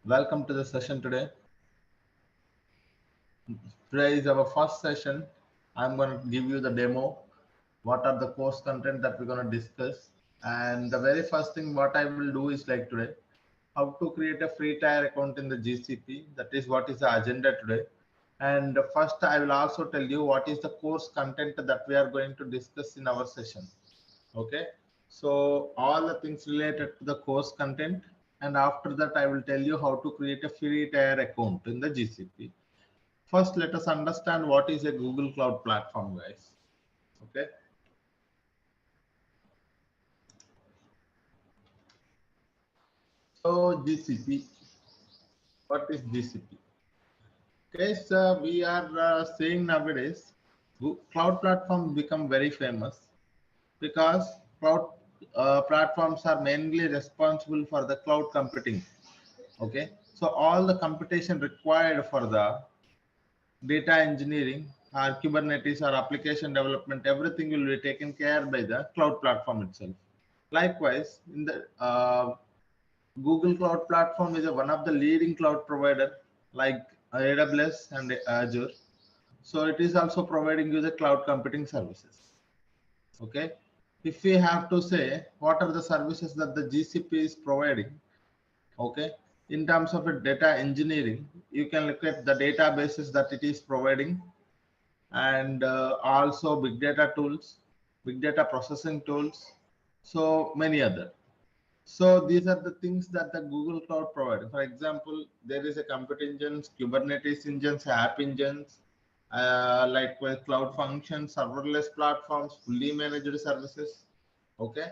Welcome to the session today. Today is our first session. I'm going to give you the demo. What are the course content that we're going to discuss? And the very first thing what I will do is like today, how to create a free tier account in the GCP. That is what is the agenda today. And first, I will also tell you what is the course content that we are going to discuss in our session. Okay, so all the things related to the course content, and after that I will tell you how to create a free tier account in the GCP. First, let us understand what is a Google Cloud Platform, guys. Okay, so GCP, what is GCP? Okay, so we are saying nowadays cloud platforms become very famous because cloud platforms are mainly responsible for the cloud computing. Okay, so all the computation required for the data engineering or Kubernetes or application development, everything will be taken care by the cloud platform itself. Likewise, in the Google Cloud Platform is one of the leading cloud provider like AWS and Azure. So it is also providing you the cloud computing services. Okay. If we have to say what are the services that the GCP is providing, okay, in terms of a data engineering, you can look at the databases that it is providing, and also big data tools, big data processing tools, so many other. So these are the things that the Google Cloud provides. For example, there is a compute engines, Kubernetes engines, app engines, likewise cloud functions, serverless platforms, fully managed services. Okay,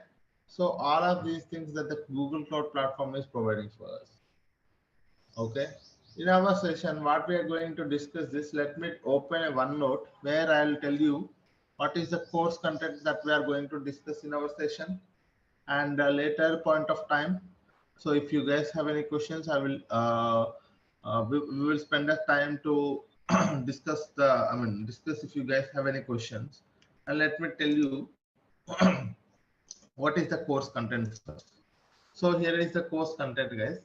so all of these things that the Google Cloud platform is providing for us. Okay, in our session, what we are going to discuss this, let me open a OneNote where I'll tell you what is the course content that we are going to discuss in our session and a later point of time. So if you guys have any questions, I will we will spend the time to discuss discuss if you guys have any questions. And let me tell you what is the course content first. So here is the course content, guys.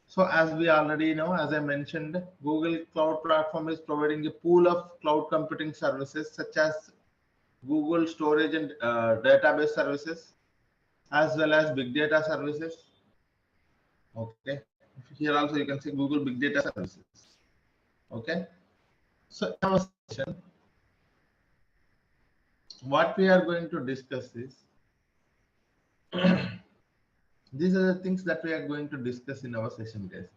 So as we already know, as I mentioned, Google Cloud Platform is providing a pool of cloud computing services such as Google storage and database services, as well as big data services. Okay, here also you can see Google big data services. Okay, so in our session, what we are going to discuss is these are the things that we are going to discuss in our session, guys.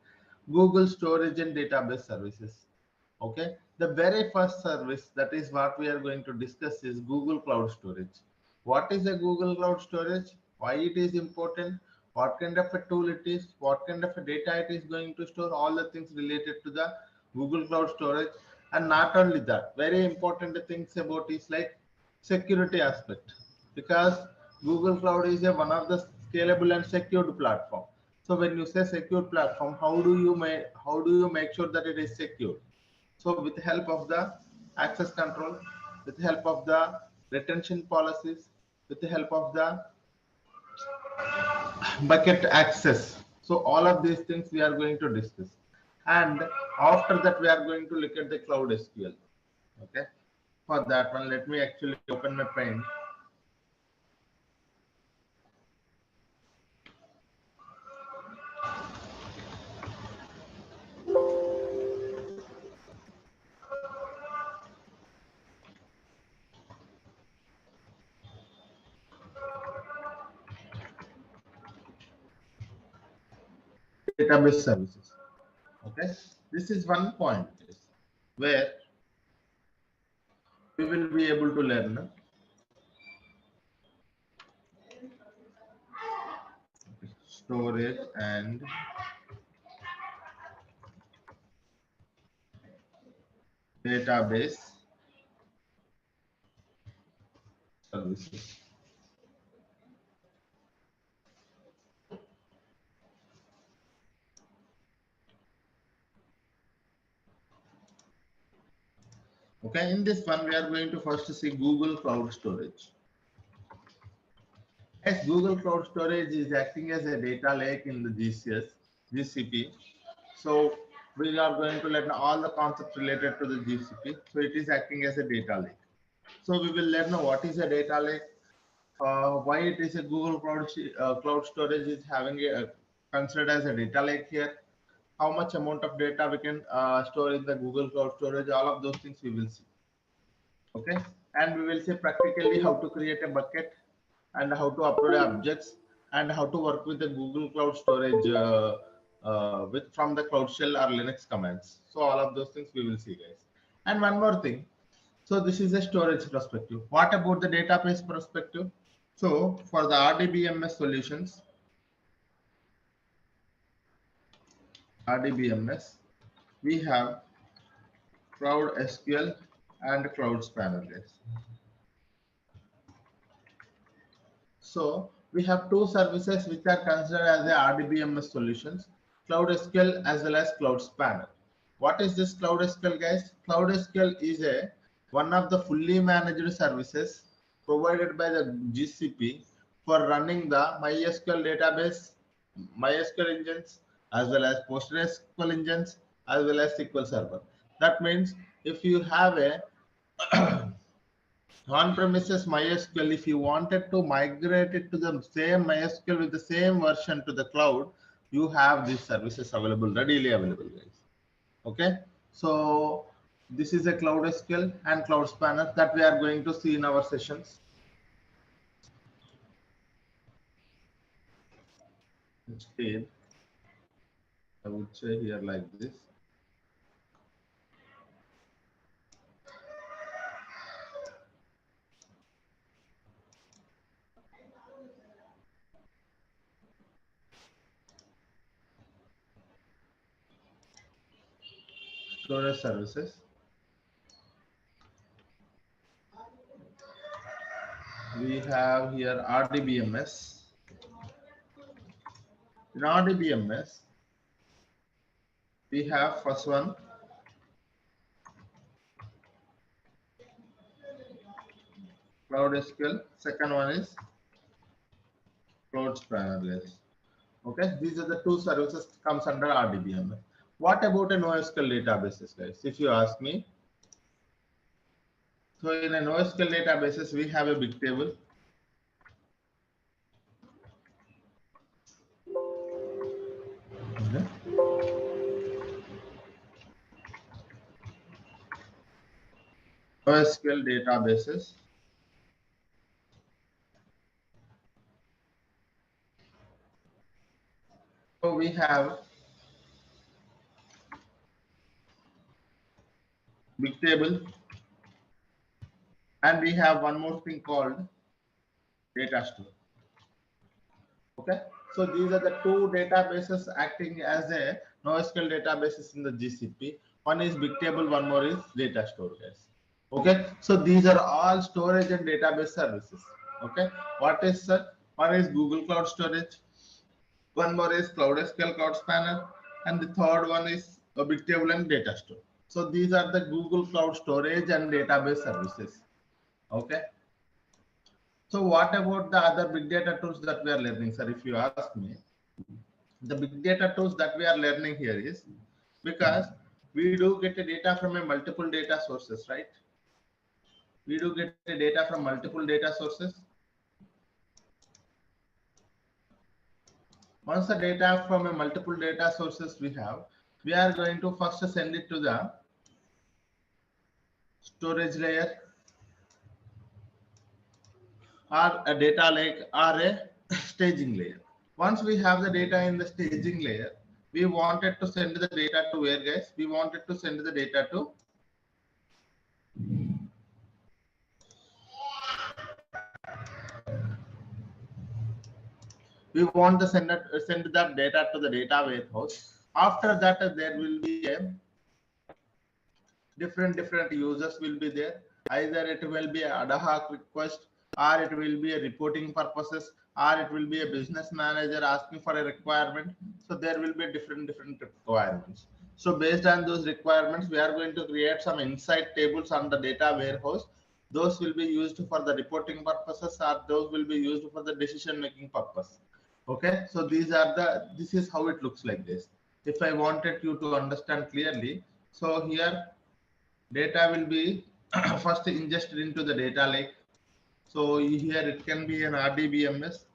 Google storage and database services. Okay, the very first service that is what we are going to discuss is Google Cloud Storage. What is a Google Cloud Storage? Why it is important? What kind of a tool it is? What kind of a data it is going to store? All the things related to the Google Cloud Storage. And not only that, very important things about is like security aspect, because Google Cloud is one of the scalable and secured platform. So when you say secure platform, how do you make sure that it is secure? So with the help of the access control, with the help of the retention policies, with the help of the bucket access. So all of these things we are going to discuss. And after that, we are going to look at the cloud SQL. Okay. For that one, let me actually open my pen. Database services. Okay. This is one point where we will be able to learn storage and database services. Okay, in this one, we are going to first see Google Cloud Storage. Yes, Google Cloud Storage is acting as a data lake in the GCS. GCP. So we are going to learn all the concepts related to the GCP. So it is acting as a data lake. So we will learn what is a data lake, why it is a Google Cloud Storage is having a considered as a data lake here, how much amount of data we can store in the Google Cloud Storage, all of those things we will see. Okay, and we will see practically how to create a bucket and how to upload objects and how to work with the Google Cloud Storage with from the Cloud Shell or Linux commands. So all of those things we will see, guys. And one more thing. So this is a storage perspective. What about the database perspective? So for the RDBMS solutions, RDBMS, we have Cloud SQL and Cloud Spanner, guys. So we have two services which are considered as the RDBMS solutions, Cloud SQL as well as Cloud Spanner. What is this Cloud SQL, guys? Cloud SQL is one of the fully managed services provided by the GCP for running the MySQL database, MySQL engines, as well as PostgreSQL engines, as well as SQL Server. That means if you have a on-premises MySQL, if you wanted to migrate it to the same MySQL with the same version to the cloud, you have these services available, readily available, guys. Okay, so this is a Cloud SQL and Cloud Spanner that we are going to see in our sessions. Instead, I would say here like this. Storage services. We have here RDBMS. In RDBMS, we have first one Cloud SQL, second one is Cloud Spanner. Okay, these are the two services comes under RDBMS. What about a NoSQL databases, guys? If you ask me, so in a NoSQL databases, we have a big table. NoSQL databases. So we have big table, and we have one more thing called data store. Okay, so these are the two databases acting as a NoSQL databases in the GCP. One is big table, one more is data store, guys. Okay, so these are all storage and database services. Okay, what is one is Google Cloud Storage, one more is Cloud SQL, Cloud Spanner, and the third one is a big table and data store. So these are the Google Cloud Storage and database services. Okay. So what about the other big data tools that we are learning, sir? If you ask me, the big data tools that we are learning here is because we do get the data from a multiple data sources, right? We do get the data from multiple data sources. Once the data from a multiple data sources we are going to first send it to the storage layer or a data lake or a staging layer. Once we have the data in the staging layer, we wanted to send the data to where, guys? We wanted to send the data to send that data to the data warehouse. After that, there will be a different users will be there. Either it will be an ad hoc request, or it will be a reporting purposes, or it will be a business manager asking for a requirement. So there will be different requirements. So based on those requirements, we are going to create some insight tables on the data warehouse. Those will be used for the reporting purposes, or those will be used for the decision making purpose. Okay, so this is how it looks like this. If I wanted you to understand clearly, so here data will be first ingested into the data lake. So here it can be an RDBMS.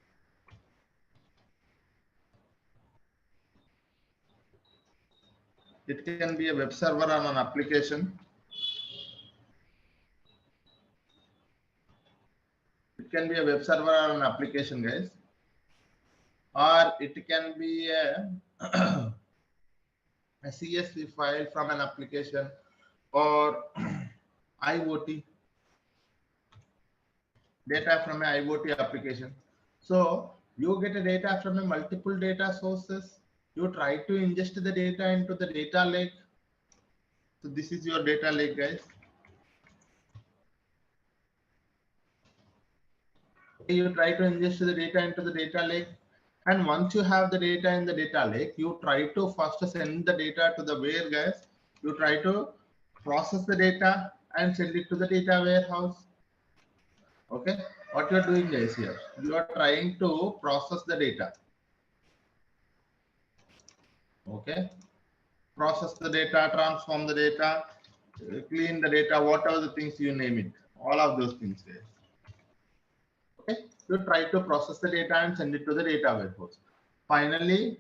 It can be a web server on an application. It can be a web server or an application, guys. Or it can be a CSV file from an application or IoT data from an IoT application. So you get a data from a multiple data sources. You try to ingest the data into the data lake. So this is your data lake, guys. You try to ingest the data into the data lake, and once you have the data in the data lake, you try to first send the data to the where, guys. You try to process the data and send it to the data warehouse. Okay, what you are doing, guys, here you are trying to process the data. Okay, process the data, transform the data, clean the data, whatever the things you name it, all of those things, guys. Okay, you try to process the data and send it to the data warehouse. Finally,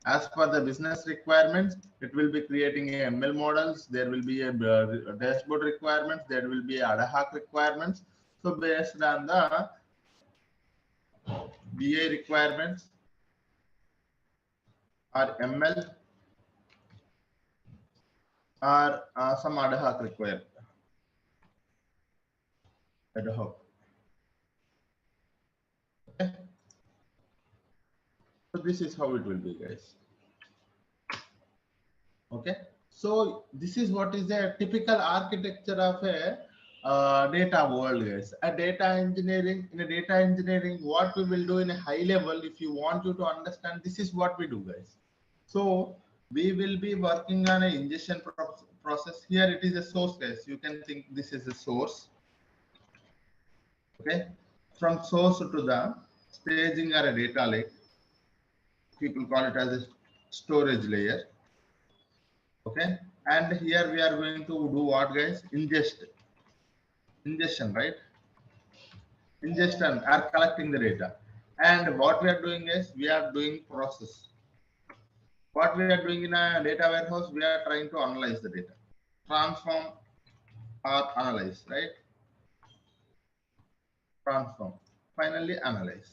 as per the business requirements, it will be creating a ML models. There will be a dashboard requirements. There will be ad hoc requirements. So based on the BA requirements or ML or some ad hoc requirement. Ad hoc. Okay. So this is how it will be, guys. Okay, so this is what is the typical architecture of a data world, guys. A data engineering, in a data engineering, what we will do in a high level, if you want you to understand, this is what we do, guys. So we will be working on an ingestion process. Here it is a source, guys. You can think this is a source. Okay, from source to the staging or a data lake, people call it as a storage layer. Okay, and here we are going to do what, guys? Ingestion, right? Ingestion are collecting the data, and what we are doing is we are doing process. What we are doing in a data warehouse, we are trying to analyze the data, transform or analyze, right? Transform, finally analyze.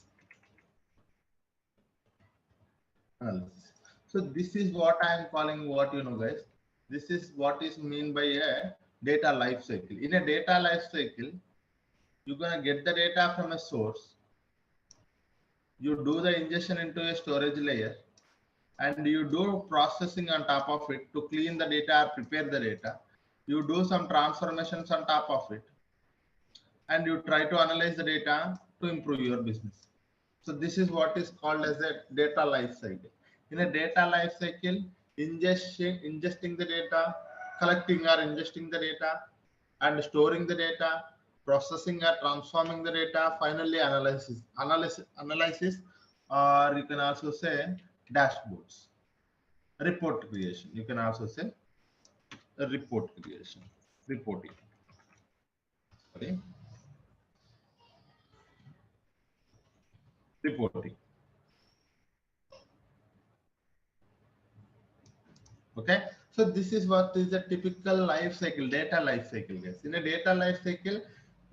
Analysis. So this is what I am calling, what you know, guys, this is what is mean by a data life cycle. In a data life cycle, you're gonna get the data from a source, you do the ingestion into a storage layer, and you do processing on top of it to clean the data, prepare the data, you do some transformations on top of it, and you try to analyze the data to improve your business. So this is what is called as a data life cycle. In a data life cycle, ingesting the data, collecting or ingesting the data, and storing the data, processing or transforming the data, finally analysis, or you can also say dashboards, report creation. You can also say report creation, reporting. Okay, reporting. Okay, so this is what is the typical life cycle, data life cycle, guys. In a data life cycle,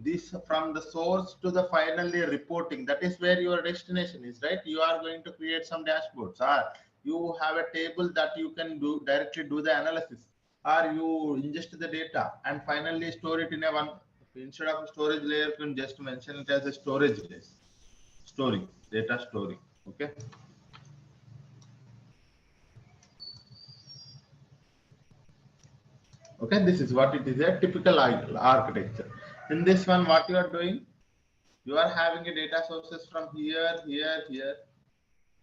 this from the source to the finally reporting, that is where your destination is, right? You are going to create some dashboards, or you have a table that you can do directly do the analysis, or you ingest the data and finally store it in a one, instead of a storage layer, you can just mention it as a storage list, storing, data storing. Okay. Okay, this is what it is, a typical architecture. In this one, what you are doing, you are having a data sources from here,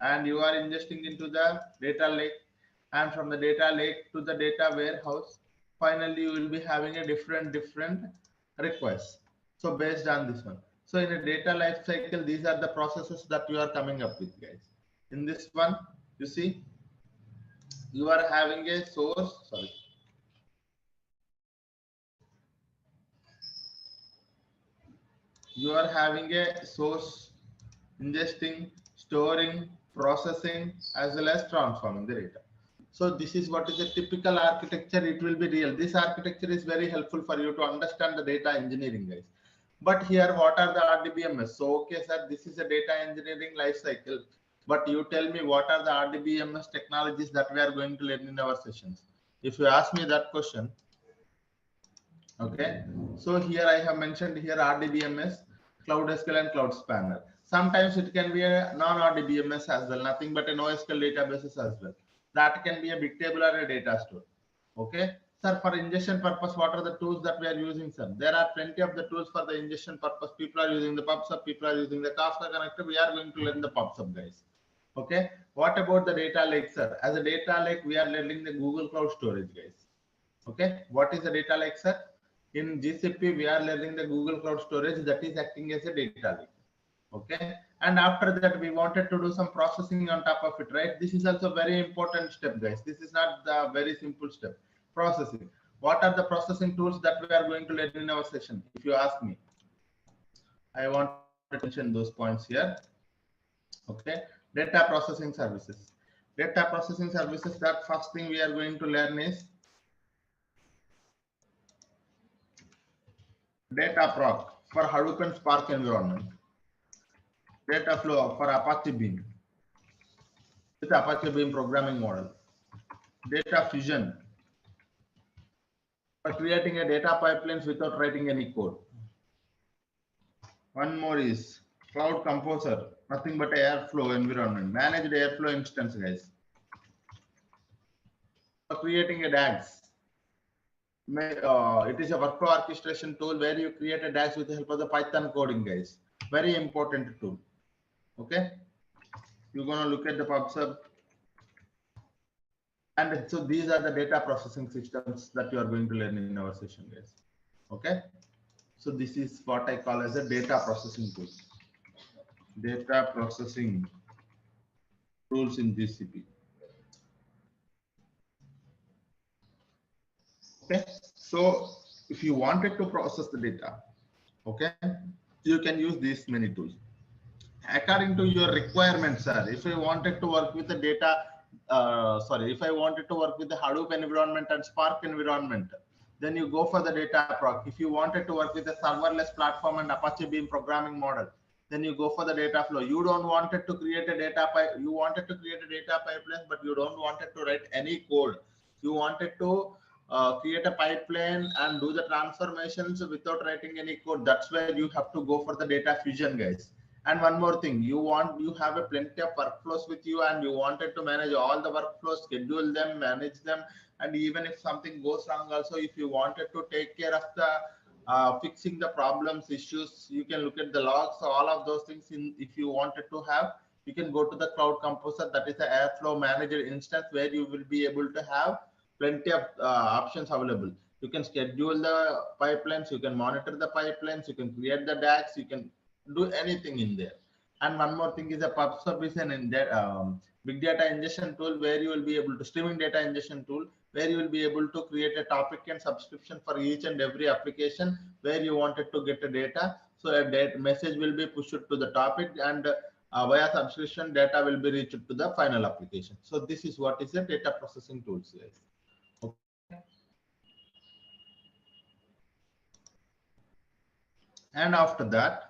and you are ingesting into the data lake, and from the data lake to the data warehouse. Finally, you will be having a different requests. So based on this one. So in a data life cycle, these are the processes that you are coming up with, guys. In this one, you see, you are having a source, sorry, you are having a source, ingesting, storing, processing, as well as transforming the data. So this is what is a typical architecture. It will be real. This architecture is very helpful for you to understand the data engineering, guys. But here, what are the RDBMS? So, okay, sir, this is a data engineering life cycle. But you tell me, what are the RDBMS technologies that we are going to learn in our sessions? If you ask me that question, okay. So here I have mentioned here RDBMS, Cloud SQL and Cloud Spanner. Sometimes it can be a non-RDBMS as well, nothing but a NoSQL databases as well. That can be a big table or a data store. Okay. Sir, for ingestion purpose, what are the tools that we are using, sir? There are plenty of the tools for the ingestion purpose. People are using the PubSub, people are using the Kafka connector. We are going to learn the PubSub, guys. Okay. What about the data lake, sir? As a data lake, we are learning the Google Cloud Storage, guys. Okay. What is the data lake, sir? In GCP, we are learning the Google Cloud Storage that is acting as a data lake. Okay. And after that, we wanted to do some processing on top of it, right? This is also very important step, guys. This is not the very simple step. Processing. What are the processing tools that we are going to learn in our session? If you ask me, I want to mention those points here. Okay. Data processing services. Data processing services, that first thing we are going to learn is data proc for Hadoop and Spark environment. Data flow for Apache Beam with Apache Beam programming model. Data fusion for creating a data pipelines without writing any code. One more is Cloud Composer, nothing but Airflow environment, managed Airflow instance, guys. For creating a DAGs, it is a workflow orchestration tool where you create a DAGs with the help of the Python coding, guys. Very important tool. Okay, you're gonna look at the PubSub. And so these are the data processing systems that you are going to learn in our session, guys. Okay. So this is what I call as a data processing tool. Data processing tools in GCP. Okay. So if you wanted to process the data, okay, you can use these many tools. According to your requirements, sir, if I wanted to work with the data, if I wanted to work with the Hadoop environment and Spark environment, then you go for the data proc. If you wanted to work with a serverless platform and Apache Beam programming model, then you go for the data flow. You don't wanted to create a data pipe. You wanted to create a data pipeline, but you don't wanted to write any code. You wanted to create a pipeline and do the transformations without writing any code. That's where you have to go for the data fusion, guys. And one more thing, you have a plenty of workflows with you, and you wanted to manage all the workflows, schedule them, manage them, and even if something goes wrong, also if you wanted to take care of the fixing the problems, issues, you can look at the logs. So all of those things, if you wanted to have, you can go to the Cloud Composer, that is the Airflow manager instance, where you will be able to have plenty of options available. You can schedule the pipelines, you can monitor the pipelines, you can create the DAGs, you can do anything in there. And one more thing is a PubSub is an big data ingestion tool, where you will be able to streaming data ingestion tool, where you will be able to create a topic and subscription for each and every application where you wanted to get the data. So a message will be pushed to the topic, and via subscription data will be reached to the final application. So this is what is the data processing tools, guys. Okay. And after that,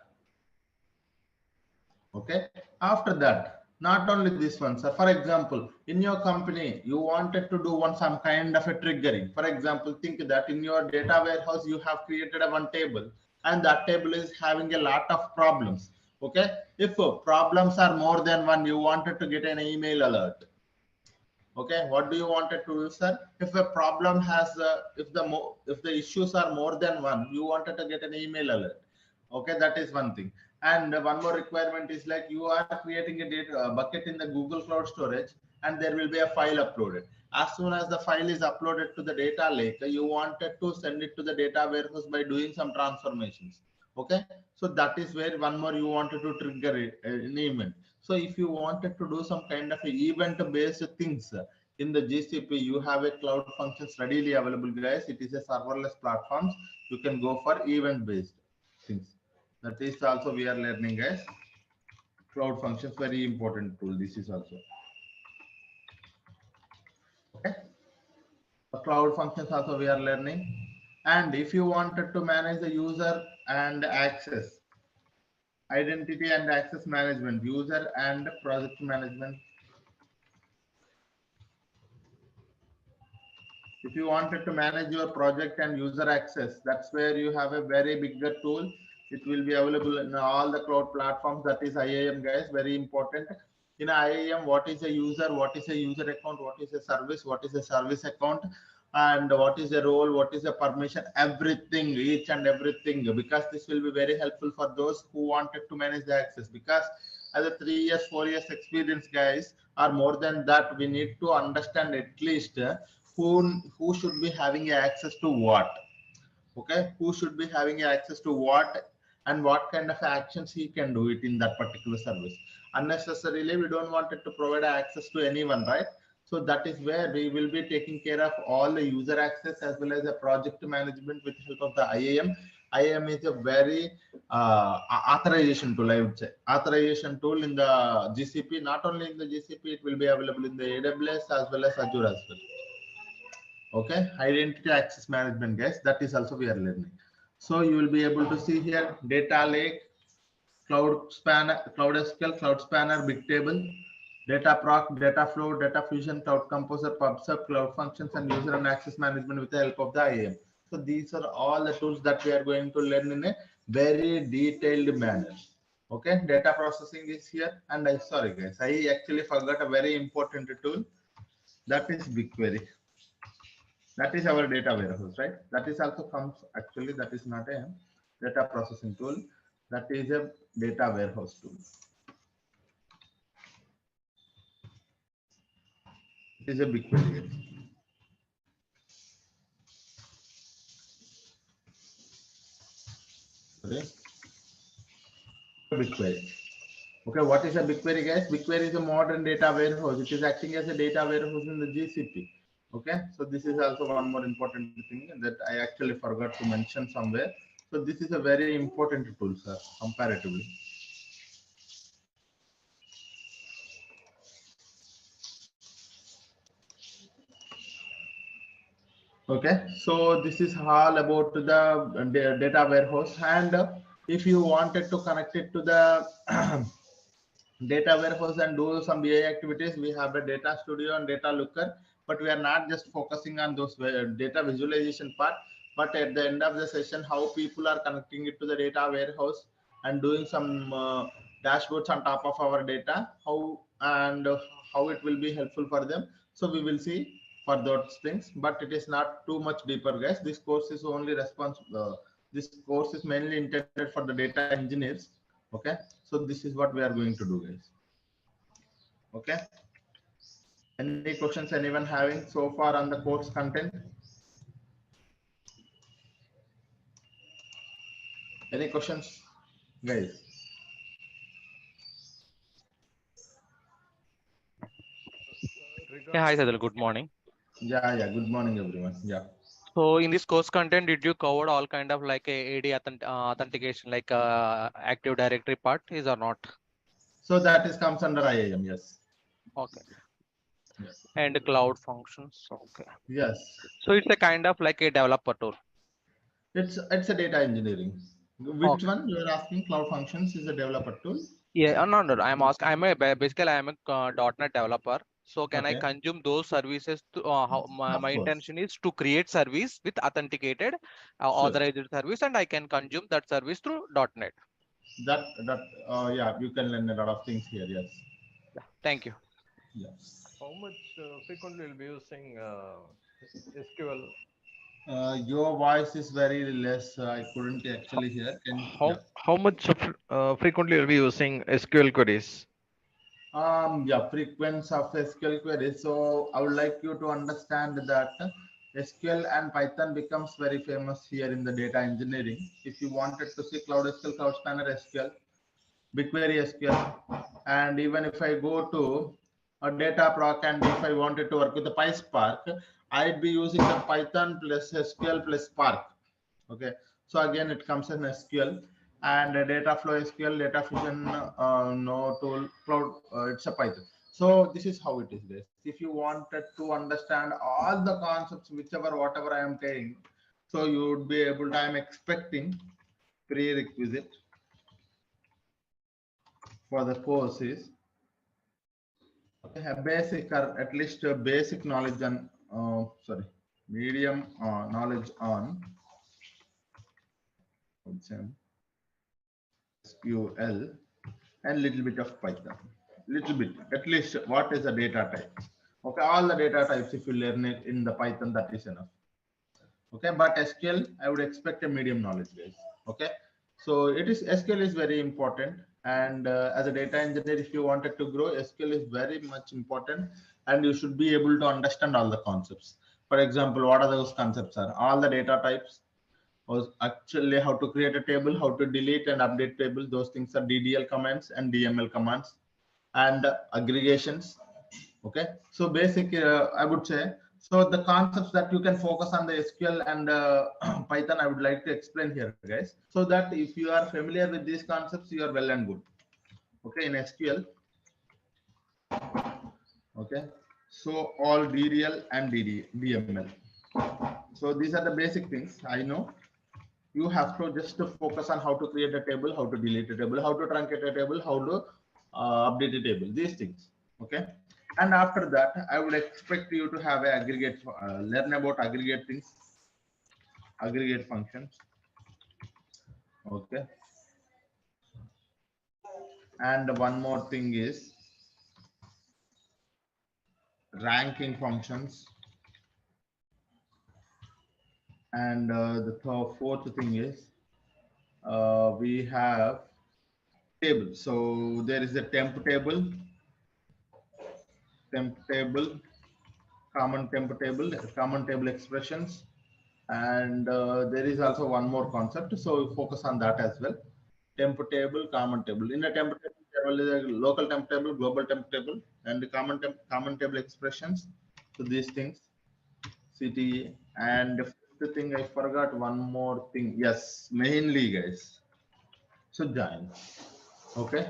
okay, after that, not only this one, sir. For example, in your company, you wanted to do some kind of a triggering. For example, think that in your data warehouse, you have created one table, and that table is having a lot of problems. Okay, if problems are more than one, you wanted to get an email alert. Okay, what do you wanted to do, sir? If a problem has, if the issues are more than one, you wanted to get an email alert. Okay, that is one thing. And one more requirement is like you are creating a data bucket in the Google Cloud Storage, and there will be a file uploaded. As soon as the file is uploaded to the data lake, you wanted to send it to the data warehouse by doing some transformations. Okay, so that is where one more you wanted to trigger an event. So if you wanted to do some kind of event-based things in the GCP, you have a cloud functions readily available, guys. It is a serverless platforms. You can go for event-based things. That is also we are learning, guys. Cloud functions very important tool. This is also okay. Cloud functions also we are learning. And if you wanted to manage the user and access, identity and access management, user and project management. If you wanted to manage your project and user access, that's where you have a very bigger tool. It will be available in all the cloud platforms. That is IAM, guys, very important. In IAM, what is a user, what is a user account, what is a service, what is a service account, and what is the role, what is the permission, everything, each and everything, because this will be very helpful for those who wanted to manage the access. Because as a 3 years, 4 years experience, guys, or more than that, we need to understand at least who should be having access to what. Okay, who should be having access to what, and what kind of actions he can do it in that particular service. Unnecessarily we don't want it to provide access to anyone, right? So that is where we will be taking care of all the user access as well as the project management with help of the IAM. IAM is a very authorization tool, I would say. Authorization tool in the GCP. Not only in the GCP, it will be available in the AWS as well as Azure as well. Okay, identity access management, guys, that is also we are learning. So you will be able to see here data lake, cloud spanner, cloud SQL, cloud spanner, big table, data proc, data flow, data fusion, cloud composer, pubsub, cloud functions, and user and access management with the help of the IAM. So these are all the tools that we are going to learn in a very detailed manner. Okay, data processing is here. And I sorry guys, I actually forgot a very important tool, that is BigQuery. That is our data warehouse, right? That is also comes, actually that is not a data processing tool, that is a data warehouse tool. It is a BigQuery. Okay. BigQuery. Okay, what is a BigQuery, guys? BigQuery is a modern data warehouse. It is acting as a data warehouse in the GCP. Okay, so this is also one more important thing that I actually forgot to mention somewhere. So this is a very important tool, sir, comparatively. Okay, so this is all about the data warehouse, and if you wanted to connect it to the data warehouse and do some BI activities, we have a data studio and data looker, but we are not just focusing on those data visualization part, but at the end of the session, how people are connecting it to the data warehouse and doing some dashboards on top of our data, how it will be helpful for them. So we will see for those things, but it is not too much deeper, guys. This course is only responsible. This course is mainly intended for the data engineers. Okay, so this is what we are going to do, guys. Okay, any questions anyone having so far on the course content? Any questions, guys? Yeah, hi Sadhul, good morning. Yeah, good morning everyone. Yeah, So in this course content, did you cover all kind of like a AD authentication, like Active Directory part is or not? so that is comes under IAM. Yes. Okay. Yes. And cloud functions. Okay. Yes, So it's a kind of like a developer tool. it's a data engineering. Which Okay. one you are asking? Cloud functions is a developer tool. Yeah, no. I'm asking. Basically I'm a .NET developer. So can I Okay, consume those services to how of my course. intention is to create service with authenticated Sure. authorized service, and I can consume that service through .NET. That yeah, you can learn a lot of things here. Yes. Yeah. Thank you. Yes. How much frequently will be using SQL? Your voice is very less. I couldn't actually hear. Yeah. How much frequently will be using SQL queries? Yeah, frequency of SQL queries. So I would like you to understand that SQL and Python becomes very famous here in the data engineering. If you wanted to see Cloud SQL, Cloud Spanner SQL, BigQuery SQL. And even if I go to a data proc and if I wanted to work with the PySpark, I'd be using the Python plus SQL plus Spark. Okay, so again it comes in SQL and data flow SQL, data fusion, no tool, cloud, it's a Python. So this is how it is, guys. If you wanted to understand all the concepts, whichever, whatever I am saying, so you would be able to, I am expecting prerequisite for the course is a basic or at least a basic knowledge on, medium knowledge on SQL and little bit of Python. Little bit, at least what is the data type. Okay, all the data types, if you learn it in the Python, that is enough. Okay, but SQL, I would expect a medium knowledge, guys. Okay, so it is, SQL is very important. And as a data engineer, if you wanted to grow, SQL is very much important, and you should be able to understand all the concepts. For example, what are those concepts are? All the data types, was actually how to create a table, how to delete and update table. Those things are DDL commands and DML commands, and aggregations. Okay, so basic, I would say. So the concepts that you can focus on the SQL and Python, I would like to explain here, guys, so that if you are familiar with these concepts, you are well and good. Okay, in SQL. Okay, so all DDL and DML. So these are the basic things. I know you have to just to focus on how to create a table, how to delete a table, how to truncate a table, how to update a table, these things. Okay, and after that I would expect you to have a aggregate, learn about aggregate things, aggregate functions. Okay, and one more thing is ranking functions, and the fourth thing is we have table. So there is a temp table, common table expressions, and there is also one more concept, so we focus on that as well. Temp table, common table. In a temp table, there is a local temp table, global temp table, and the common table expressions. So these things, CTE. And the fifth thing, I forgot one more thing. Yes, mainly, guys. So join. Okay.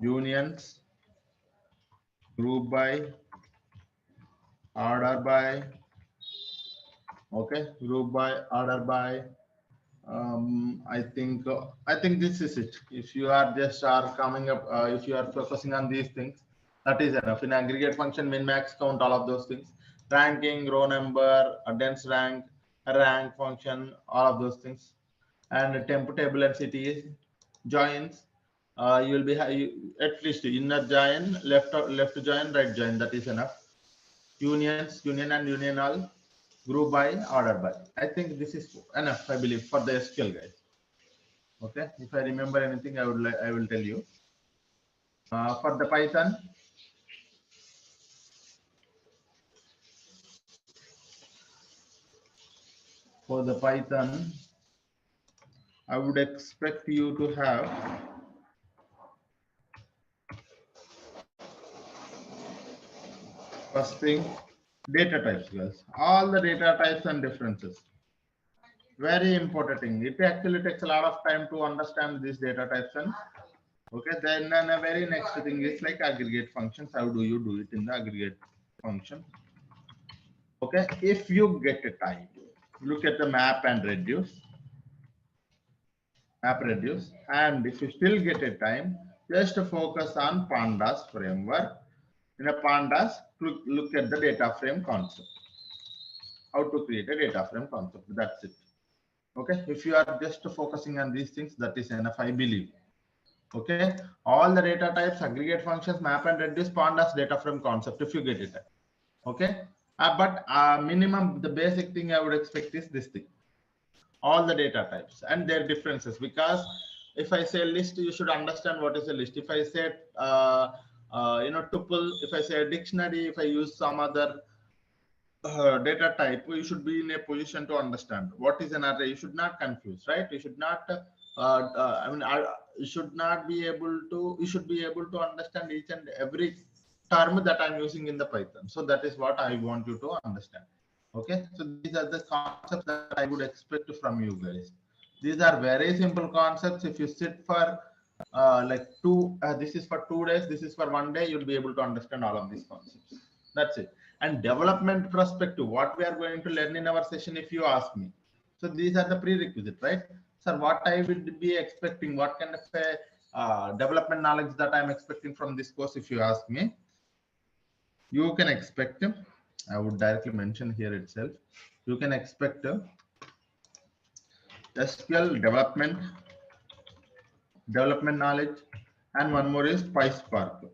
Unions, group by, order by. Okay, group by, order by. I think this is it. If you are just are coming up, if you are focusing on these things, that is enough. In aggregate function, min, max, count, all of those things. Ranking, row number, a dense rank, a rank function, all of those things. And temp table and cities, joins. You will be at least inner join, left join, right join. That is enough. Unions, union and union all, group by, order by. I think this is enough, I believe, for the SQL, guys. Okay, if I remember anything, I will tell you. For the Python, I would expect you to have first thing, data types, guys. All the data types and differences. Very important thing. It actually takes a lot of time to understand these data types. And okay, then the very next thing is like aggregate functions. How do you do it in the aggregate function? Okay, if you get a time, look at the map and reduce. And if you still get a time, just focus on pandas framework. In a pandas, look at the data frame concept, how to create a data frame concept. That's it. Okay, if you are just focusing on these things, that is enough, I believe. Okay, all the data types, aggregate functions, map and reduce, pandas, data frame concept, if you get it. Okay, but minimum, the basic thing I would expect is this thing, all the data types and their differences. Because if I say list, you should understand what is a list. If I say tuple, if I say a dictionary, if I use some other data type, you should be in a position to understand what is an array. You should not confuse, right? You should not you should not be able to, you should be able to understand each and every term that I'm using in the Python. So that is what I want you to understand. Okay, so these are the concepts that I would expect from you guys. These are very simple concepts. If you sit for this is for 2 days, this is for 1 day, you'll be able to understand all of these concepts. That's it. And development perspective, what we are going to learn in our session, if you ask me. So these are the prerequisite, right? Sir, what I would be expecting, what kind of a development knowledge that I'm expecting from this course, if you ask me, you can expect, I would directly mention here itself, you can expect SQL development knowledge, and one more is PySpark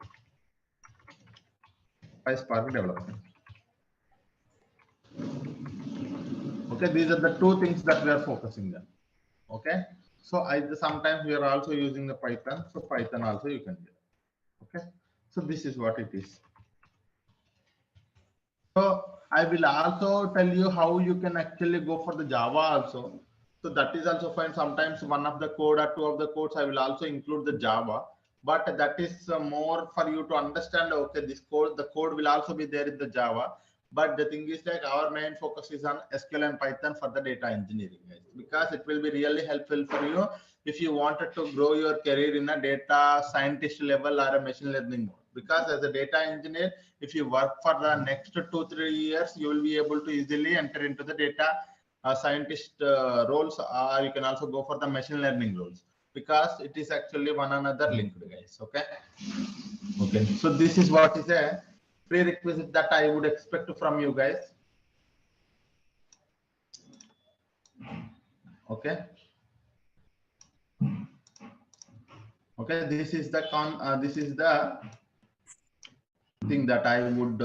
development. Okay, these are the two things that we are focusing on. Okay, so sometimes we are also using the Python, so Python also you can do. Okay, so this is what it is. So I will also tell you how you can actually go for the Java also. So that is also fine. Sometimes one of the code or two of the codes I will also include the Java, but that is more for you to understand. Okay, this code, the code will also be there in the Java. But the thing is like our main focus is on SQL and Python for the data engineering, guys, because it will be really helpful for you if you wanted to grow your career in a data scientist level or a machine learning mode. Because as a data engineer, if you work for the next 2-3 years, you will be able to easily enter into the data scientist roles, or you can also go for the machine learning roles, because it is actually one another linked, guys. Okay, so this is what is a prerequisite that I would expect from you guys. Okay, this is the thing that I would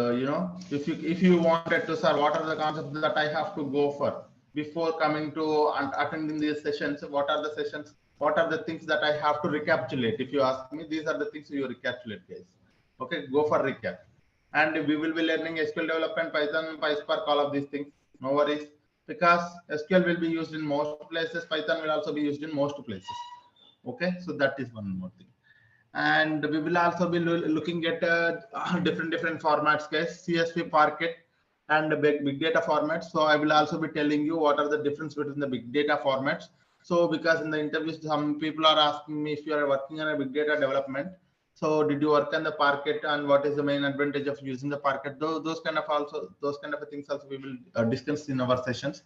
if you wanted to, sir, what are the concepts that I have to go for before coming to attending these sessions? What are the sessions? What are the things that I have to recapitulate? If you ask me, these are the things you recapitulate, guys. Okay, go for recap. And we will be learning SQL development, Python, PySpark, all of these things. No worries, because SQL will be used in most places. Python will also be used in most places. Okay, so that is one more thing. And we will also be looking at different formats, guys, CSV, Parquet, and big data formats. So I will also be telling you what are the difference between the big data formats. So because in the interviews, some people are asking me if you are working on a big data development, so did you work on the Parquet, and what is the main advantage of using the Parquet? Those kind of things also we will discuss in our sessions.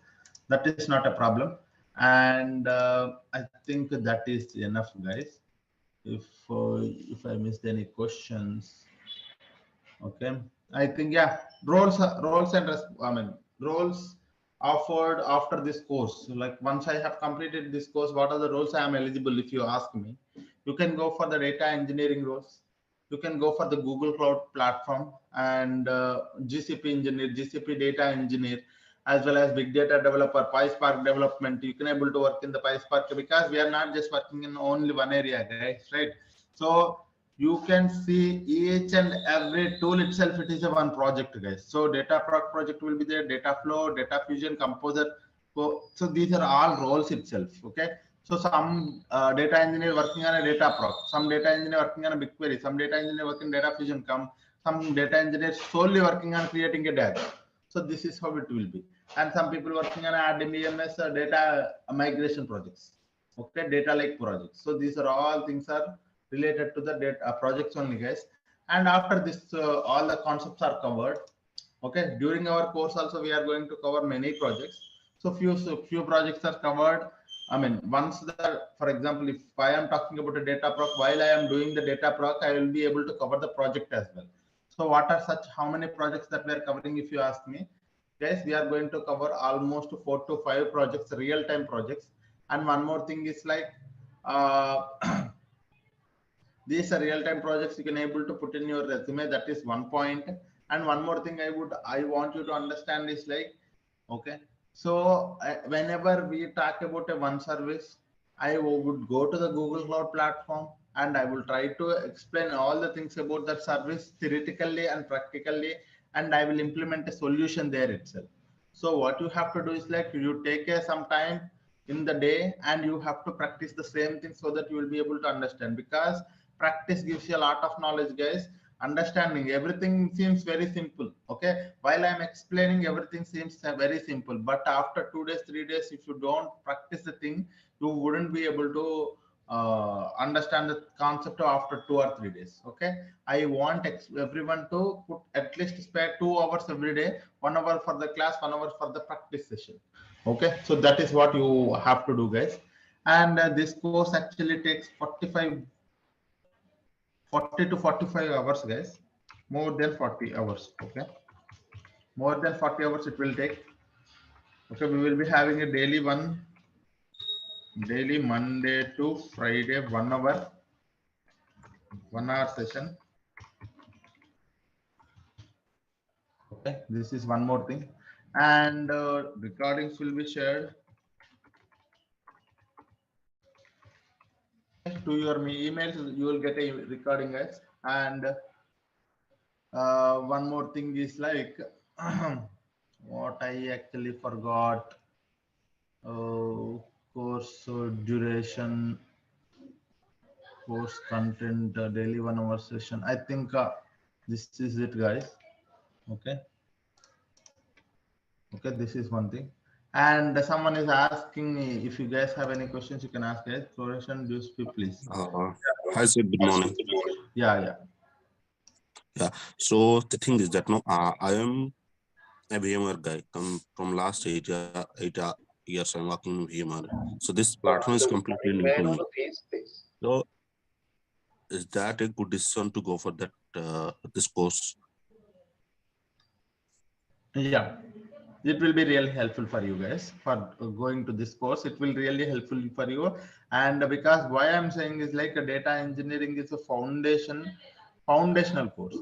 That is not a problem. And I think that is enough, guys. If I missed any questions, okay, I think, yeah, roles roles offered after this course. Like once I have completed this course, what are the roles I am eligible? If you ask me, you can go for the data engineering roles. You can go for the Google Cloud platform and GCP engineer, GCP data engineer, as well as big data developer, PySpark development. You can able to work in the PySpark, because we are not just working in only one area, guys, right? So you can see each and every tool itself, it is a one project, guys. So data project will be there, data flow, data fusion, composer. So these are all roles itself. Okay, so some data engineer working on a data proc, some data engineer working on a BigQuery, some data engineer working data fusion, some data engineer solely working on creating a data. So this is how it will be. And some people working on RDBMS data migration projects. Okay, data lake projects. So these are all things are related to the data projects only, guys. And after this, all the concepts are covered. Okay, during our course also we are going to cover many projects. So few projects are covered. I mean, once for example, if I am talking about a data proc, while I am doing the data proc, I will be able to cover the project as well. So what are how many projects that we are covering? If you ask me, guys, we are going to cover almost 4 to 5 projects, real-time projects. And one more thing is like these are real-time projects you can able to put in your resume. That is one point. And one more thing I want you to understand is like, okay, so whenever we talk about a one service, I would go to the Google Cloud platform and I will try to explain all the things about that service theoretically and practically, and I will implement a solution there itself. So what you have to do is like you take some time, in the day, and you have to practice the same thing so that you will be able to understand, because practice gives you a lot of knowledge, guys. Understanding everything seems very simple, okay, while I'm explaining everything seems very simple, but after 2 days, 3 days, if you don't practice the thing, you wouldn't be able to understand the concept after 2 or 3 days. Okay, I want everyone to put at least spare 2 hours every day, 1 hour for the class, 1 hour for the practice session. Okay, so that is what you have to do, guys. And this course actually takes 40 to 45 hours, guys. More than 40 hours. Okay, more than 40 hours it will take. Okay, we will be having a daily Monday to Friday, 1 hour session. Okay, this is one more thing, and recordings will be shared to your emails. You will get a recording, guys. And one more thing is like what I actually forgot. Course duration, course content, daily 1 hour session. I think this is it, guys. Okay. Okay, this is one thing. And someone is asking me, if you guys have any questions, you can ask, guys. Floration, do speak, please. Hi, sir. Good morning. Yeah. So the thing is that no, I am a VMware guy. Come from last 8 years, I'm working in VMware. So this platform is completely new to me. So is that a good decision to go for that this course? Yeah, it will be really helpful for you guys for going to this course. It will really helpful for you. And because why I'm saying is like a data engineering is a foundational course.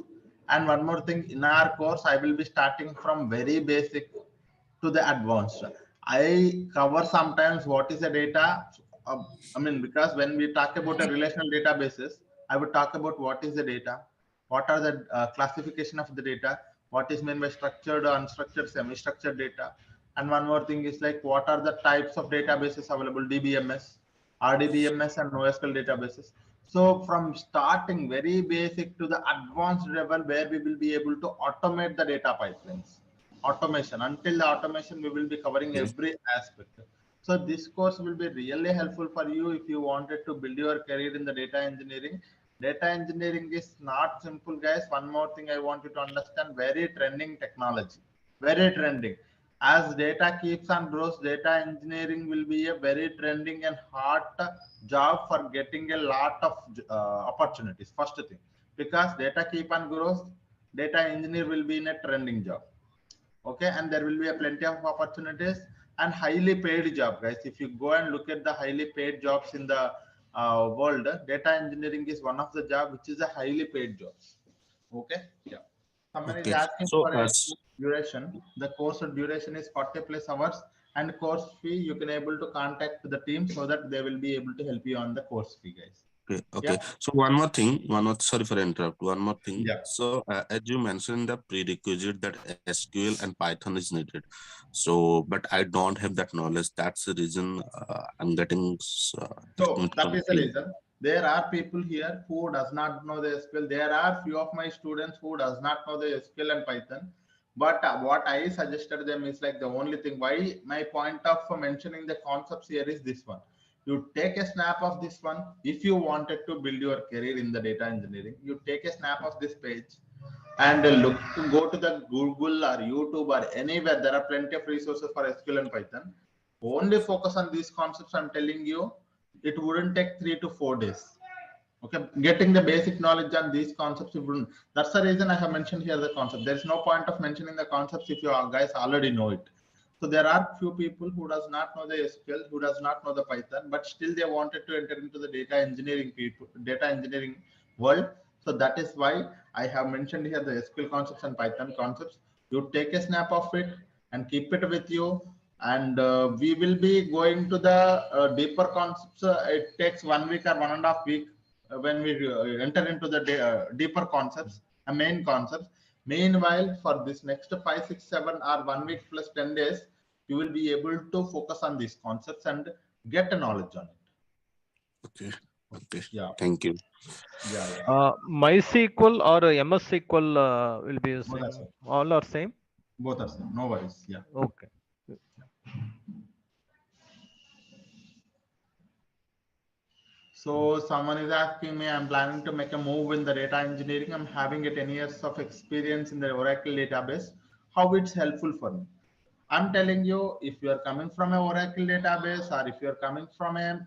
And one more thing, in our course, I will be starting from very basic to the advanced. I cover sometimes what is the data. I mean, because when we talk about a relational databases, I would talk about what is the data, what are the classification of the data, what is meant by structured, unstructured, semi-structured data, and one more thing is like what are the types of databases available, DBMS, RDBMS, and NoSQL databases. So from starting very basic to the advanced level, where we will be able to automate the data pipelines. Automation, until the automation we will be covering Yes. every aspect. So this course will be really helpful for you if you wanted to build your career in the data engineering. Data engineering is not simple, guys. One more thing I want you to understand, very trending technology, very trending. As data keeps on grows, data engineering will be a very trending and hot job for getting a lot of opportunities. First thing, because data keep on grows, data engineer will be in a trending job. Okay, and there will be a plenty of opportunities and highly paid job, guys. If you go and look at the highly paid jobs in the world, data engineering is one of the job which is a highly paid jobs. Okay, yeah. Someone is Okay. asking So for a duration. The course duration is 40 plus hours, and course fee you can able to contact the team so that they will be able to help you on the course fee, guys. Okay. So one more thing, sorry for interrupt. One more thing. Yeah. So as you mentioned, the prerequisite that SQL and Python is needed. So, but I don't have that knowledge. That's the reason I'm getting. So that is the reason. There are people here who does not know the SQL. There are few of my students who does not know the SQL and Python. But what I suggested them is like the only thing. Why my point of mentioning the concepts here is this one. You take a snap of this one. If you wanted to build your career in the data engineering, you take a snap of this page and look to go to the Google or YouTube or anywhere. There are plenty of resources for SQL and Python. Only focus on these concepts. I'm telling you, it wouldn't take 3 to 4 days. Okay, getting the basic knowledge on these concepts, it wouldn't. That's the reason I have mentioned here the concept. There is no point of mentioning the concepts if you guys already know it. So there are few people who does not know the SQL, who does not know the Python, but still they wanted to enter into the data engineering world. So that is why I have mentioned here the SQL concepts and Python concepts. You take a snap of it and keep it with you. And we will be going to the deeper concepts. It takes 1 week or 1.5 weeks when we enter into the deeper concepts, main concepts. Meanwhile, for this next 5, 6, 7 or 1 week plus 10 days, you will be able to focus on these concepts and get a knowledge on it. Okay. Okay. Yeah. Thank you. Yeah. MySQL or MS SQL will be Both are using. same. All are same. Both are same. No worries. Yeah. Okay. So someone is asking me, I'm planning to make a move in the data engineering. I'm having a 10 years of experience in the Oracle database. How it's helpful for me? I'm telling you, if you are coming from a Oracle database, or if you are coming from a,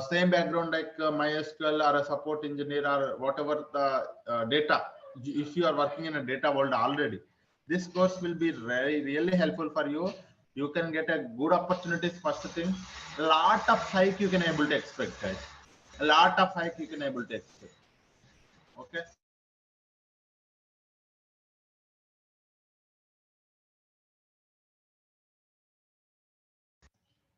same background like MySQL or a support engineer or whatever the data, if you are working in a data world already, this course will be really helpful for you. You can get a good opportunities. First thing, a lot of hike you can able to expect, guys. A lot of hike you can able to expect. Okay.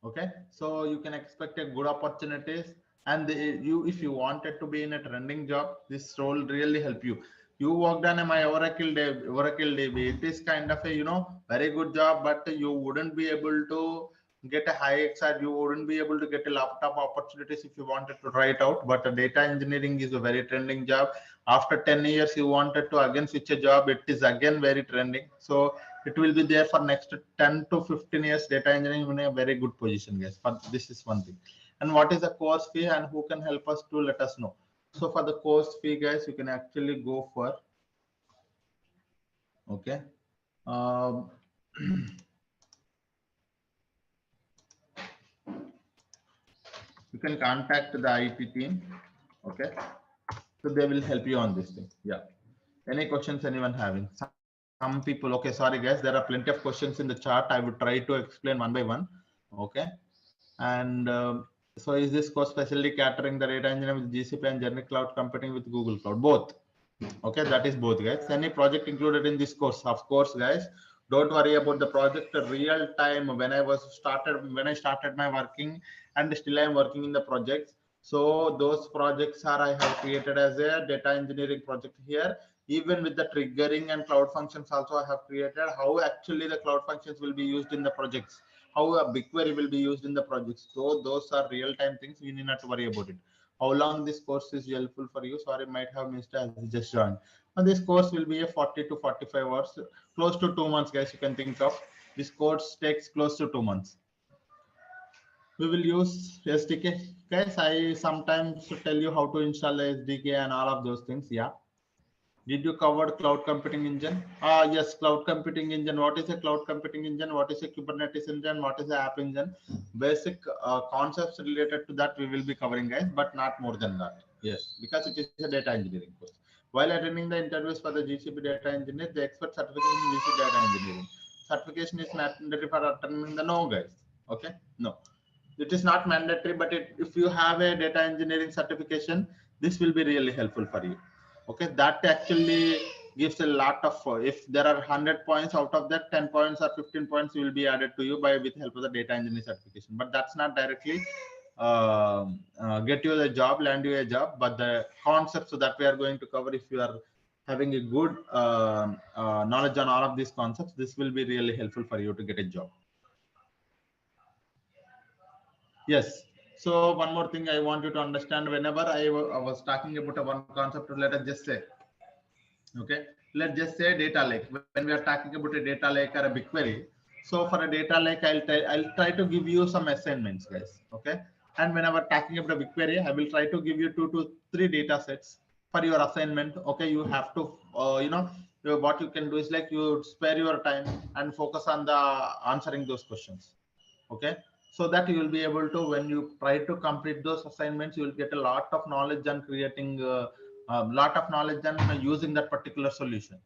Okay, so you can expect a good opportunities, and you, if you wanted to be in a trending job, this role really help you. You worked on my Oracle DB. It is kind of a very good job, but you wouldn't be able to get a high XR. You wouldn't be able to get a laptop opportunities if you wanted to try it out. But data engineering is a very trending job. After 10 years, you wanted to again switch a job. It is again very trending. So it will be there for next 10 to 15 years. Data engineering in a very good position, guys. But this is one thing. And what is the course fee and who can help us to let us know? So for the course fee, guys, you can actually go for, okay. Um, you can contact the IT team. Okay. So they will help you on this thing. Yeah. Any questions anyone having? Some people, okay, sorry guys, there are plenty of questions in the chat. I would try to explain one by one. Okay. And so is this course specially catering the data engineering with GCP and generic cloud computing with Google Cloud? Both. Okay, that is both, guys. Any project included in this course? Of course, guys. Don't worry about the project. Real time when I started my working, and still I am working in the projects. So those projects are I have created as a data engineering project here. Even with the triggering and cloud functions also I have created how actually the cloud functions will be used in the projects, how a BigQuery will be used in the projects. So those are real time things. You need not to worry about it. How long this course is helpful for you? Sorry, might have missed as you just joined. And this course will be a 40 to 45 hours, close to 2 months, guys. You can think of this course takes close to 2 months. We will use SDK, guys. I sometimes tell you how to install the SDK and all of those things. Yeah. Did you cover cloud computing engine? Yes, cloud computing engine. What is a cloud computing engine? What is a Kubernetes engine? What is the app engine? Basic concepts related to that we will be covering, guys, but not more than that. Yes, because it is a data engineering course. While attending the interviews for the GCP data engineer, the expert certification in GCP data engineering. Certification is mandatory for attending the no, guys. Okay, no. It is not mandatory, but if you have a data engineering certification, this will be really helpful for you. Okay, that actually gives a lot of, if there are 100 points, out of that 10 points or 15 points will be added to you by with help of the data engineering certification. But that's not directly get you the job, land you a job, but the concepts that we are going to cover, if you are having a good knowledge on all of these concepts, this will be really helpful for you to get a job. Yes. So one more thing I want you to understand, whenever I was talking about a one concept, let us just say, okay, let's just say data lake. When we are talking about a data lake or a BigQuery, so for a data lake, I'll try to give you some assignments, guys. Okay. And whenever talking about a BigQuery, I will try to give you 2 to 3 data sets for your assignment. Okay. You have to, what you can do is like you spare your time and focus on the answering those questions. Okay, so that you will be able to, when you try to complete those assignments, you will get a lot of knowledge and creating a lot of knowledge and using that particular solution.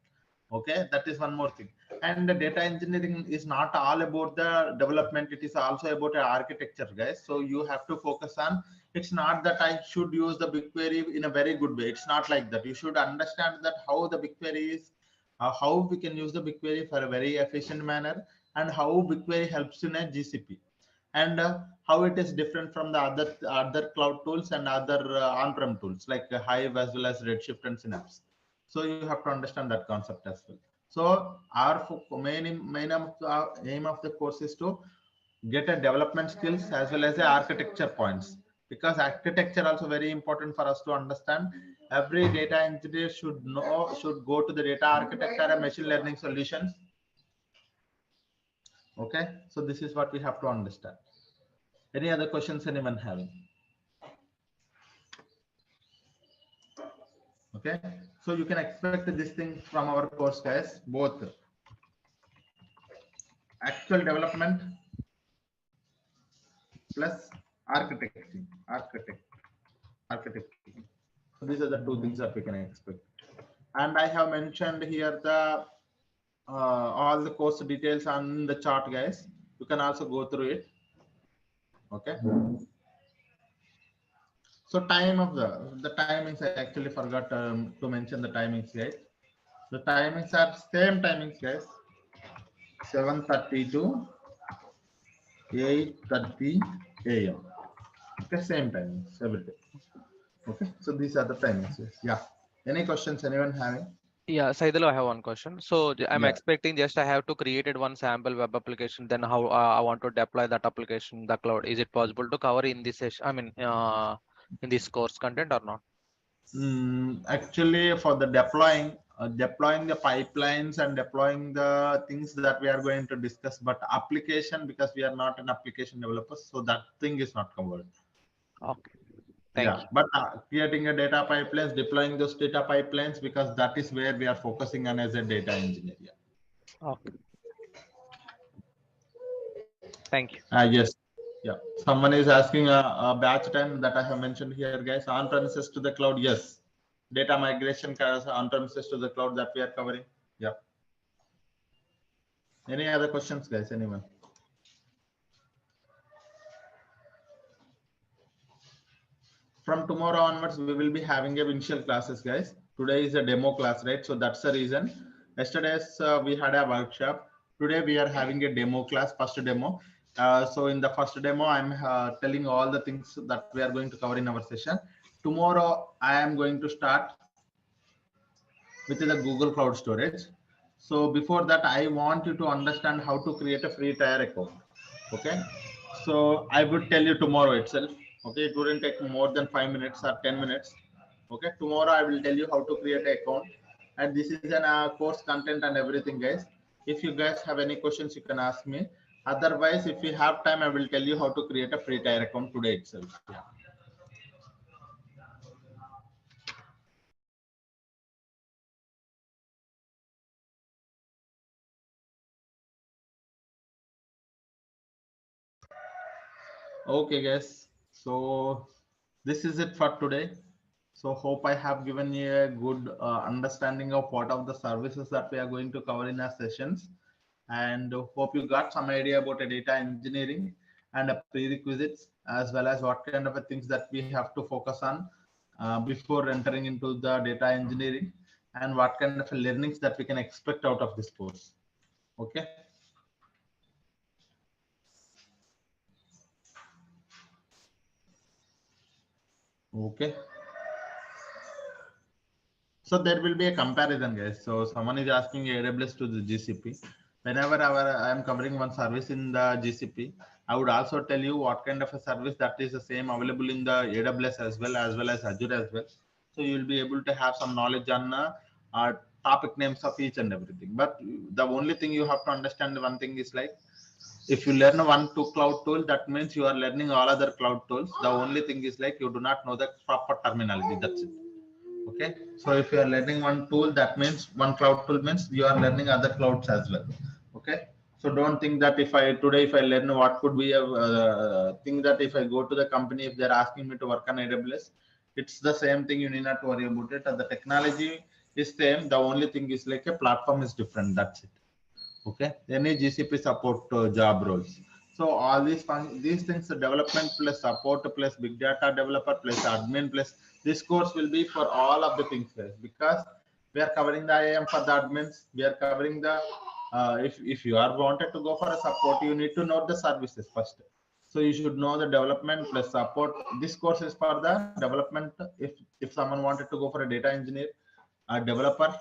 Okay, that is one more thing. And the data engineering is not all about the development, it is also about architecture, guys. So you have to focus on, it's not that I should use the BigQuery in a very good way. It's not like that. You should understand that how the BigQuery is, how we can use the BigQuery for a very efficient manner, and how BigQuery helps in a GCP, and how it is different from the other cloud tools and other on-prem tools like Hive as well as Redshift and Synapse. So you have to understand that concept as well. So our aim of the course is to get a development skills as well as the architecture points, because architecture also very important for us to understand. Every data engineer should go to the data architecture and machine learning solutions. Okay, so this is what we have to understand. Any other questions anyone having? Okay, so you can expect this thing from our course, guys, both actual development plus architecting. So these are the two things that we can expect. And I have mentioned here the all the course details on the chart, guys. You can also go through it. Okay. So time of the timings, I actually forgot to mention the timings, guys. The timings are same timings, guys. 7:30 to 8:30 a.m. Okay, same timings every day. Okay, so these are the timings. Yes. Yeah. Any questions anyone having? Yeah, Saidhul, I have one question. So I'm Yeah. expecting just I have to create one sample web application. Then how I want to deploy that application in the cloud? Is it possible to cover in this session? I mean, in this course content or not? Actually, for the deploying the pipelines and deploying the things that we are going to discuss, but application, because we are not an application developer, so that thing is not covered. Okay, thank Yeah, but creating a data pipelines, deploying those data pipelines, because that is where we are focusing on as a data engineer. Yeah. you. Okay, thank you. Yes. Yeah. Someone is asking a batch time that I have mentioned here, guys. On premises to the cloud. Yes. Data migration on premises to the cloud that we are covering. Yeah. Any other questions, guys? Anyone? From tomorrow onwards, we will be having a initial classes, guys. Today is a demo class, right? So that's the reason. Yesterday's we had a workshop. Today we are having a demo class, first demo. So in the first demo, I'm telling all the things that we are going to cover in our session. Tomorrow, I am going to start with the Google Cloud Storage. So before that, I want you to understand how to create a free tier account. Okay. So I would tell you tomorrow itself. Okay. It wouldn't take more than 5 minutes or 10 minutes. Okay. Tomorrow I will tell you how to create an account. And this is an course content and everything, guys. If you guys have any questions, you can ask me. Otherwise, if we have time, I will tell you how to create a free tier account today itself. Yeah. Okay, guys. So this is it for today. So hope I have given you a good understanding of what are the services that we are going to cover in our sessions, and hope you got some idea about a data engineering and a prerequisites, as well as what kind of a things that we have to focus on before entering into the data engineering, and what kind of learnings that we can expect out of this course. Okay. Okay. So there will be a comparison, guys. So someone is asking AWS to the GCP. Whenever I am covering one service in the GCP, I would also tell you what kind of a service that is the same available in the AWS as well as Azure as well. So you will be able to have some knowledge on topic names of each and everything. But the only thing you have to understand, one thing is like, if you learn one to cloud tool, that means you are learning all other cloud tools. The only thing is like you do not know the proper terminology. That's it. Okay, so if you are learning one tool, that means one cloud tool means you are learning other clouds as well. Okay, so don't think that if I learn what could be a thing, that if I go to the company, if they're asking me to work on AWS, it's the same thing. You need not to worry about it. The technology is same. The only thing is like a platform is different. That's it. Okay, any GCP support job roles. So all these things, the development plus support plus big data developer plus admin plus, this course will be for all of the things, guys, because we are covering the IAM for the admins. We are covering the if you are wanted to go for a support, you need to know the services first. So you should know the development plus support. This course is for the development. If someone wanted to go for a data engineer, a developer,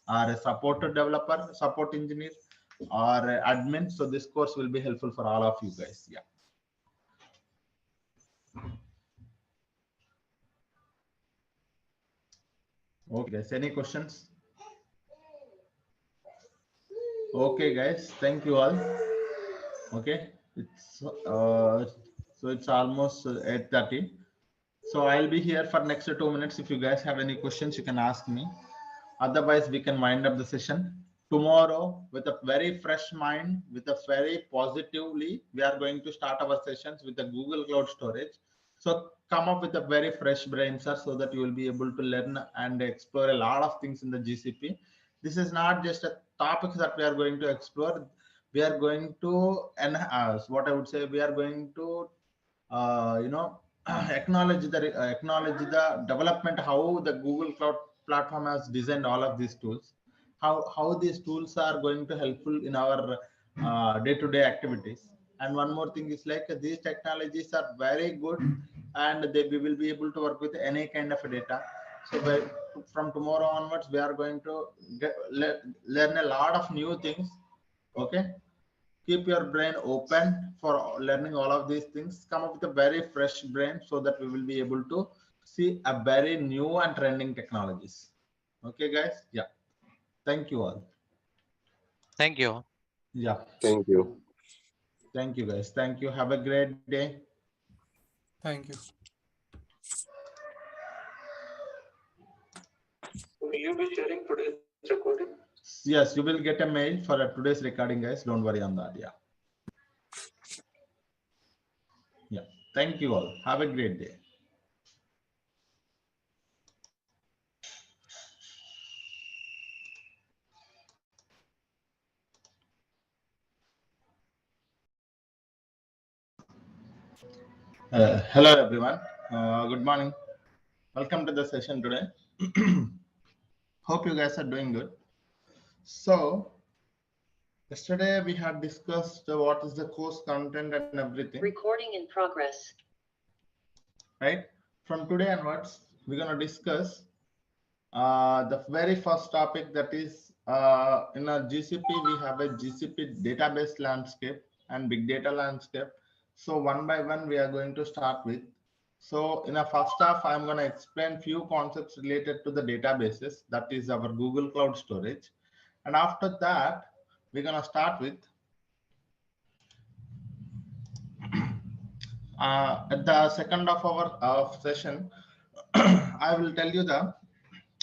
or a support developer, support engineer, or admin. So this course will be helpful for all of you guys. Yeah. Okay, guys. Any questions? Okay, guys. Thank you all. Okay, it's so it's almost 8:30. So I'll be here for next 2 minutes. If you guys have any questions, you can ask me. Otherwise, we can wind up the session. Tomorrow, with a very fresh mind, with a very positively, we are going to start our sessions with the Google Cloud Storage. So come up with a very fresh brain, sir, so that you will be able to learn and explore a lot of things in the GCP. This is not just a topic that we are going to explore. We are going to enhance, what I would say, we are going to acknowledge the development, how the Google Cloud platform has designed all of these tools, how these tools are going to helpful in our day-to-day activities. And one more thing is like these technologies are very good, and we will be able to work with any kind of data. So from tomorrow onwards, we are going to learn a lot of new things. Okay, keep your brain open for learning all of these things. Come up with a very fresh brain so that we will be able to see a very new and trending technologies. Okay, guys. Yeah. Thank you all. Thank you. Yeah. Thank you. Thank you, guys. Thank you. Have a great day. Thank you. Will you be sharing today's recording? Yes, you will get a mail for today's recording, guys. Don't worry on that. Yeah. Yeah. Thank you all. Have a great day. Hello, everyone. Good morning. Welcome to the session today. Hope you guys are doing good. So, yesterday we had discussed what is the course content and everything. Recording in progress. Right? From today onwards, we're going to discuss the very first topic, that is in a GCP, we have a GCP database landscape and big data landscape. So one by one, we are going to start with. So in a first half, I'm going to explain few concepts related to the databases, that is our Google Cloud Storage. And after that, we're going to start with at the second of our session, I will tell you the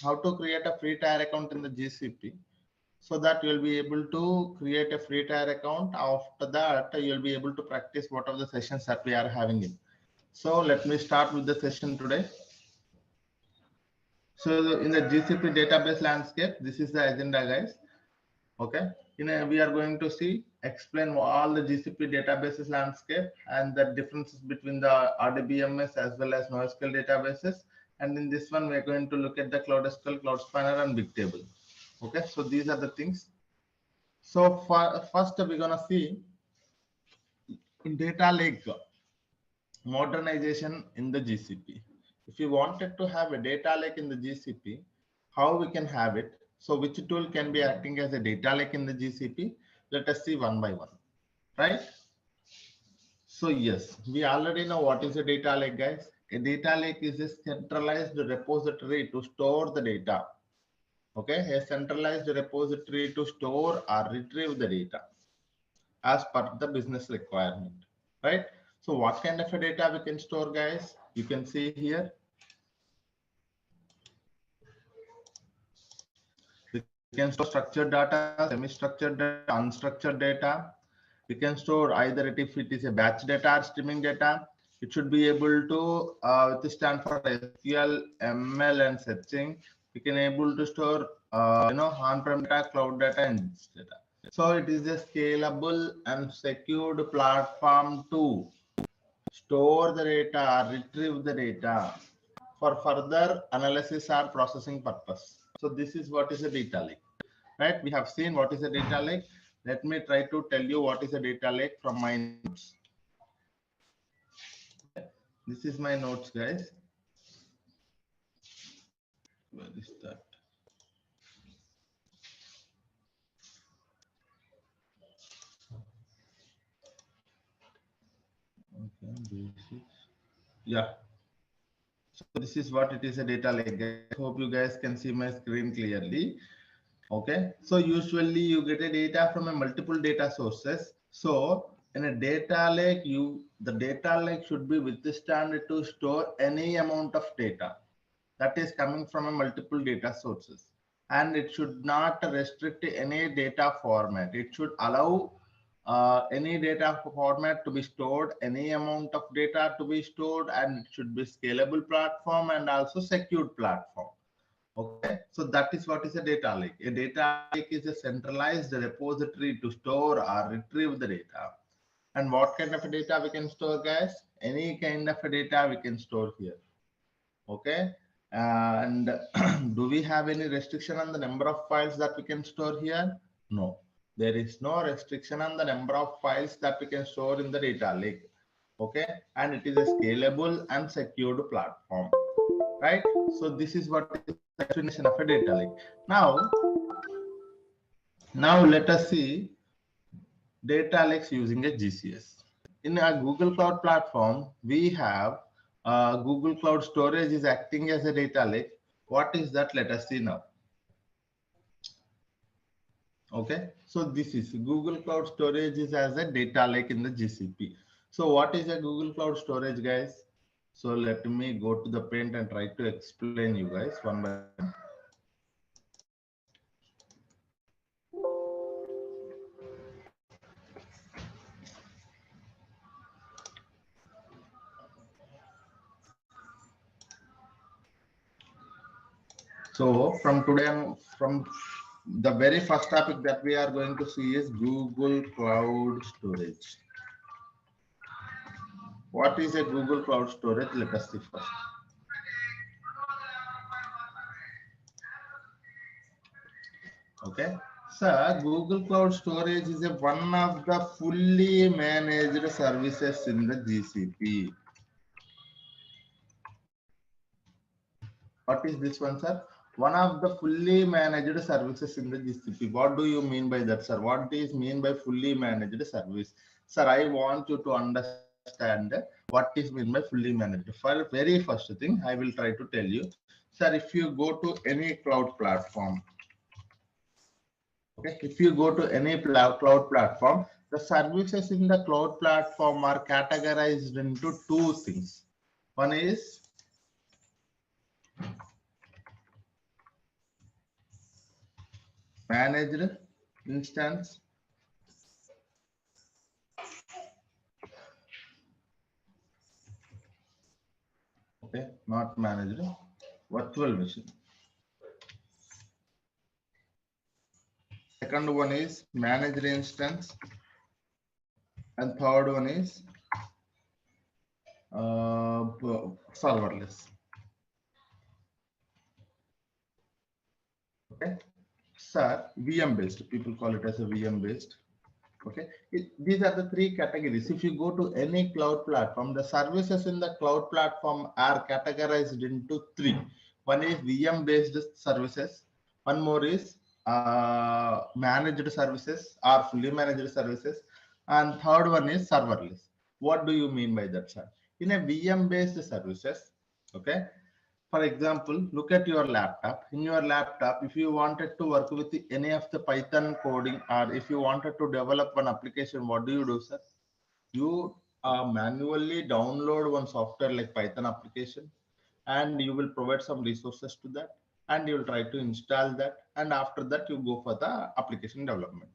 how to create a free tier account in the GCP, so that you'll be able to create a free tier account. After that, you'll be able to practice what are the sessions that we are having in. So let me start with the session today. So in the GCP database landscape, this is the agenda, guys. Okay, we are going to explain all the GCP databases landscape and the differences between the RDBMS as well as NoSQL databases. And in this one, we're going to look at the Cloud SQL, Cloud Spanner, and Bigtable. Okay, so these are the things. So first, we're gonna see data lake modernization in the GCP. If you wanted to have a data lake in the GCP, how we can have it? So which tool can be acting as a data lake in the GCP? Let us see one by one, right? So yes, we already know what is a data lake, guys. A data lake is a centralized repository to store the data. Okay, a centralized repository to store or retrieve the data as per the business requirement, right? So what kind of a data we can store, guys? You can see here. We can store structured data, semi-structured data, unstructured data. We can store either if it is a batch data or streaming data. It should be able to withstand for SQL, ML, and searching. We can able to store on-prem data, cloud data, and data. So it is a scalable and secured platform to store the data, retrieve the data for further analysis or processing purpose. So this is what is a data lake, right? We have seen what is a data lake. Let me try to tell you what is a data lake from my notes. This is my notes, guys. Where is that? Yeah. So this is what it is, a data lake. I hope you guys can see my screen clearly. Okay. So usually you get a data from a multiple data sources. So in a data lake, the data lake should be withstand to store any amount of data that is coming from a multiple data sources, and it should not restrict any data format. It should allow any data format to be stored, any amount of data to be stored, and it should be scalable platform and also secured platform. Okay, so that is what is a data lake. A data lake is a centralized repository to store or retrieve the data. And what kind of data we can store, guys? Any kind of data we can store here. Okay, and do we have any restriction on the number of files that we can store here? No, there is no restriction on the number of files that we can store in the data lake. Okay, and it is a scalable and secured platform, right? So this is what is the definition of a data lake. Now let us see data lakes using a GCS. In a Google Cloud platform, we have Google Cloud Storage is acting as a data lake. What is that? Let us see now. Okay, so this is Google Cloud Storage is as a data lake in the GCP. So what is a Google Cloud Storage, guys? So let me go to the paint and try to explain you guys one by one. So from today, from the very first topic that we are going to see is Google Cloud Storage. What is a Google Cloud Storage? Let us see first. Okay, so Google Cloud Storage is one of the fully managed services in the GCP. What is this one, sir? One of the fully managed services in the GCP. What do you mean by that, sir? What is mean by fully managed service? Sir, I want you to understand what is mean by fully managed. For very first thing, I will try to tell you. Sir, if you go to any cloud platform, okay, if you go to any cloud platform, the services in the cloud platform are categorized into two things. One is managed instance, okay, not managed, virtual machine. Second one is managed instance, and third one is serverless. Okay, sir, VM based. People call it as a VM based. Okay, these are the three categories. If you go to any cloud platform, the services in the cloud platform are categorized into three. One is VM based services. One more is managed services or fully managed services, and third one is serverless. What do you mean by that, sir? In a VM based services, okay, for example, look at your laptop. In your laptop, if you wanted to work with any of the Python coding, or if you wanted to develop one application, what do you do, sir? You manually download one software like Python application, and you will provide some resources to that, and you will try to install that, and after that you go for the application development.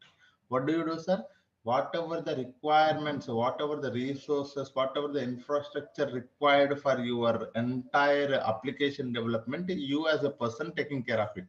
What do you do, sir? Whatever the requirements, whatever the resources, whatever the infrastructure required for your entire application development, you as a person taking care of it,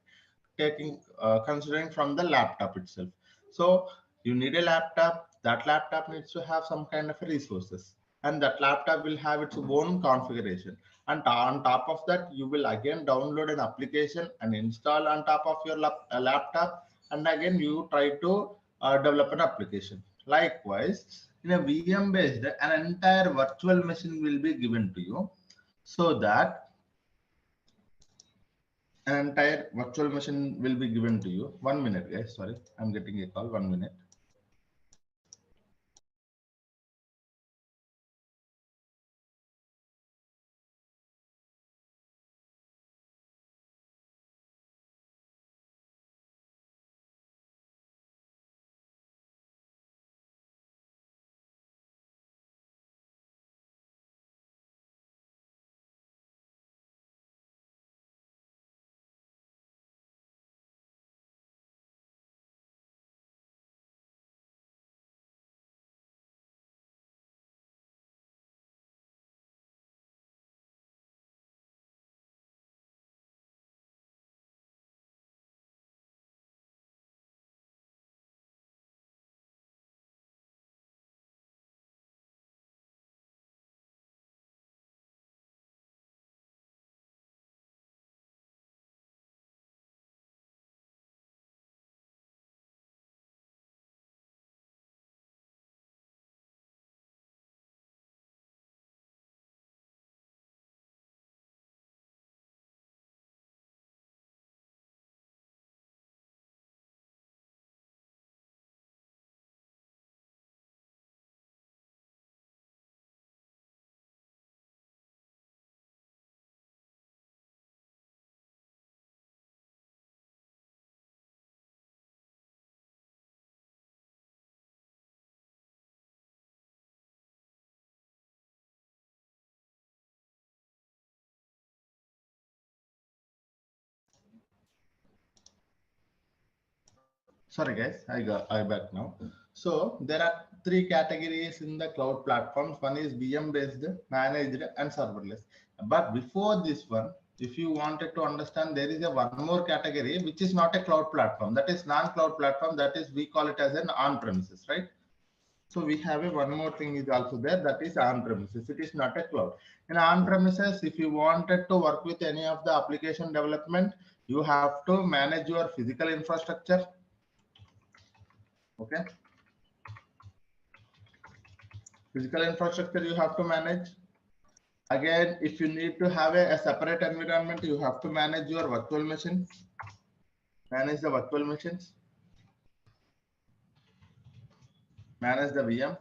taking considering from the laptop itself. So you need a laptop. That laptop needs to have some kind of resources, and that laptop will have its own configuration. And on top of that, you will again download an application and install on top of your laptop, and again you try to develop an application. Likewise, in a VM based, an entire virtual machine will be given to you, so that an entire virtual machine will be given to you. 1 minute, guys. Sorry, I'm getting a call. 1 minute. Sorry guys, I back now. So there are three categories in the cloud platforms. One is VM based, managed, and serverless. But before this one, if you wanted to understand, there is a one more category which is not a cloud platform. That is non-cloud platform. That is, we call it as an on-premises, right? So we have a one more thing is also there, that is on-premises. It is not a cloud. In on-premises, if you wanted to work with any of the application development, you have to manage your physical infrastructure. Okay. Physical infrastructure you have to manage. Again, if you need to have a separate environment, you have to manage your virtual machine. Manage the virtual machines. Manage the VM.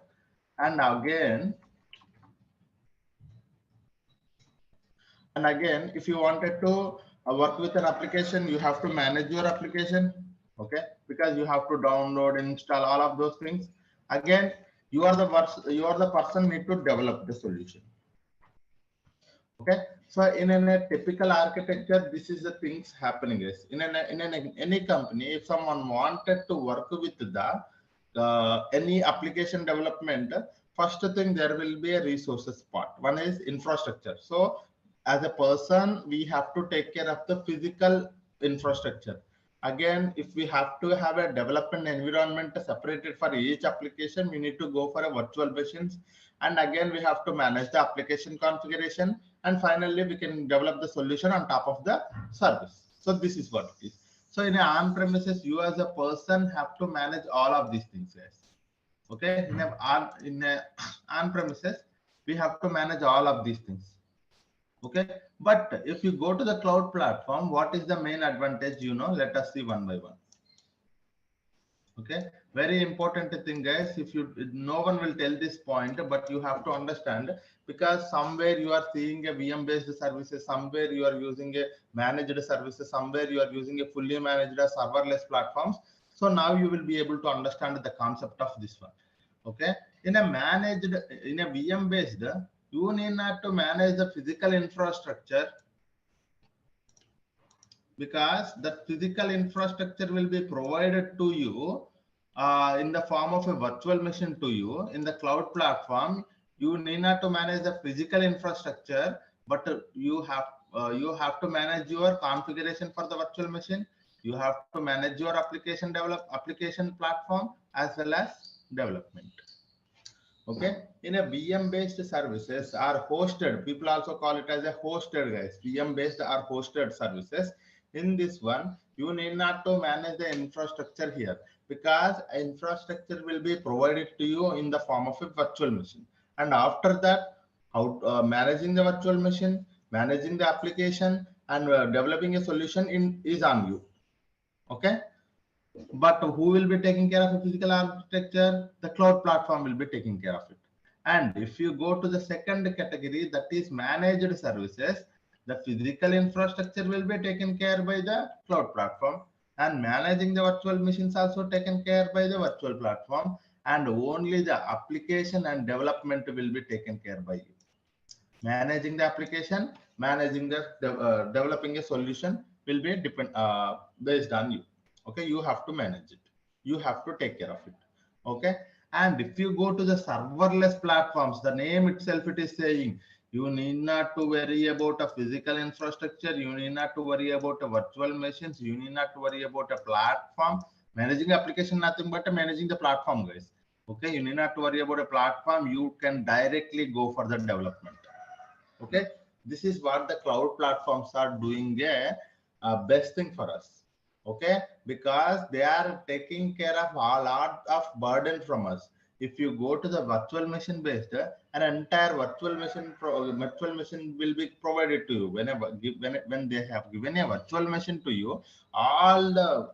And again, if you wanted to work with an application, you have to manage your application. Okay, because you have to download, install, all of those things. Again, you are the person need to develop the solution. Okay, so in a typical architecture, this is the things happening is in any company. If someone wanted to work with the any application development, first thing there will be a resources part. One is infrastructure. So as a person, we have to take care of the physical infrastructure. Again, if we have to have a development environment separated for each application, we need to go for a virtual machines. And again, we have to manage the application configuration. And finally, we can develop the solution on top of the service. So this is what it is. So in an on-premises, you as a person have to manage all of these things, guys. Okay, in a on-premises, we have to manage all of these things. Okay, but if you go to the cloud platform, what is the main advantage? Let us see one by one. Okay, very important thing, guys. No one will tell this point, but you have to understand, because somewhere you are seeing a VM based services, somewhere you are using a managed services, somewhere you are using a fully managed serverless platforms. So now you will be able to understand the concept of this one. Okay, in a VM based, you need not to manage the physical infrastructure, because the physical infrastructure will be provided to you in the form of a virtual machine to you. In the cloud platform, you need not to manage the physical infrastructure, but you have to manage your configuration for the virtual machine. You have to manage your application platform as well as development. Okay, in a VM based services are hosted, people also call it as a hosted, guys. VM based are hosted services. In this one, you need not to manage the infrastructure here, because infrastructure will be provided to you in the form of a virtual machine. And after that, managing the virtual machine, managing the application, and developing a solution is on you. Okay, but who will be taking care of the physical architecture? The cloud platform will be taking care of it. And if you go to the second category, that is managed services, the physical infrastructure will be taken care by the cloud platform, and managing the virtual machines also taken care by the virtual platform, and only the application and development will be taken care by you. Managing the application, managing the developing a solution will be based on you. Okay, you have to manage it, you have to take care of it. Okay, and if you go to the serverless platforms, the name itself it is saying, you need not to worry about a physical infrastructure, you need not to worry about a virtual machines, you need not to worry about a platform. Managing application, nothing but managing the platform, guys. Okay, you need not to worry about a platform, you can directly go for the development. Okay, this is what the cloud platforms are doing a best thing for us. Okay, because they are taking care of a lot of burden from us. If you go to the virtual machine based, an entire virtual machine will be provided to you. When they have given a virtual machine to you, all the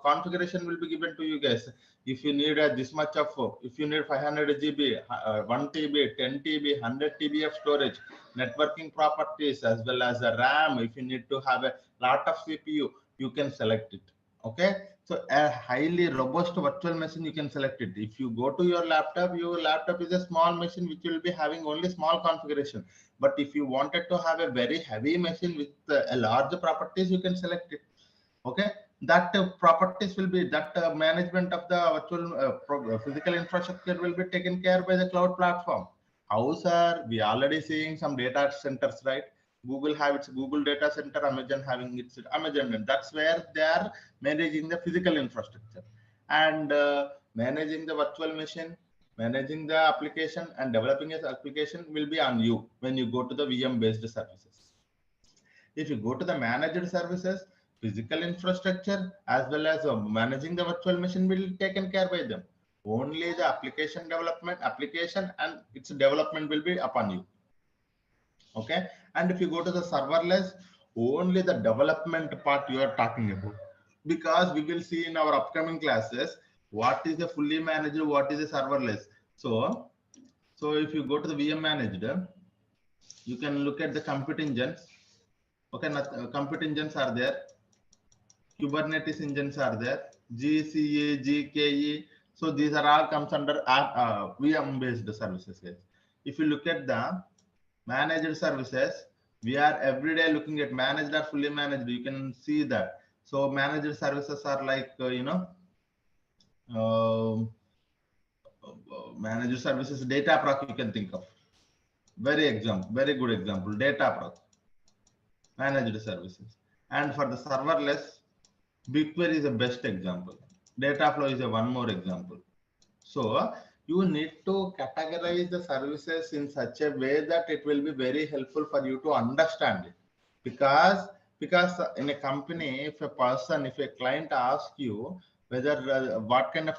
configuration will be given to you, guys. If you need this much of, if you need 500 GB, 1 TB, 10 TB, 100 TB of storage, networking properties, as well as a RAM, if you need to have a lot of CPU, you can select it. Okay, so a highly robust virtual machine, you can select it. If you go to your laptop is a small machine which will be having only small configuration. But if you wanted to have a very heavy machine with a large properties, you can select it. Okay, that properties will be, that management of the virtual physical infrastructure will be taken care by the cloud platform. How, sir? We already seeing some data centers, right? Google have its Google data center, Amazon having its Amazon, and that's where they are managing the physical infrastructure and managing the virtual machine, managing the application, and developing an application will be on you when you go to the VM based services. If you go to the managed services, physical infrastructure as well as managing the virtual machine will be taken care by them. Only the application development, application and its development will be upon you. Okay. And if you go to the serverless, only the development part you are talking about. Because we will see in our upcoming classes what is the fully managed, what is the serverless. So if you go to the VM managed, you can look at the compute engines. Okay, compute engines are there. Kubernetes engines are there. GCA, GKE. So these are all comes under VM based services. Guys. If you look at the managed services, we are every day looking at managed or fully managed. You can see that. So managed services are like managed services, Dataproc you can think of. Very good example, Dataproc, managed services. And for the serverless, BigQuery is the best example. Dataflow is a one more example. So you need to categorize the services in such a way that it will be very helpful for you to understand it. Because in a company, if a client asks you whether what kind of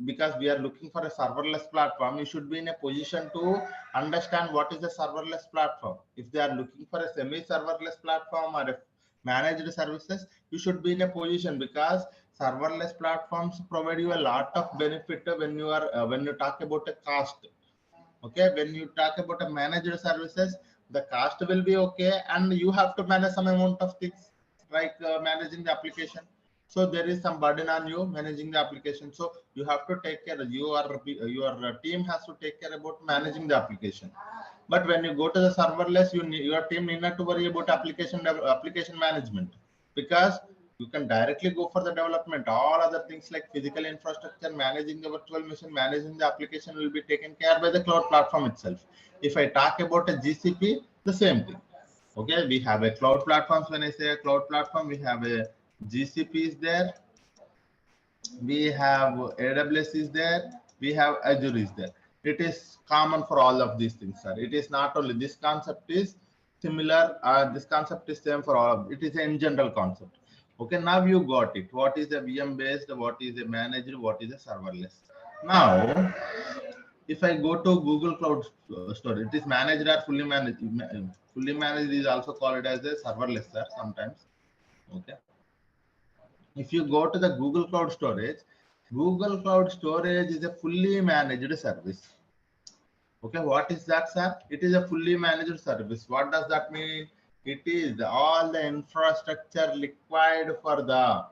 because we are looking for a serverless platform, you should be in a position to understand what is the serverless platform. If they are looking for a semi-serverless platform or a managed services, you should be in a position because serverless platforms provide you a lot of benefit when you are when you talk about a cost. Okay, when you talk about a managed services, the cost will be okay, and you have to manage some amount of things like managing the application. So there is some burden on you managing the application. So you have to take care. Your team has to take care about managing the application. But when you go to the serverless, your team need not to worry about application management because you can directly go for the development. All other things like physical infrastructure, managing the virtual machine, managing the application will be taken care by the cloud platform itself. If I talk about a GCP, the same thing. Okay, we have a cloud platforms. When I say a cloud platform, we have a GCP is there, we have AWS is there, we have Azure is there. It is common for all of these things, sir. It is not only this concept is similar, this concept is same for all of it. Is in general concept. Okay, now you got it. What is a VM based, what is a managed, what is a serverless. Now, if I go to Google Cloud Storage, it is managed or fully managed. Fully managed is also called as a serverless, sir, sometimes. Okay. If you go to the Google Cloud Storage is a fully managed service. Okay, what is that, sir? It is a fully managed service. What does that mean? It is all the infrastructure required for the,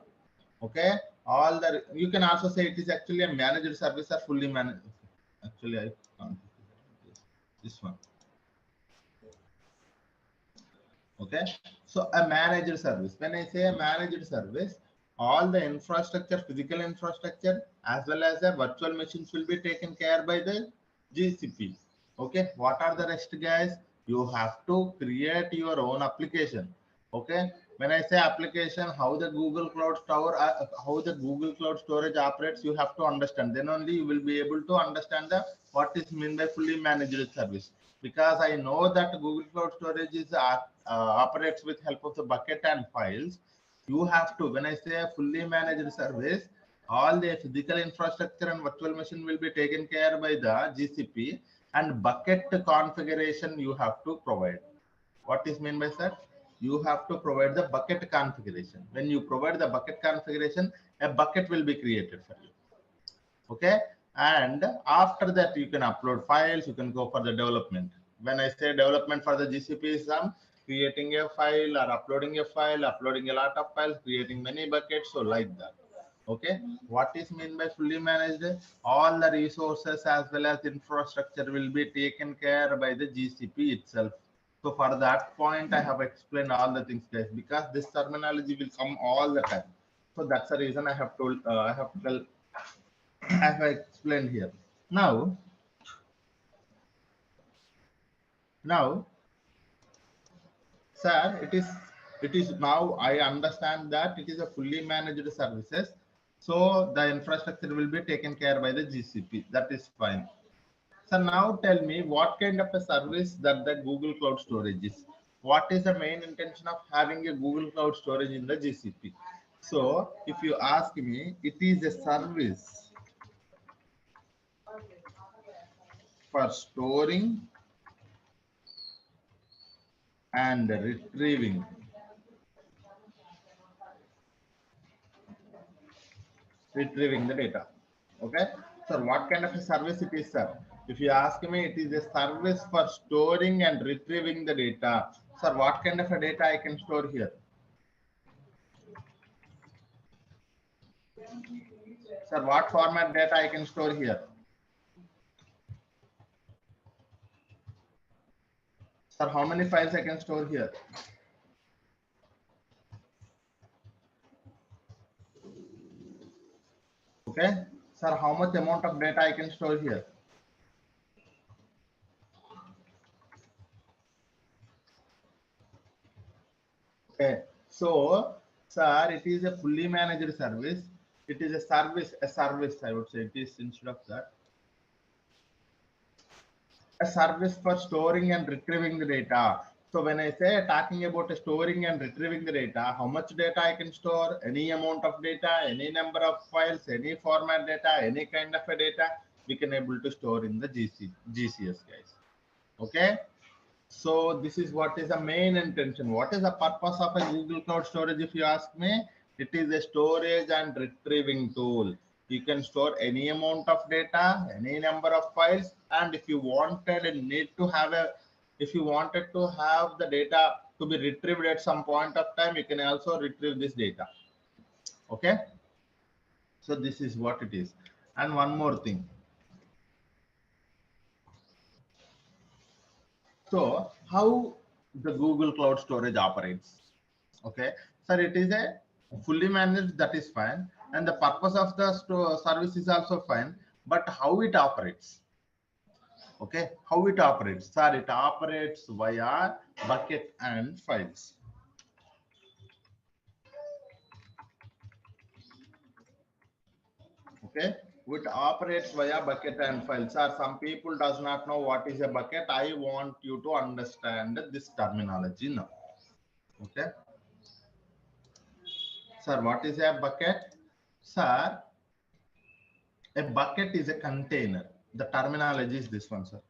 okay, all the, you can also say it is actually a managed service or fully managed. Actually, I can't. This one. Okay, so a managed service. When I say a managed service, all the infrastructure, physical infrastructure, as well as the virtual machines will be taken care by the GCP. Okay, what are the rest, guys? You have to create your own application. Okay, when I say application, how the Google Cloud Storage operates, you have to understand. Then only you will be able to understand the what is meant by fully managed service. Because I know that Google Cloud Storage is operates with help of the bucket and files. You have to, when I say a fully managed service, all the physical infrastructure and virtual machine will be taken care by the GCP, and bucket configuration you have to provide. What is meant by that? You have to provide the bucket configuration. When you provide the bucket configuration, a bucket will be created for you. Okay, and after that you can upload files, you can go for the development. When I say development for the GCP is creating a file or uploading a file, uploading a lot of files, creating many buckets, so like that. Okay, what is meant by fully managed? All the resources as well as infrastructure will be taken care by the GCP itself. So for that point, I have explained all the things, guys, because this terminology will come all the time. So that's the reason I have told, I have tell, I have explained here. Now, sir, it is now I understand that it is a fully managed services. So the infrastructure will be taken care by the GCP. That is fine. So now tell me what kind of a service that the Google Cloud Storage is. What is the main intention of having a Google Cloud Storage in the GCP? So if you ask me, it is a service for storing and retrieving the data. Okay, so what kind of a service it is, sir? If you ask me, it is a service for storing and retrieving the data. Sir, what kind of a data I can store here? Sir, what format data I can store here? Sir, how many files I can store here? Okay, sir, how much amount of data I can store here? Okay, so sir, it is a fully managed service. It is a service, I would say. It is instead of that, a service for storing and retrieving the data. So when I say talking about storing and retrieving the data, how much data I can store, any amount of data, any number of files, any format data, any kind of a data, we can able to store in the GCS, guys. Okay. So this is what is the main intention. What is the purpose of a Google Cloud Storage? If you ask me, it is a storage and retrieving tool. You can store any amount of data, any number of files, and if you wanted and need to have a, if you wanted to have the data to be retrieved at some point of time, you can also retrieve this data. Okay. So this is what it is. And one more thing. So how the Google Cloud Storage operates? Okay, sir, it is a fully managed, that is fine, and the purpose of the service is also fine, but how it operates? Okay, how it operates? Sir, it operates via bucket and files. Okay, it operates via bucket and files. Sir, some people does not know what is a bucket. I want you to understand this terminology now. Okay. Sir, what is a bucket? Sir, a bucket is a container. The terminology is this one, sir.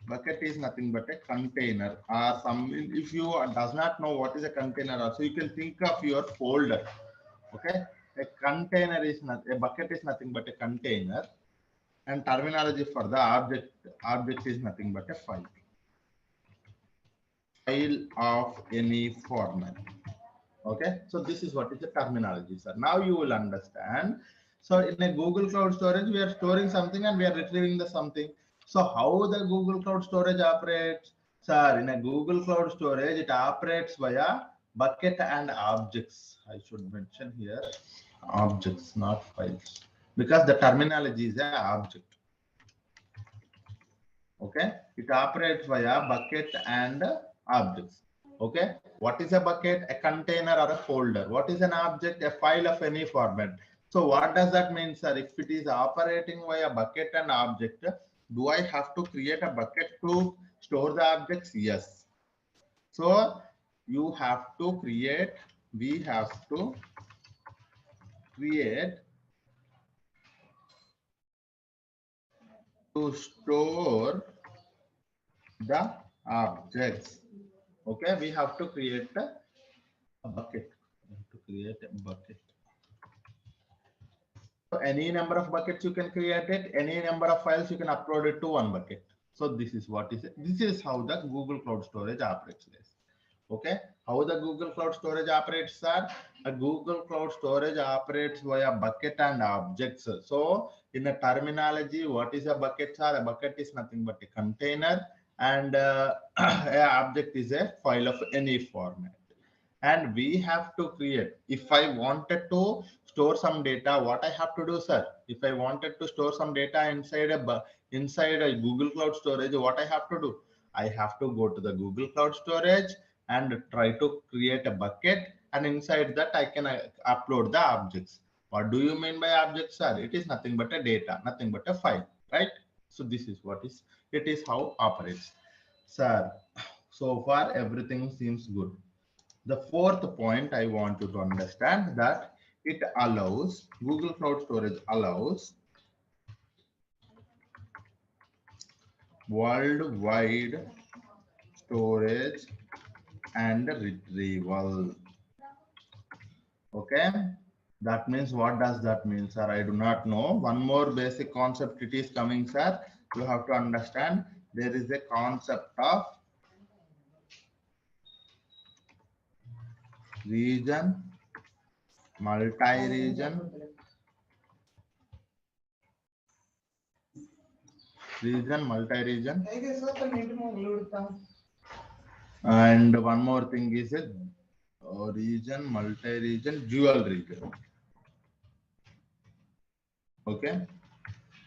Bucket is nothing but a container, or some, if you does not know what is a container also, you can think of your folder. Okay, a container is not, a bucket is nothing but a container, and terminology for the object is nothing but a file of any format. Okay, so this is what is the terminology, sir. Now you will understand. So in a Google Cloud Storage, we are storing something and we are retrieving the something. So how the Google Cloud Storage operates? Sir, in a Google Cloud Storage, it operates via bucket and objects. I should mention here objects, not files, because the terminology is an object. Okay, it operates via bucket and objects. Okay, what is a bucket? A container or a folder. What is an object? A file of any format. So what does that mean, sir? If it is operating via bucket and object, do I have to create a bucket to store the objects? Yes. So you have to create, we have to create to store the objects. Okay, we have to create a bucket. We have to create a bucket. So any number of buckets you can create it, any number of files you can upload it to one bucket. So this is what is it. This is how the Google Cloud Storage operates. Okay, how the Google Cloud Storage operates, sir? A Google Cloud Storage operates via bucket and objects. So in a terminology, what is a bucket, sir? A bucket is nothing but a container, and an object is a file of any format. and we have to create. If I wanted to store some data, what I have to do, sir? If I wanted to store some data inside a Google Cloud Storage, what I have to do? I have to go to the Google Cloud Storage and try to create a bucket, and inside that I can upload the objects. What do you mean by objects, sir? It is nothing but a data, nothing but a file, right? So this is what is, it is how operates. Sir, so far everything seems good. The fourth point I want you to understand that it allows, Google Cloud Storage allows worldwide storage and retrieval. Okay, that means, what does that mean, sir? I do not know. One more basic concept it is coming, sir. You have to understand, there is a concept of region, multi-region, multi-region, and one more thing is a region, multi-region, dual region. Okay,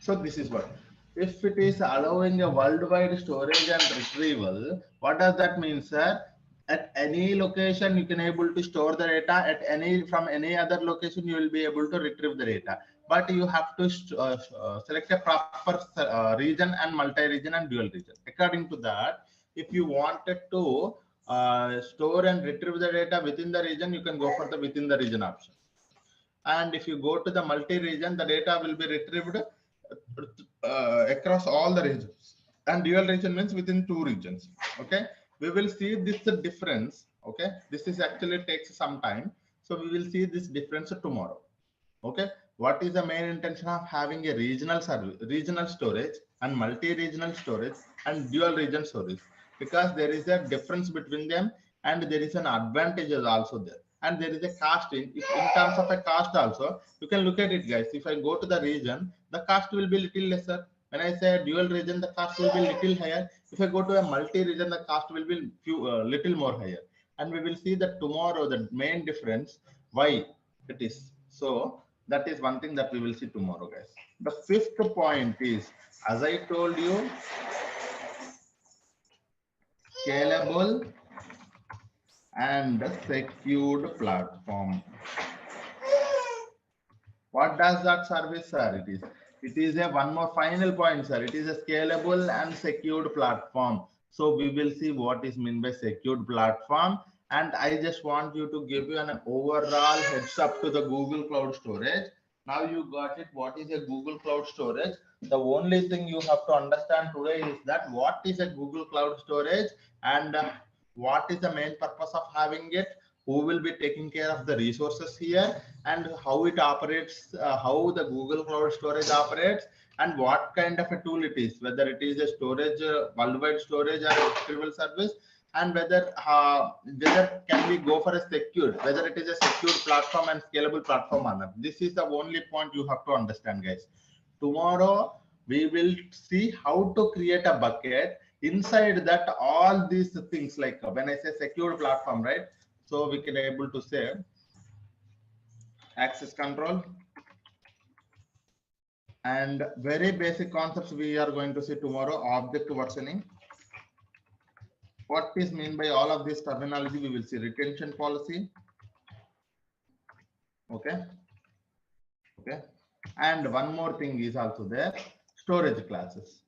so this is what, if it is allowing a worldwide storage and retrieval, what does that mean, sir? At any location you can able to store the data, at any, from any other location you will be able to retrieve the data, but you have to select a proper region and multi-region and dual region. According to that, if you wanted to store and retrieve the data within the region, you can go for the within the region option. And if you go to the multi-region, the data will be retrieved across all the regions. And dual region means within two regions. Okay, we will see this difference. Okay, this is actually takes some time, so we will see this difference tomorrow. Okay, what is the main intention of having a regional service, regional storage and multi-regional storage and dual region storage? Because there is a difference between them, and there is an advantage also there, and there is a cost in terms of a cost also. You can look at it, guys. If I go to the region, the cost will be little lesser. When I say dual region, the cost will be little higher. If I go to a multi-region, the cost will be little more higher. And we will see that tomorrow, the main difference, why it is. So that is one thing that we will see tomorrow, guys. The fifth point is, as I told you, scalable and secured platform. What does that service, sir? It is a one more final point, sir. It is a scalable and secured platform. So we will see what is meant by secured platform. And I just want you to give you an overall heads up to the Google Cloud Storage. Now you got it. What is a Google Cloud Storage? The only thing you have to understand today is that what is a Google Cloud Storage, and what is the main purpose of having it, who will be taking care of the resources here, and how it operates, how the Google Cloud Storage operates, and what kind of a tool it is, whether it is a storage, worldwide storage or a retrieval service, and whether can we go for a secured, whether it is a secured platform and scalable platform or not. This is the only point you have to understand, guys. Tomorrow we will see how to create a bucket. Inside that, all these things, like when I say secured platform, right? So we can able to say access control, and very basic concepts we are going to see tomorrow. Object versioning. What is mean by all of this terminology? We will see retention policy. Okay. Okay. And one more thing is also there, storage classes.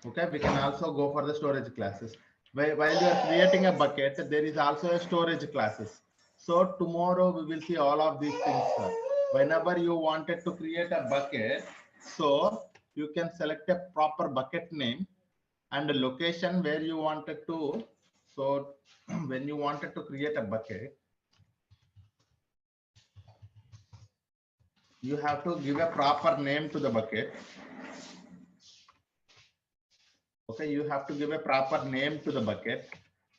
Okay, we can also go for the storage classes. While you are creating a bucket, there is also a storage classes. So tomorrow we will see all of these things, sir. Whenever you wanted to create a bucket, so you can select a proper bucket name and a location where you wanted to. So when you wanted to create a bucket, you have to give a proper name to the bucket. Okay, you have to give a proper name to the bucket,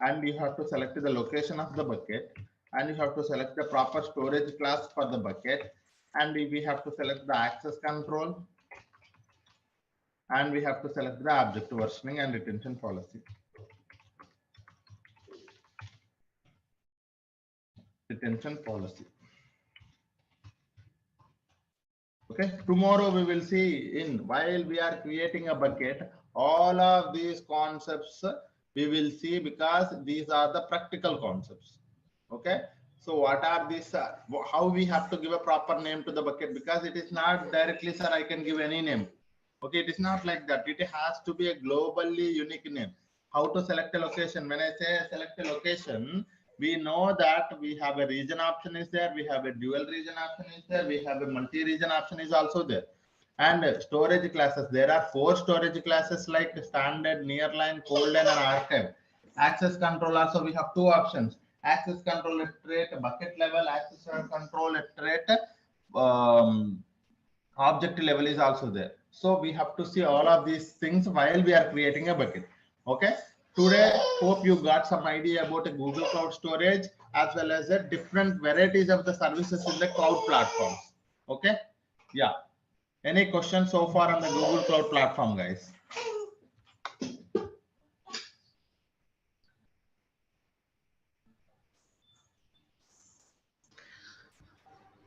and you have to select the location of the bucket, and you have to select the proper storage class for the bucket, and we have to select the access control, and we have to select the object versioning and retention policy. retention policy. Okay, tomorrow we will see in while we are creating a bucket, all of these concepts we will see because these are the practical concepts. Okay, so what are these? How we have to give a proper name to the bucket, because it is not directly, sir, I can give any name. Okay, it is not like that. It has to be a globally unique name. How to select a location? When I say select a location, we know that we have a region option is there, we have a dual region option is there, we have a multi-region option is also there. And storage classes, there are 4 storage classes like standard, nearline, cold and archive. Access control also we have 2 options. Access control at rate bucket level, access control at rate object level is also there. So we have to see all of these things while we are creating a bucket. Okay, today hope you got some idea about a Google Cloud Storage as well as the different varieties of the services in the cloud platforms. Okay, yeah, any questions so far on the Google Cloud platform, guys?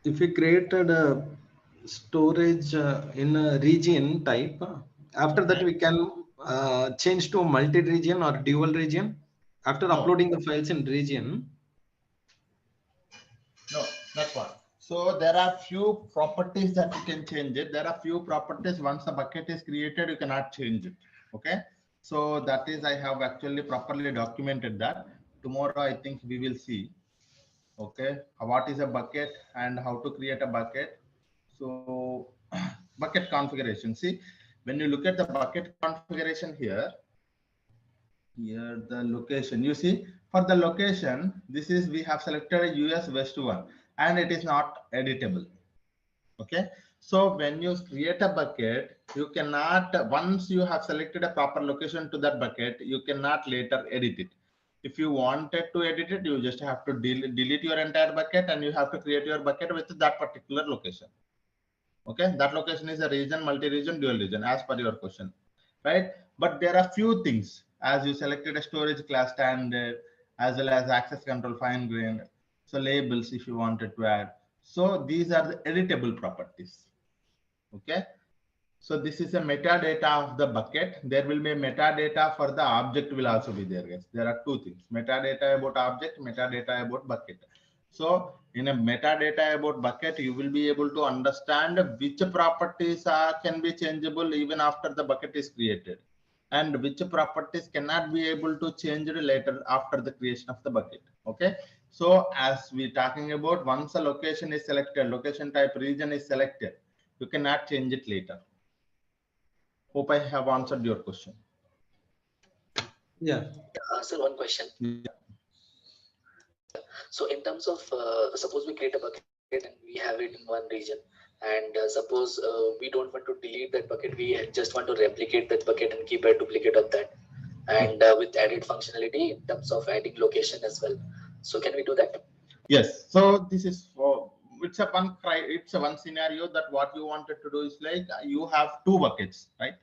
If we created a storage in a region type, after that we can change to multi-region or dual region after uploading the files in region. No, that's what. So there are few properties that you can change it. There are few properties once the bucket is created, you cannot change it. Okay. So that is, I have actually properly documented that. Tomorrow, I think we will see. Okay. What is a bucket and how to create a bucket. So bucket configuration. See, when you look at the bucket configuration here the location, you see for the location, this is we have selected a US West one and it is not editable. Okay, so when you create a bucket, you cannot, once you have selected a proper location to that bucket, you cannot later edit it. If you wanted to edit it, you just have to delete your entire bucket and you have to create your bucket with that particular location. Okay, that location is a region, multi-region, dual region as per your question, right? But there are few things, as you selected a storage class standard as well as access control fine grained, so labels if you wanted to add. So these are the editable properties. Okay, so this is a metadata of the bucket. There will be a metadata for the object will also be there, guys. There are 2 things: metadata about object, metadata about bucket. So in a metadata about bucket, you will be able to understand which properties can be changeable even after the bucket is created, and which properties cannot be able to change later after the creation of the bucket. Okay, so as we talking about, once a location is selected, location type region is selected, you cannot change it later. Hope I have answered your question. Yeah. Sir, one question. Yeah. So in terms of suppose we create a bucket and we have it in one region, and suppose we don't want to delete that bucket, we just want to replicate that bucket and keep a duplicate of that, and with added functionality in terms of adding location as well. So can we do that? Yes. So this is for, it's a one scenario that what you wanted to do is like you have 2 buckets, right?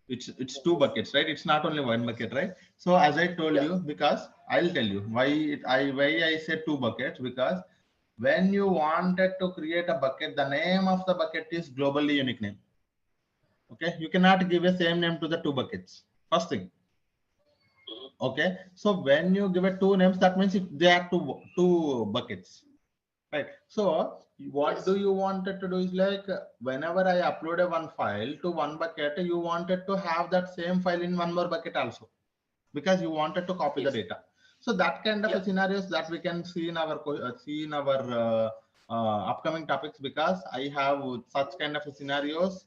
It's 2 buckets, right? It's not only 1 bucket, right? So as I told you, because I'll tell you why I said 2 buckets, because when you wanted to create a bucket, the name of the bucket is globally unique name. Okay, you cannot give a same name to the 2 buckets. First thing. Okay, so when you give it 2 names, that means they are two buckets, right? So what do you wanted to do is like whenever I upload one file to 1 bucket, you wanted to have that same file in 1 more bucket also, because you wanted to copy the data. So that kind of scenarios that we can see in our upcoming topics, because I have such kind of scenarios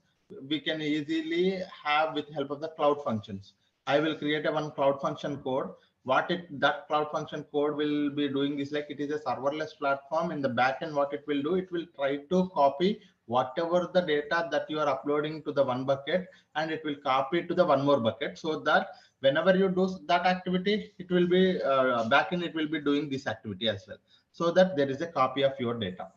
we can easily have with help of the cloud functions. I will create a one cloud function code. That cloud function code will be doing is like, it is a serverless platform. In the backend, what it will do, it will try to copy whatever the data that you are uploading to the 1 bucket, and it will copy it to the 1 more bucket, so that whenever you do that activity, it will be backend, it will be doing this activity as well, so that there is a copy of your data.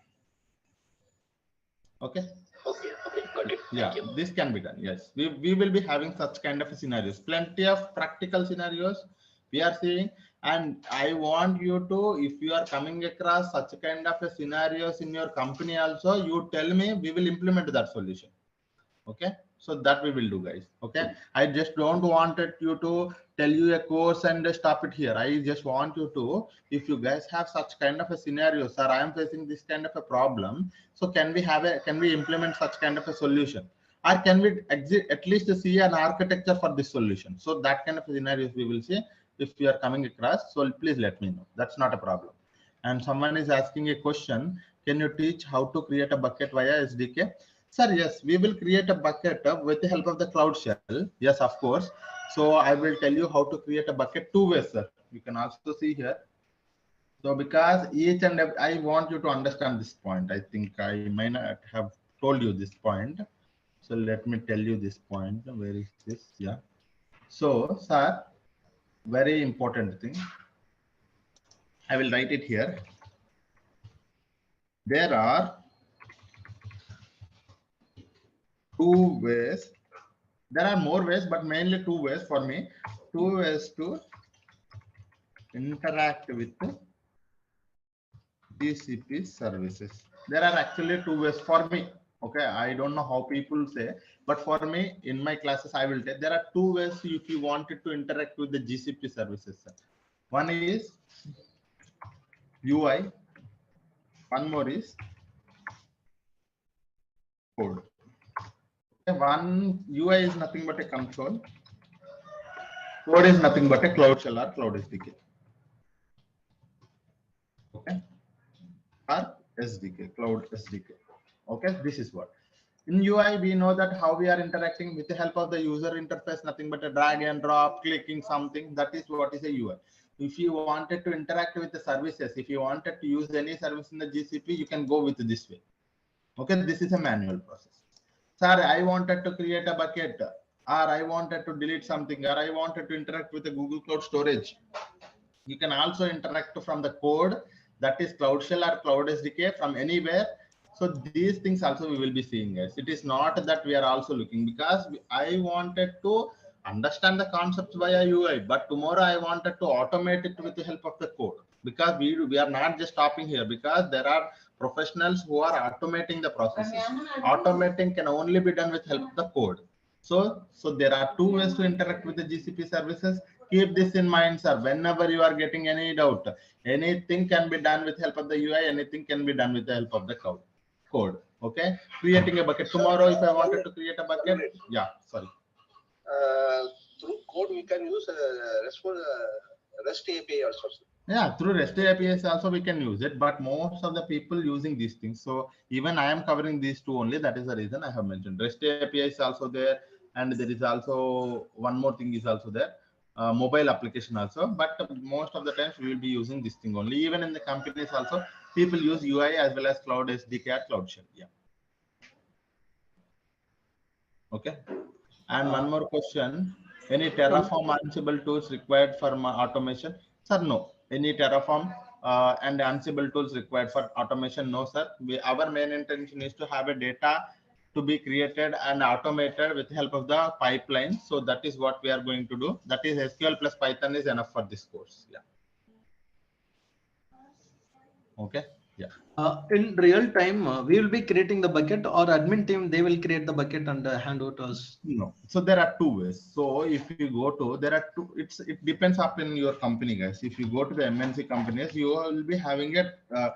Okay. Okay, got it. Yeah, this can be done. Yes, we will be having such kind of scenarios, plenty of practical scenarios we are seeing. And I want you to, if you are coming across such kind of a scenarios in your company also, you tell me, we will implement that solution. Okay, so that we will do, guys. Okay, I just don't want you to tell you a course and stop it here. I just want you to, if you guys have such kind of a scenario, sir, I am facing this kind of a problem, so can we implement such kind of a solution, or can we at least see an architecture for this solution? So that kind of scenarios we will see if you are coming across. So please let me know, that's not a problem. And someone is asking a question, can you teach how to create a bucket via SDK? Sir, yes, we will create a bucket with the help of the Cloud Shell. Yes, of course. So I will tell you how to create a bucket two ways, sir. You can also see here. So because each and every, I want you to understand this point. I think I might not have told you this point. So let me tell you this point. Where is this? Yeah. So, sir, very important thing. I will write it here. There are two ways. There are more ways, but mainly two ways for me. Two ways to interact with GCP services. There are actually two ways for me. Okay, I don't know how people say, but for me, in my classes, I will tell there are two ways if you wanted to interact with the GCP services. One is UI, one more is code. Okay, one UI is nothing but a console. Code is nothing but a Cloud Shell or Cloud SDK. Okay, or SDK, Cloud SDK. Okay, this is what. In UI, we know that how we are interacting with the help of the user interface, nothing but a drag and drop, clicking something. That is what is a UI. If you wanted to interact with the services, if you wanted to use any service in the GCP, you can go with this way. Okay, this is a manual process. Sir, I wanted to create a bucket, or I wanted to delete something, or I wanted to interact with the Google Cloud Storage. You can also interact from the code, that is Cloud Shell or Cloud SDK, from anywhere. So these things also we will be seeing, guys. It is not that we are also looking, because I wanted to understand the concepts via UI, but tomorrow I wanted to automate it with the help of the code, because we are not just stopping here, because there are professionals who are automating the processes. Automating can only be done with help of the code. So there are two ways to interact with the GCP services. Keep this in mind, sir. Whenever you are getting any doubt, anything can be done with help of the UI, anything can be done with the help of the code. Okay, creating a bucket. Tomorrow, if I wanted to create a bucket, yeah, sorry. Through code, we can use REST API also. Yeah, through REST APIs also we can use it, but most of the people using these things. So even I am covering these two only. That is the reason I have mentioned REST API is also there, and there is also one more thing is also there, mobile application also. But most of the times we will be using this thing only. Even in the companies also, people use UI as well as Cloud SDK or Cloud Shell. Yeah. Okay. And one more question: any Terraform Ansible tools required for automation? Sir, no. Any Terraform and Ansible tools required for automation? No, sir. Our main intention is to have a data to be created and automated with the help of the pipeline. So that is what we are going to do. That is SQL plus Python is enough for this course. Yeah. Okay. Yeah. In real time, we will be creating the bucket, or admin team, they will create the bucket and hand over to us. No. So there are two ways. So if you go to, there are two, it depends upon your company, guys. If you go to the MNC companies, you will be having a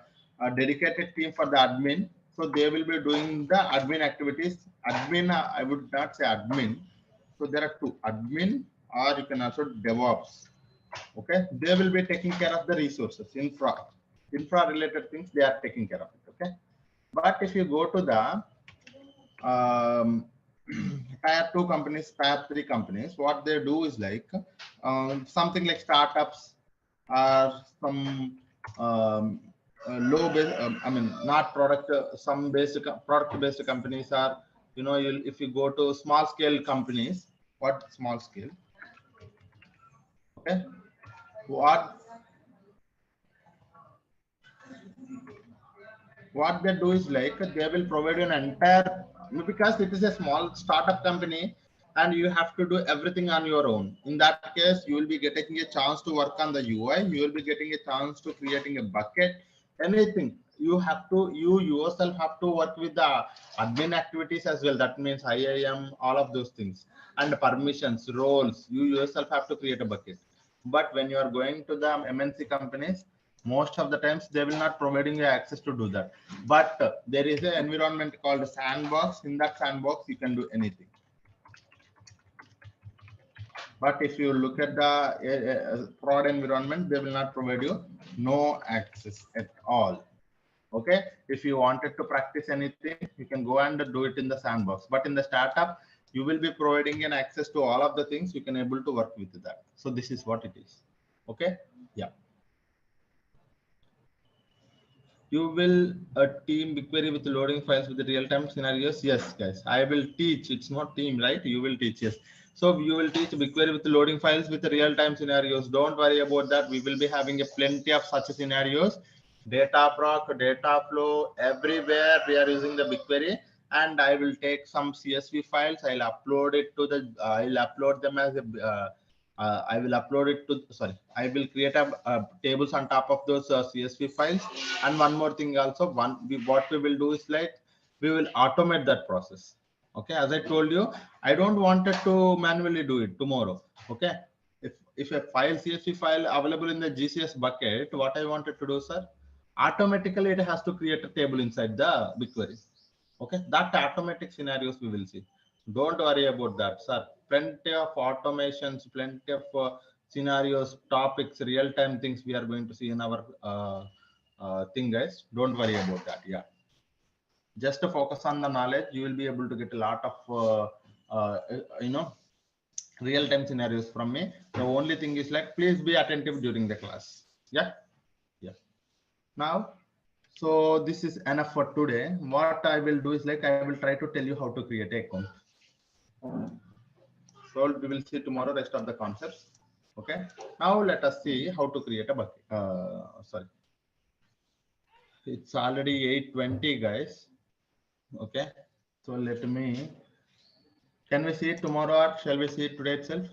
dedicated team for the admin. So they will be doing the admin activities. Admin, I would not say admin. So there are two, admin, or you can also DevOps. Okay. They will be taking care of the resources, infra related things, they are taking care of it. Okay. But if you go to the tier 2 companies, tier 3 companies, what they do is like something like startups or some low base, I mean, not product, some basic product based companies are, you know, if you go to small scale companies, what small scale? Okay. What they do is like they will provide an entire, because it is a small startup company, and you have to do everything on your own. In that case, you will be getting a chance to work on the UI. You will be getting a chance to creating a bucket, anything. You yourself have to work with the admin activities as well. That means IAM, all of those things, and permissions, roles. You yourself have to create a bucket. But when you are going to the MNC companies, most of the times they will not providing you access to do that. But there is an environment called sandbox. In that sandbox, you can do anything. But if you look at the prod environment, they will not provide you no access at all. Okay, if you wanted to practice anything, you can go and do it in the sandbox. But in the startup, you will be providing an access to all of the things. You can able to work with that. So this is what it is. Okay, yeah. You will team BigQuery with loading files with the real-time scenarios. Yes, guys, I will teach. It's not team, right? You will teach. Yes. So you will teach BigQuery with loading files with the real-time scenarios. Don't worry about that. We will be having a plenty of such scenarios. Data proc, data flow, everywhere we are using the BigQuery. And I will take some CSV files. I'll upload it to the. I'll upload them as a. I will upload it to. Sorry, I will create a tables on top of those CSV files. And one more thing also, what we will do is like we will automate that process. Okay, as I told you, I don't want it to manually do it tomorrow. Okay, if a file CSV file available in the GCS bucket, what I wanted to do, sir, automatically it has to create a table inside the BigQuery. Okay, that automatic scenarios we will see. Don't worry about that, sir. Plenty of automations, plenty of scenarios, topics, real-time things we are going to see in our thing, guys. Don't worry about that. Yeah, just to focus on the knowledge, you will be able to get a lot of you know, real-time scenarios from me. The only thing is like, please be attentive during the class. Yeah, yeah. Now, so this is enough for today. What I will do is like I will try to tell you how to create an account. So we will see tomorrow rest of the concepts. Okay. Now let us see how to create a bucket. Sorry, it's already 8:20, guys. Okay. So let me. Can we see it tomorrow or shall we see it today itself?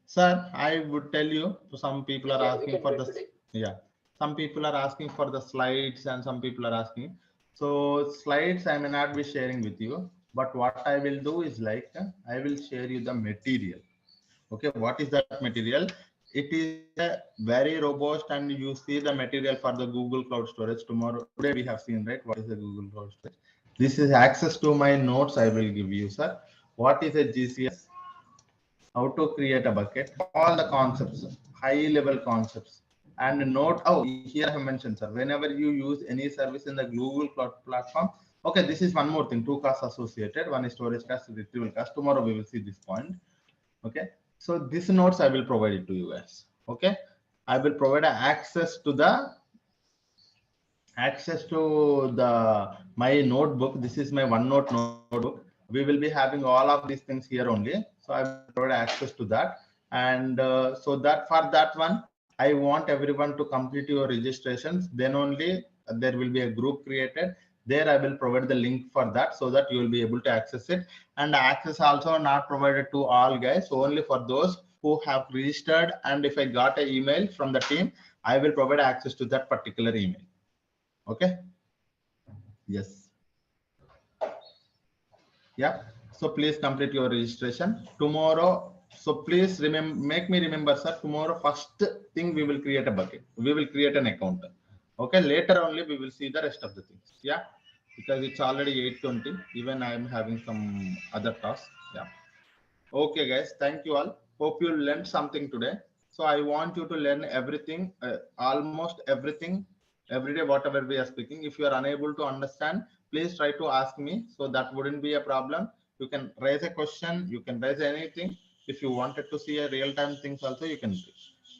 Sir, I would tell you. Some people are asking for the. Yeah. Some people are asking for the slides and some people are asking. So slides I may not be sharing with you, but what I will do is like I will share you the material. Okay, what is that material? It is a very robust, and you see the material for the Google Cloud Storage tomorrow. Today we have seen, right? What is the Google Cloud Storage? This is access to my notes I will give you, sir. What is a GCS? How to create a bucket? All the concepts, high level concepts. And note, oh, here I have mentioned, sir, whenever you use any service in the Google Cloud platform. Okay, this is one more thing, two costs associated. One is storage cost, retrieval cost. Tomorrow we will see this point. Okay, so these notes I will provide it to you guys. Okay, I will provide access to the my notebook. This is my OneNote notebook. We will be having all of these things here only. So I will provide access to that. And so that for that one, I want everyone to complete your registrations. Then only there will be a group created. There I will provide the link for that so that you will be able to access it. And access also not provided to all guys, only for those who have registered. And if I got an email from the team, I will provide access to that particular email. Okay. Yes. Yeah. So please complete your registration tomorrow. So please remember, make me remember, sir. Tomorrow, first thing we will create a bucket. We will create an account. Okay. Later only we will see the rest of the things. Yeah. Because it's already 8:20. Even I am having some other tasks. Yeah. Okay, guys. Thank you all. Hope you learned something today. So I want you to learn everything, almost everything, every day, whatever we are speaking. If you are unable to understand, please try to ask me. So that wouldn't be a problem. You can raise a question. You can raise anything. If you wanted to see a real-time things also, you can do.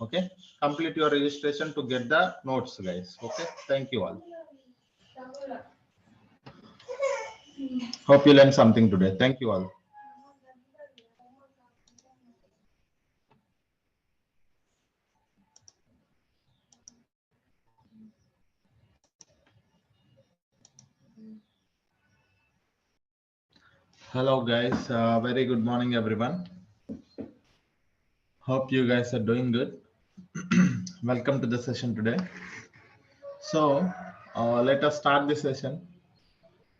Okay. Complete your registration to get the notes, guys. Okay. Thank you all. Hope you learned something today. Thank you all. Hello guys, very good morning everyone. Hope you guys are doing good. Welcome to the session today. So let us start the session.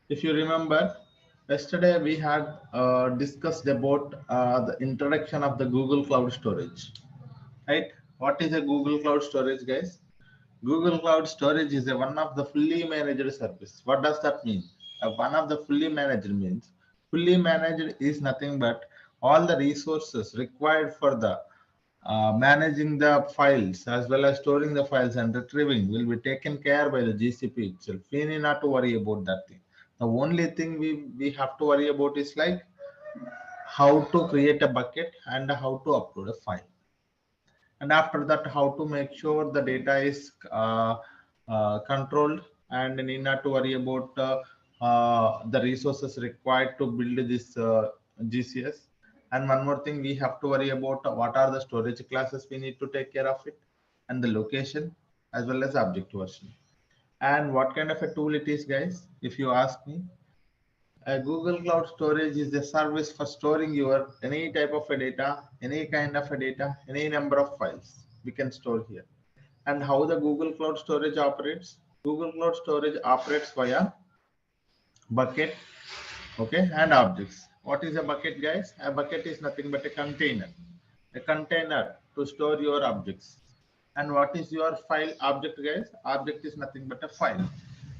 If you remember, yesterday we had discussed about the introduction of the Google Cloud Storage, right? What is a Google Cloud Storage, guys? Google Cloud Storage is one of the fully managed service. What does that mean? One of the fully managed means fully managed is nothing but all the resources required for the managing the files as well as storing the files and retrieving will be taken care by the GCP itself. We need not to worry about that thing. The only thing we have to worry about is like how to create a bucket and how to upload a file, and after that how to make sure the data is controlled, and need not to worry about the resources required to build this GCS. And one more thing we have to worry about, what are the storage classes we need to take care of it, and the location as well as object version. And what kind of a tool it is, guys, if you ask me, a Google Cloud Storage is a service for storing your any type of a data, any kind of a data, any number of files we can store here. And how the Google Cloud Storage operates? Google Cloud Storage operates via bucket, okay, and objects. What is a bucket, guys? A bucket is nothing but a container to store your objects. And what is your file object, guys? Object is nothing but a file.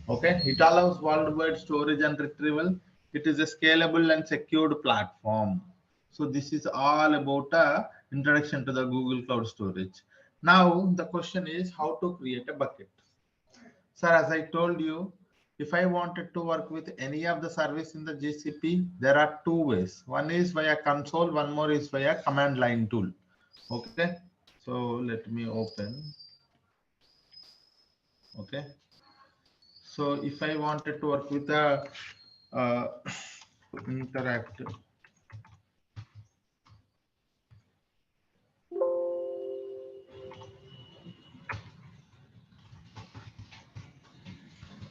Okay, it allows worldwide storage and retrieval. It is a scalable and secured platform. So this is all about a introduction to the Google Cloud Storage. Now the question is how to create a bucket. Sir, as I told you, if I wanted to work with any of the service in the GCP, there are two ways. One is via console, one more is via command line tool. Okay, so let me open. Okay, so if I wanted to work with a interactive,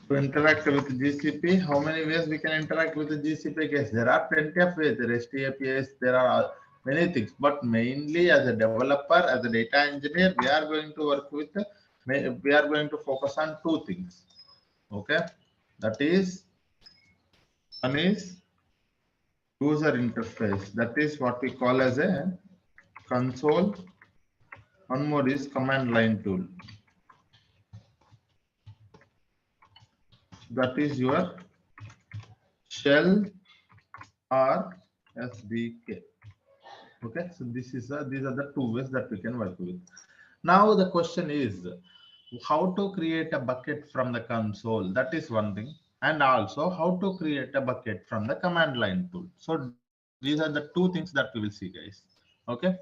to interact with GCP, how many ways we can interact with the GCP? Guys, there are plenty of ways. There are REST APIs, there are many things, but mainly as a developer, as a data engineer, we are going to work with, we are going to focus on two things. Okay, that is, one is user interface, that is what we call as a console. One more is command line tool, that is your shell or SDK. Okay, so this is these are the two ways that we can work with. Now the question is how to create a bucket from the console. That is one thing, and also how to create a bucket from the command line tool. So these are the two things that we will see, guys. Okay,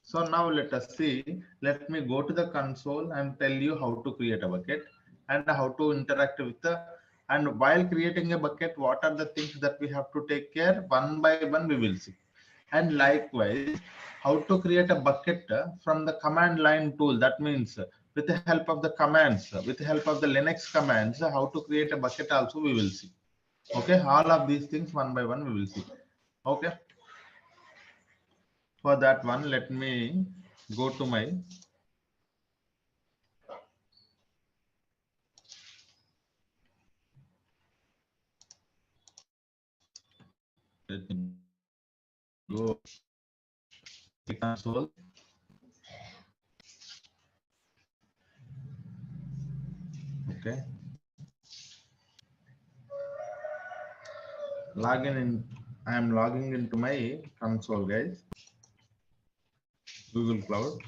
so now let us see. Let me go to the console and tell you how to create a bucket and how to interact with the, and while creating a bucket, what are the things that we have to take care, one by one we will see. And likewise, how to create a bucket from the command line tool. That means with the help of the commands, with the help of the Linux commands, how to create a bucket also we will see. Okay, all of these things one by one we will see. Okay, for that one, let me go to my go the console. Okay, login in. I am logging into my console, guys. Google Cloud.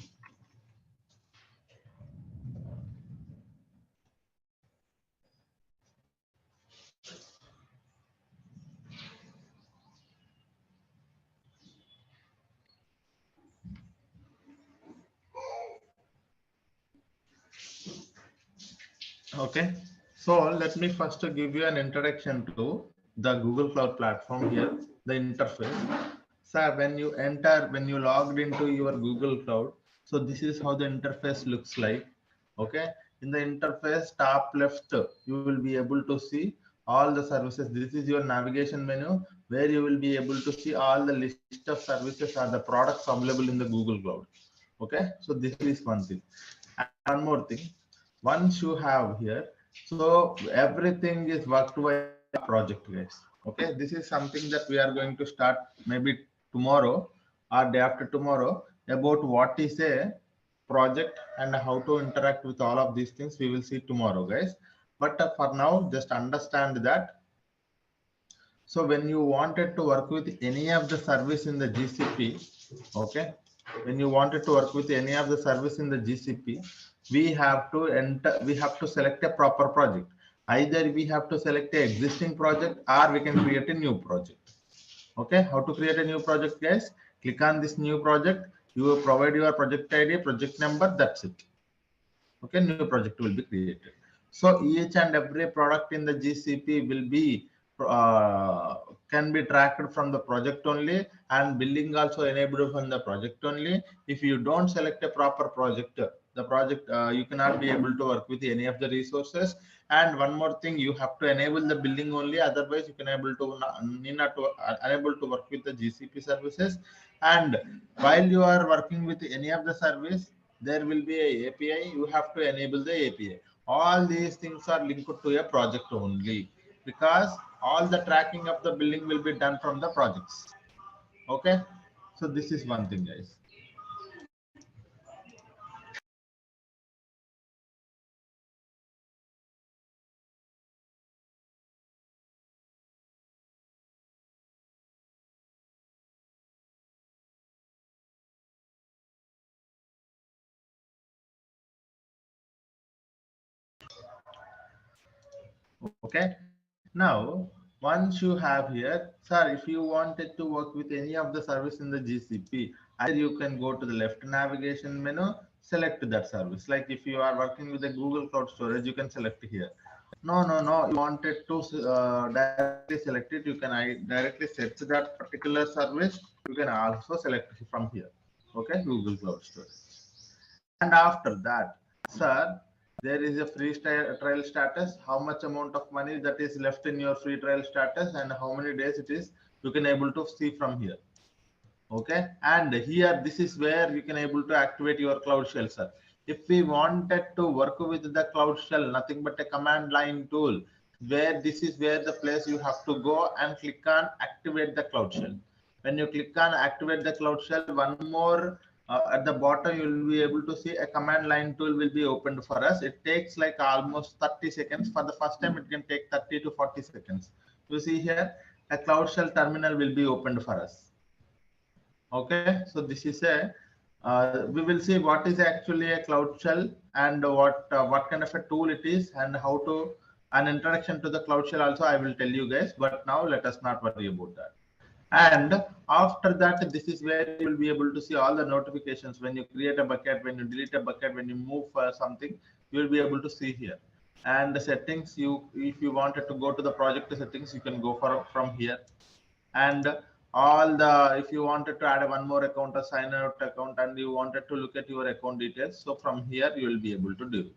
Okay, so let me first give you an introduction to the Google Cloud platform here, the interface. So when you logged into your Google Cloud, so this is how the interface looks like. Okay, in the interface top left, you will be able to see all the services. This is your navigation menu where you will be able to see all the list of services or the products available in the Google Cloud. Okay, so this is one thing. And one more thing, once you have here, so everything is worked by project, guys. Okay, this is something that we are going to start maybe tomorrow or day after tomorrow, about what is a project and how to interact with all of these things. We will see tomorrow, guys. But for now, just understand that. So when you wanted to work with any of the service in the GCP, okay, when you wanted to work with any of the service in the GCP, we have to enter, we have to select a proper project. Either we have to select a existing project or we can create a new project. Okay, how to create a new project, guys? Click on this new project. You will provide your project ID, project number, that's it. Okay, new project will be created. So each and every product in the GCP will be uh, can be tracked from the project only, and billing also enabled from the project only. If you don't select a proper project, the project you cannot be able to work with any of the resources. And one more thing, you have to enable the billing only, otherwise you can able to need not to, unable to work with the GCP services. And while you are working with any of the service, there will be a API. You have to enable the API. All these things are linked to a project only, because all the tracking of the billing will be done from the projects. Okay, so this is one thing, guys. Okay, now once you have here, sir, if you wanted to work with any of the service in the GCP, either you can go to the left navigation menu, select that service. Like if you are working with the Google Cloud Storage, you can select here. No, you wanted to directly select it, you can directly set that particular service. You can also select from here. Okay, Google Cloud Storage. And after that, sir, there is a free trial status, how much amount of money that is left in your free trial status and how many days it is, you can able to see from here. Okay, and here this is where you can able to activate your Cloud Shell, sir. If we wanted to work with the Cloud Shell, nothing but a command line tool, where this is where the place you have to go and click on activate the Cloud Shell. When you click on activate the Cloud Shell, one more at the bottom you will be able to see a command line tool will be opened for us. It takes like almost 30 seconds. For the first time it can take 30 to 40 seconds. You see here a Cloud Shell terminal will be opened for us. Okay, so this is a we will see what is actually a Cloud Shell and what kind of a tool it is and how to an introduction to the Cloud Shell also I will tell you guys. But now let us not worry about that. And after that, this is where you will be able to see all the notifications when you create a bucket, when you delete a bucket, when you move something, you will be able to see here. And the settings, if you wanted to go to the project settings, you can go for from here. And all the, if you wanted to add one more account, a sign out account, and you wanted to look at your account details, so from here you will be able to do it.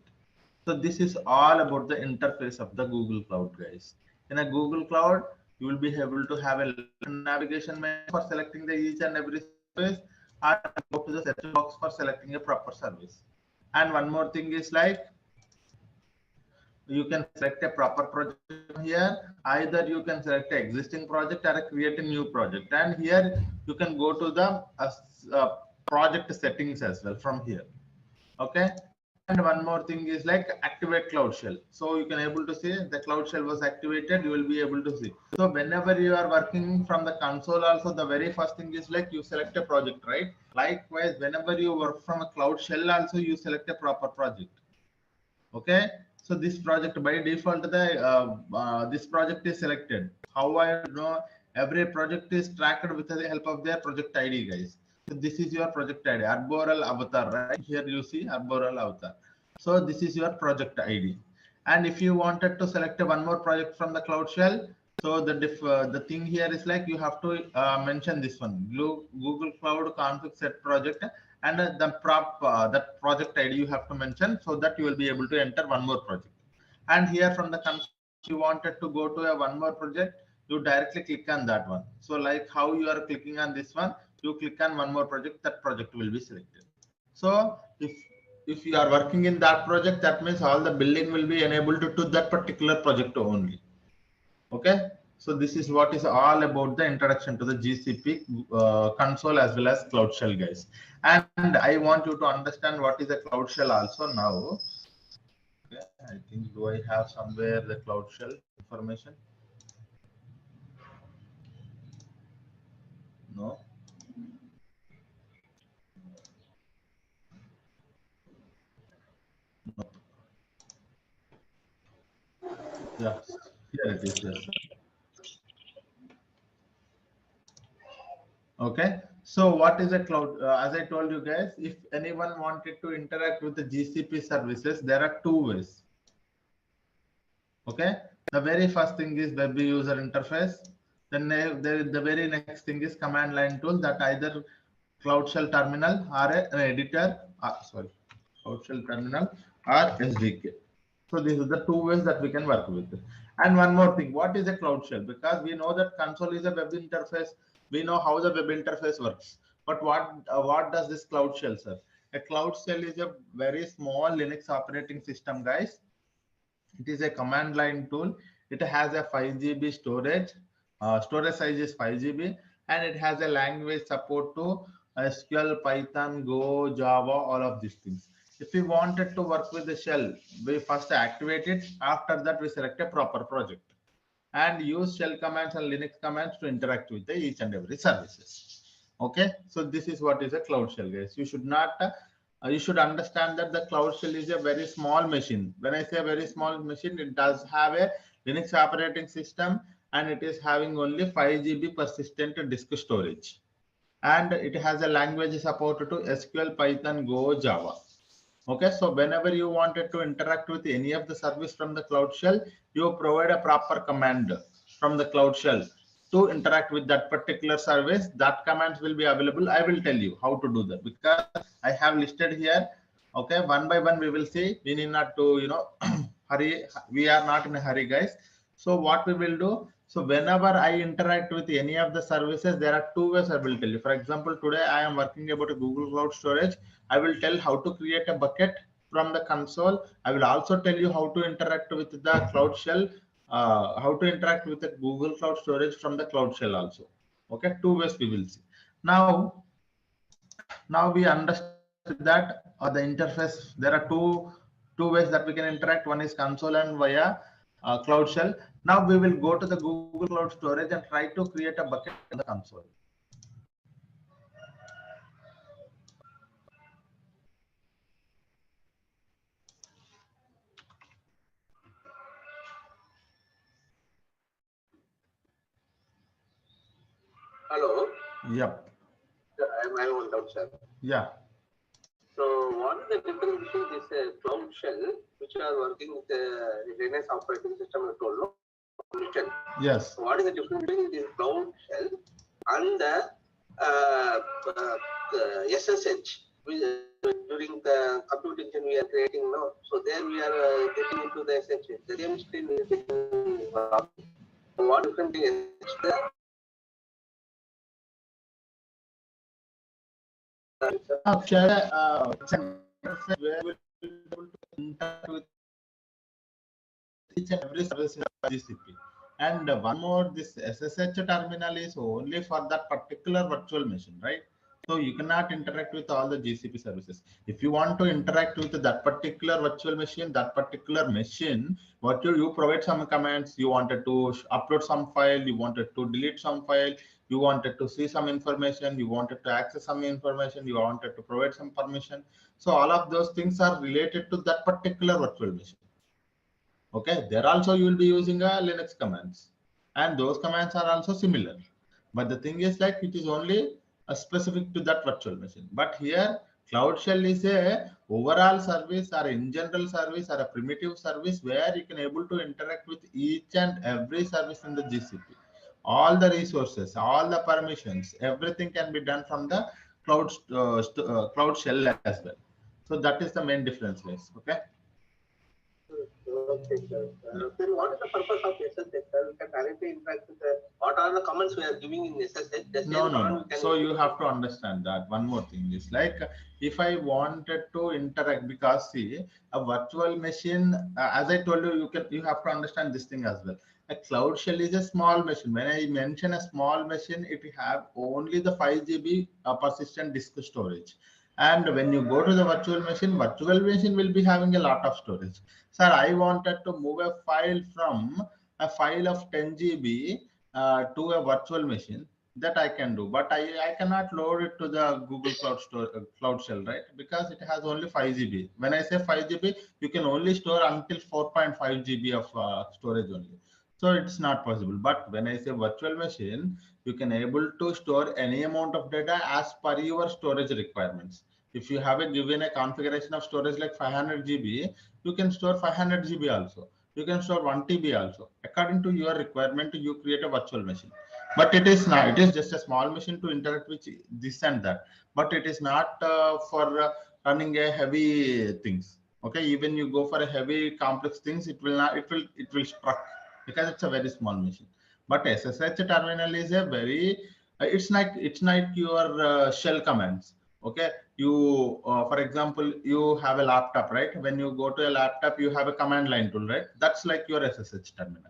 So this is all about the interface of the Google Cloud, guys. In a Google Cloud, you will be able to have a navigation menu for selecting the each and every service, or go to the search box for selecting a proper service. And one more thing is like, you can select a proper project here. Either you can select an existing project or create a new project. And here you can go to the project settings as well from here. Okay, and one more thing is like activate Cloud Shell. So you can able to see the Cloud Shell was activated. You will be able to see. So whenever you are working from the console, also the very first thing is like you select a project, right? Likewise, whenever you work from a Cloud Shell, also you select a proper project. Okay, so this project by default the this project is selected. How I know every project is tracked with the help of their project ID, guys. So this is your project ID, Arboreal Avatar, right? Here you see Arboreal Avatar. So this is your project ID. And if you wanted to select one more project from the Cloud Shell, so the thing here is like you have to mention this one, Google Cloud config set project, and that project ID you have to mention, so that you will be able to enter one more project. And here from the console you wanted to go to a one more project, you directly click on that one. So like how you are clicking on this one, you click on one more project, that project will be selected. So if you are working in that project, that means all the billing will be enabled to that particular project only. Okay. So this is what is all about the introduction to the GCP console as well as Cloud Shell, guys. And I want you to understand what is a Cloud Shell also now. Okay, I think, do I have somewhere the Cloud Shell information? No. No. Yeah, here it is. Yes. Okay. So what is a cloud? As I told you guys, if anyone wanted to interact with the GCP services, there are two ways. Okay. The very first thing is web user interface. Then the very next thing is command line tool that either Cloud Shell terminal or an editor. Sorry, Cloud Shell terminal or SDK. So these are the two ways that we can work with. And one more thing, what is a Cloud Shell? Because we know that console is a web interface. We know how the web interface works. But what does this Cloud Shell serve? A Cloud Shell is a very small Linux operating system, guys. It is a command line tool. It has a 5 GB storage. Storage size is 5 GB, and it has a language support to SQL, Python, Go, Java, all of these things. If we wanted to work with the shell, we first activate it. After that, we select a proper project and use shell commands and Linux commands to interact with the each and every services. Okay, so this is what is a Cloud Shell, guys. You should not you should understand that the Cloud Shell is a very small machine. When I say a very small machine, it does have a Linux operating system, and it is having only 5 GB persistent disk storage, and it has a language support to SQL, Python, Go, Java. Okay, so whenever you wanted to interact with any of the service from the Cloud Shell, you provide a proper command from the Cloud Shell to interact with that particular service. That commands will be available. I will tell you how to do that because I have listed here. Okay, one by one we will see. We need not to, hurry. We are not in a hurry, guys. So what we will do? So whenever I interact with any of the services, there are two ways I will tell you. For example, today I am working about a Google Cloud Storage. I will tell how to create a bucket from the console. I will also tell you how to interact with the Cloud Shell, how to interact with the Google Cloud Storage from the Cloud Shell also. Okay, two ways we will see. Now we understood that the interface, there are two ways that we can interact. One is console and via Cloud Shell. Now we will go to the Google Cloud Storage and try to create a bucket in the console. Hello. Yep. I have one doubt, sir. Yeah. So, what is the difference between this Cloud Shell, which are working with the Linux operating system, you told, no? Yes. What is the difference between this Cloud Shell and the SSH? During the compute engine we are creating now, so there we are getting into the SSH. The same screen is getting what different thing is there? Where we will be able to interact with each and every service in GCP. And one more, this SSH terminal is only for that particular virtual machine, right? So you cannot interact with all the GCP services. If you want to interact with that particular virtual machine, what you provide some commands. You wanted to upload some file, you wanted to delete some file, you wanted to see some information, you wanted to access some information, you wanted to provide some permission. So all of those things are related to that particular virtual machine. Okay, there also you will be using a Linux commands, and those commands are also similar. But the thing is, like, it is only specific to that virtual machine. But here, Cloud Shell is a overall service or in general service or a primitive service where you can able to interact with each and every service in the GCP. All the resources, all the permissions, everything can be done from the Cloud Shell as well. So that is the main difference, guys. Okay. Okay, sir. Then what is the purpose of SSH, sir? We can directly interact with what are the comments we are giving in SSH? The same No. command we can So you have to understand that one more thing is like if I wanted to interact, because see a virtual machine, as I told you, you have to understand this thing as well. A cloud shell is a small machine. When I mention a small machine, it have only the 5 GB persistent disk storage. And when you go to the virtual machine will be having a lot of storage. Sir, I wanted to move a file from a file of 10 GB to a virtual machine. That I can do, but I cannot load it to the Google Cloud Shell, right? Because it has only 5 GB. When I say 5 GB, you can only store until 4.5 GB of storage only. So it's not possible. But when I say virtual machine, you can able to store any amount of data as per your storage requirements. If you have given a configuration of storage like 500 GB, you can store 500 GB also. You can store 1 TB also. According to your requirement, you create a virtual machine. But it is not. It is just a small machine to interact with this and that. But it is not for running a heavy things. Okay, even you go for a heavy complex things, it will not. It will struck because it's a very small machine. But SSH terminal is a very. It's like your shell commands. Okay, you for example, you have a laptop, right? When you go to a laptop, you have a command line tool, right? That's like your SSH terminal.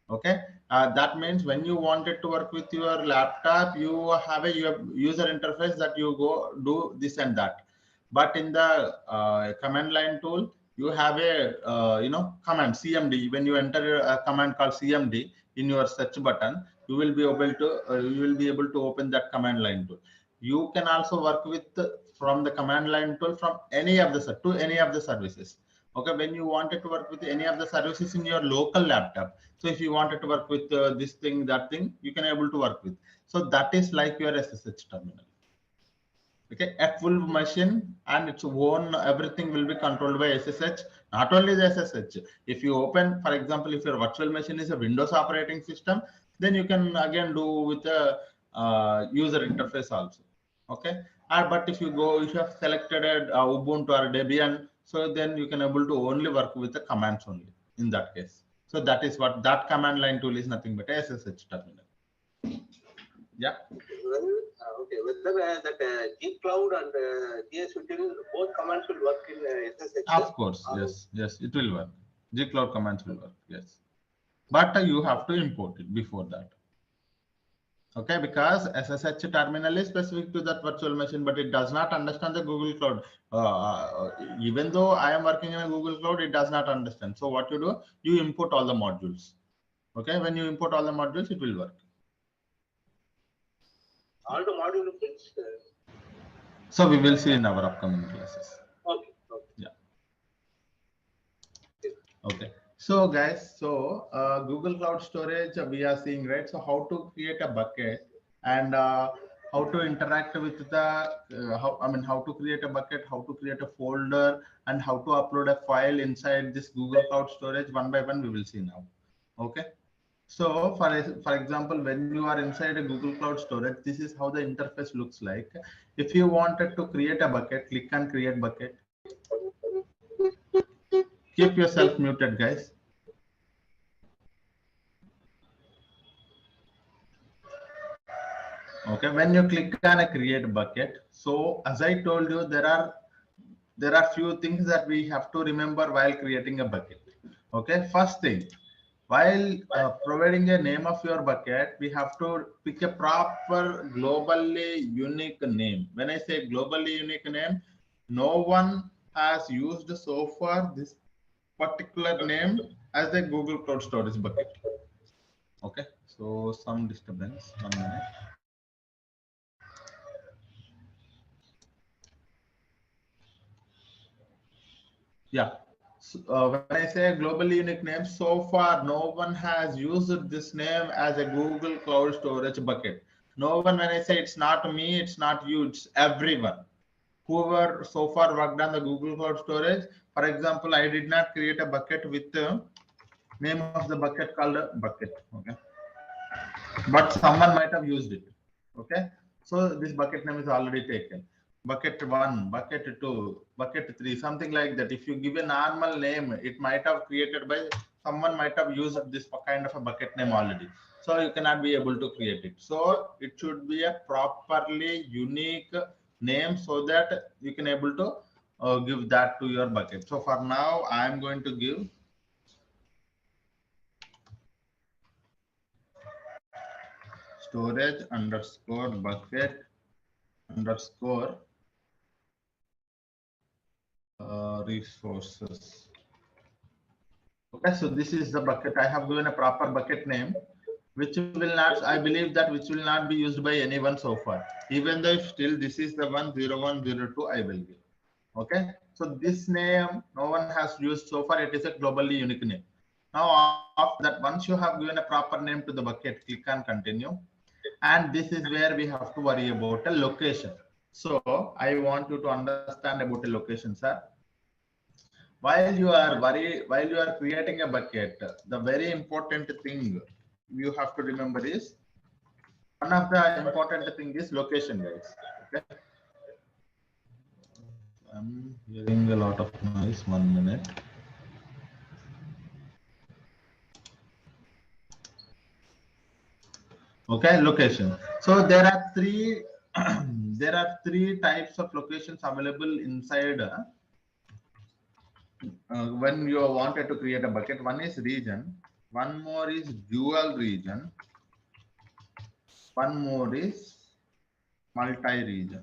Okay, that means when you wanted to work with your laptop, you have a user interface that you go do this and that. But in the command line tool, you have a command CMD. When you enter a command called CMD in your search button, you will be able to open that command line tool. You can also work with from the command line tool from any of the services. Okay, when you wanted to work with any of the services in your local laptop, so if you wanted to work with this thing, that thing, you can able to work with. So that is like your SSH terminal. Okay, a full machine and its own everything will be controlled by SSH. Not only the SSH. If you open, for example, if your virtual machine is a Windows operating system, then you can again do with a user interface also. Okay, but if you have selected Ubuntu or Debian, so then you can able to only work with the commands only in that case. So that is what that command line tool is, nothing but a SSH terminal. Yeah. Well, okay. Whether that G Cloud and GS Util, both commands will work in SSH. Of course, yes, it will work. G Cloud commands will work, yes. But you have to import it before that. Okay, because SSH terminal is specific to that virtual machine, but it does not understand the Google Cloud. Even though I am working in a Google Cloud, it does not understand. So what you do, you import all the modules. Okay, when you import all the modules, it will work. All the module fits. So we will see in our upcoming classes. Okay. Yeah. Okay. So guys, Google Cloud Storage we are seeing, right? So how to create a bucket and how to interact with the how to create a bucket, how to create a folder, and how to upload a file inside this Google Cloud Storage one by one we will see now. Okay. So for example, when you are inside a Google Cloud Storage, this is how the interface looks like. If you wanted to create a bucket, click on create bucket. Keep yourself muted, guys. Okay, when you click on a create bucket, so as I told you, there are few things that we have to remember while creating a bucket. Okay, first thing, while providing a name of your bucket, we have to pick a proper globally unique name. When I say globally unique name, no one has used so far this particular name as a Google Cloud Storage bucket. Okay, so some disturbance, 1 minute. Yeah. So, when I say globally unique name, so far no one has used this name as a Google Cloud Storage bucket. No one, when I say it's not me, it's not you, it's everyone. Whoever so far worked on the Google Cloud Storage, for example, I did not create a bucket with the name of the bucket called a bucket. Okay. But someone might have used it. Okay. So this bucket name is already taken. bucket 1, bucket 2, bucket 3, something like that. If you give a normal name, it might have created by someone might have used this kind of a bucket name already. So you cannot be able to create it. So it should be a properly unique name so that you can able to give that to your bucket. So for now, I am going to give storage underscore bucket underscore resources. Okay, so this is the bucket. I have given a proper bucket name, which will not, I believe that which will not be used by anyone so far. Even though still this is the 10102 I will give. Okay, so this name no one has used so far. It is a globally unique name. Now after that, once you have given a proper name to the bucket, click on continue. And this is where we have to worry about a location. So I want you to understand about a location, sir. While you are creating a bucket, the very important thing you have to remember is one of the important thing is location, guys. Okay. I'm hearing a lot of noise. 1 minute. Okay, location. So there are three there are three types of locations available inside when you wanted to create a bucket. One is region, one more is dual region, one more is multi-region.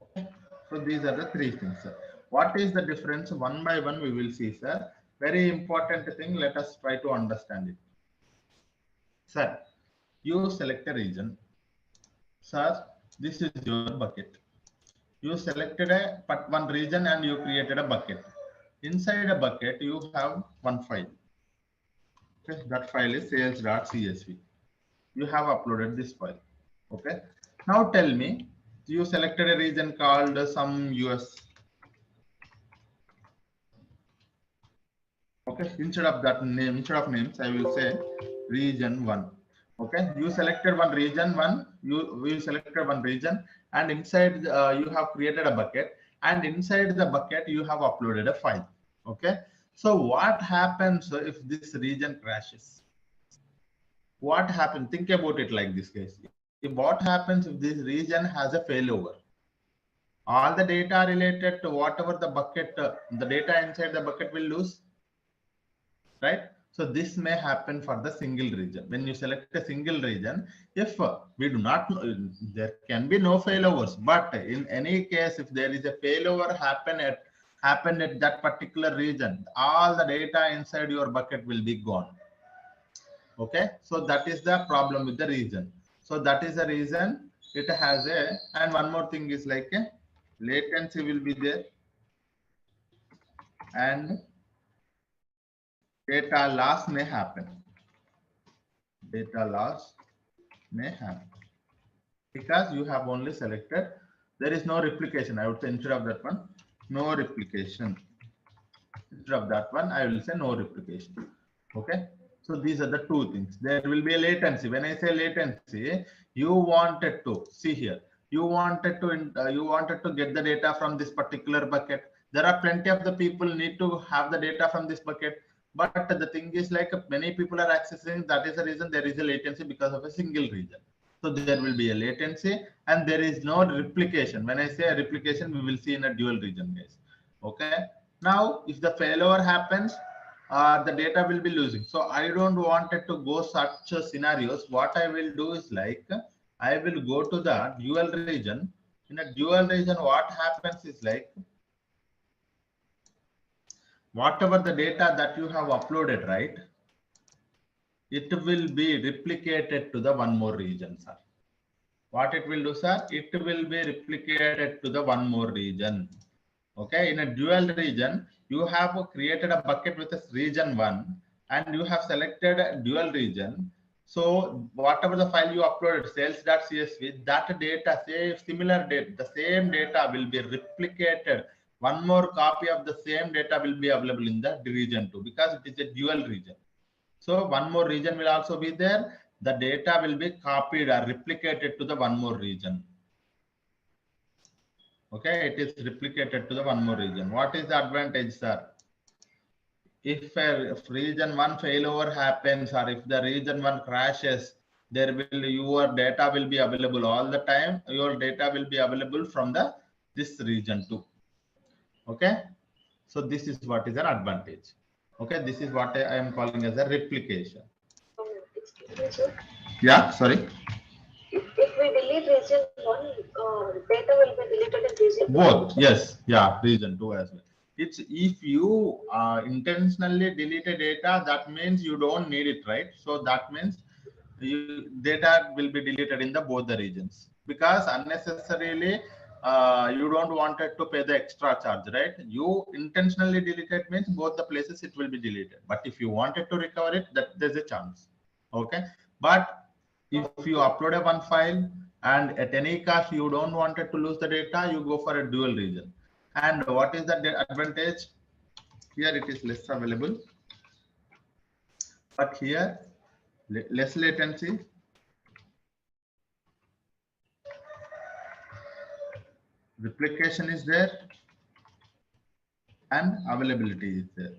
Okay. So these are the three things, sir. What is the difference? One by one we will see, sir. Very important thing, let us try to understand it. Sir, you select a region. Sir, this is your bucket. You selected one region and you created a bucket. Inside a bucket, you have one file. Okay, that file is sales.csv. You have uploaded this file. Okay. Now tell me, you selected a region called some US. Okay, instead of that name, instead of names, I will say region 1. Okay, you selected one region 1, we selected one region, and inside you have created a bucket, and inside the bucket you have uploaded a file. Okay, so what happens if this region crashes? What happens? Think about it like this, guys. What happens if this region has a failover? All the data related to whatever the bucket, the data inside the bucket will lose, right? So this may happen for the single region. When you select a single region, if we do not know, there can be no failovers, but in any case, if there is a failover happened at that particular region, all the data inside your bucket will be gone. Okay, so that is the problem with the region. So that is the reason it has a, and one more thing is like a latency will be there, and data loss may happen. Data loss may happen because you have only selected, there is no replication. I would say instead of that one, no replication. Instead of that one, I will say no replication. Okay. So these are the two things. There will be a latency. When I say latency, you wanted to see here. You wanted to get the data from this particular bucket. There are plenty of the people need to have the data from this bucket. But the thing is like many people are accessing. That is the reason there is a latency because of a single region. So there will be a latency and there is no replication. When I say a replication, we will see in a dual region, guys. Okay. Now, if the failover happens, the data will be losing. So I don't want it to go such scenarios. What I will do is like, I will go to the dual region. In a dual region, what happens is like, whatever the data that you have uploaded, right? It will be replicated to the one more region, sir. What it will do, sir? It will be replicated to the one more region. Okay, in a dual region, you have created a bucket with a region 1 and you have selected a dual region. So whatever the file you uploaded, sales.csv, that data, say similar data, the same data will be replicated. One more copy of the same data will be available in the region 2 because it is a dual region. So one more region will also be there the data will be copied or replicated to the one more region. Okay, it is replicated to the one more region. What is the advantage, sir? If region 1 failover happens, or if the region 1 crashes, there will your data will be available all the time. Your data will be available from the this region too. Okay, so this is what is an advantage. Okay, this is what I am calling as a replication. Excuse me, sir. Yeah, sorry. If we delete region 1, data will be deleted in region 2. Both, yes, yeah, region 2 as well. It's if you intentionally delete a data, that means you don't need it, right? So that means data will be deleted in the both the regions, because unnecessarily you don't want it to pay the extra charge, right? You intentionally delete it means both the places it will be deleted. But if you wanted to recover it, that there's a chance. Okay, but if you upload a one file and at any cost you don't want it to lose the data, you go for a dual region. And what is the advantage? Here it is less available, but here less latency, replication is there, and availability is there.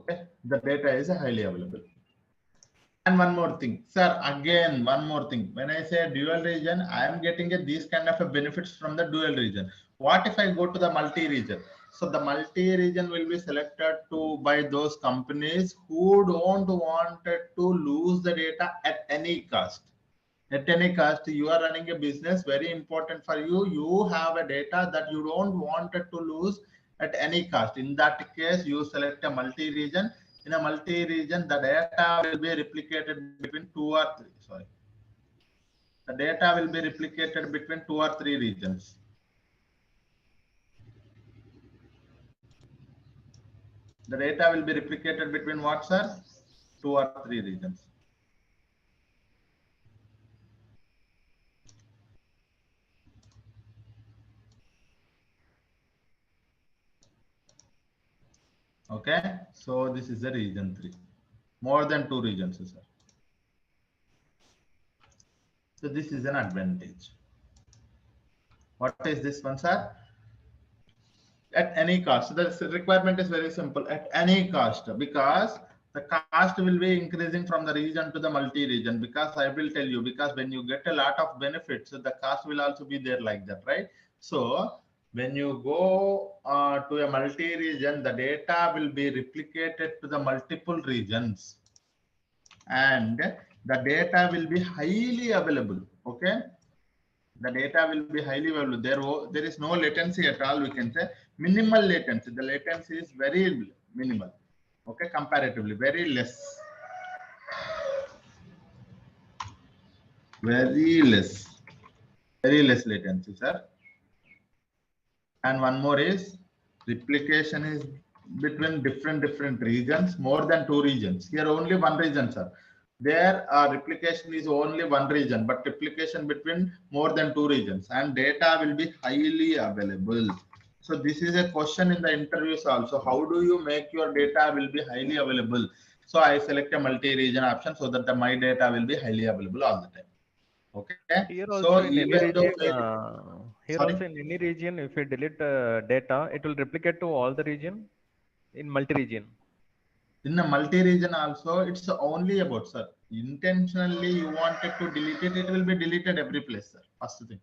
Okay, the data is highly available. And one more thing, sir, again, one more thing. When I say dual region, I am getting these kind of benefits from the dual region. What if I go to the multi-region? So the multi-region will be selected by those companies who don't want to lose the data at any cost. At any cost, you are running a business, very important for you. You have a data that you don't want it to lose at any cost. In that case, you select a multi-region. In a multi-region, the data will be replicated between 2 or 3. Sorry, the data will be replicated between 2 or 3 regions. The data will be replicated between what, sir? 2 or 3 regions. Okay, so this is the region 3. More than 2 regions, sir. So this is an advantage. What is this one, sir? At any cost. The requirement is very simple. At any cost, because the cost will be increasing from the region to the multi-region. Because I will tell you, because when you get a lot of benefits, the cost will also be there like that, right? So when you go to a multi-region, the data will be replicated to the multiple regions, and the data will be highly available. Okay, the data will be highly available. There is no latency at all. We can say minimal latency. The latency is very minimal. Okay, comparatively very less. Very less latency, sir. And one more is replication is between different regions, more than 2 regions. Here only 1 region, sir. There replication is only 1 region, but replication between more than 2 regions, and data will be highly available. So this is a question in the interviews also. How do you make your data will be highly available? So I select a multi-region option so that my data will be highly available all the time. Okay. Here So also in any even though region, if you delete data, it will replicate to all the region in multi-region. In a multi-region also, it's only about, sir, intentionally you wanted to delete it, it will be deleted every place, sir. First thing.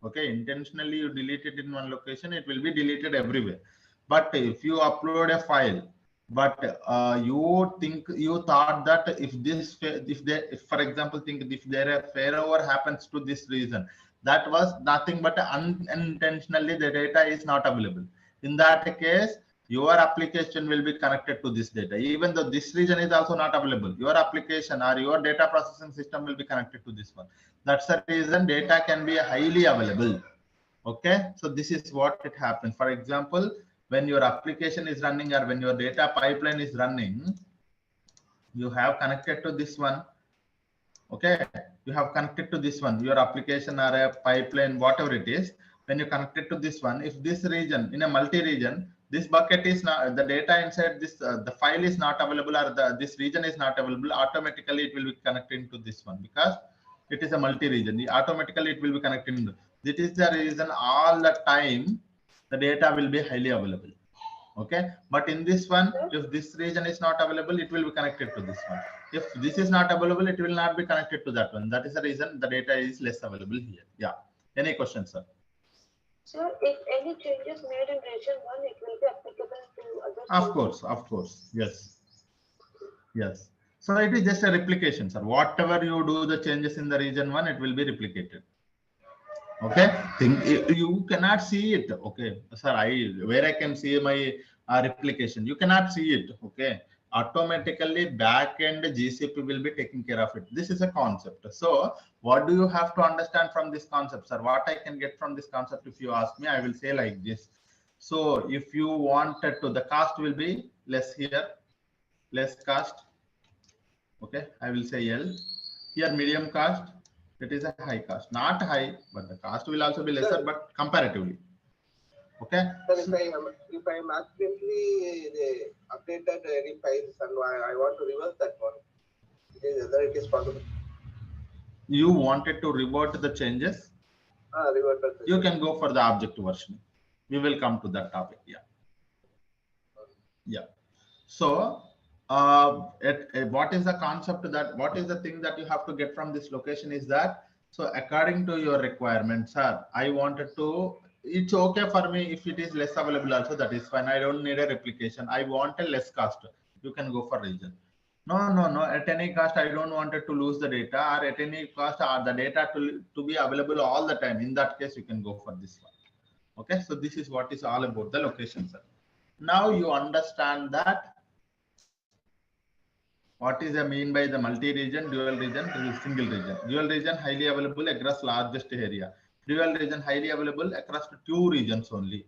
Okay, intentionally you delete it in one location, it will be deleted everywhere. But if you upload a file, but you thought that if for example if there a failover happens to this region, that was nothing but unintentionally the data is not available. In that case, your application will be connected to this data, even though this region is also not available. Your application or your data processing system will be connected to this one. That's the reason data can be highly available. Okay, so this is what it happens. For example, when your application is running or when your data pipeline is running, you have connected to this one. Okay, you have connected to this one, your application or a pipeline, whatever it is. When you connected to this one, if this region in a multi-region, this bucket is not, the data inside this, the file is not available, or this region is not available, automatically it will be connecting to this one, because it is a multi-region. Automatically it will be connecting. This is the reason all the time the data will be highly available. Okay, but in this one, if this region is not available, it will be connected to this one. If this is not available, it will not be connected to that one. That is the reason the data is less available here. Yeah. Any questions, sir? Sir, if any changes made in region 1, it will be applicable to other. Of course. Yes. Yes. So it is just a replication, sir. Whatever you do the changes in the region 1, it will be replicated. Okay, you cannot see it. Okay, sir, where I can see my replication, you cannot see it. Okay, automatically backend GCP will be taking care of it. This is a concept. So what do you have to understand from this concept, sir? What I can get from this concept, if you ask me, I will say like this. So if you wanted to, the cost will be less here, less cost. Okay, I will say L. Here medium cost. It is a high cost, not high, but the cost will also be lesser, but comparatively. Okay. Sir, if I am accidentally updated any files and I want to reverse that one, whether it is possible. You wanted to revert the changes? Revert the you can go for the object version. We will come to that topic. Yeah. Yeah. So what is the concept what is the thing that you have to get from this location is that, so according to your requirements, sir, I wanted to, it's okay for me if it is less available also, that is fine. I don't need a replication. I want a less cost. You can go for region. No, at any cost, I don't want it to lose the data, or at any cost, the data to be available all the time. In that case, you can go for this one. Okay, so this is what is all about the location, sir. Now you understand that what is the mean by the multi-region, dual region, single region. Dual region highly available across largest area. Dual region highly available across 2 regions only.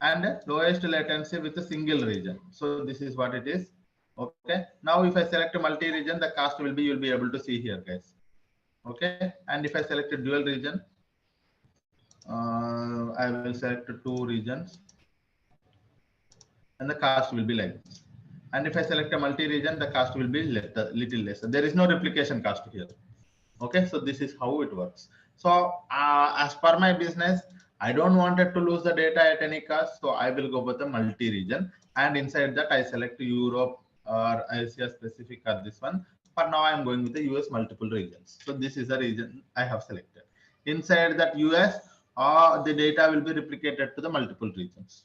And lowest latency with a single region. So this is what it is. Okay. Now if I select a multi-region, the cost will be, you'll be able to see here, guys. Okay. And if I select a dual region, I will select 2 regions. And the cost will be like this. And if I select a multi-region, the cost will be little less. There is no replication cost here. Okay, so this is how it works. So as per my business, I don't want it to lose the data at any cost. So I will go with the multi-region. And inside that, I select Europe or Asia specific or this one. For now, I'm going with the US multiple regions. So this is the region I have selected. Inside that US, the data will be replicated to the multiple regions.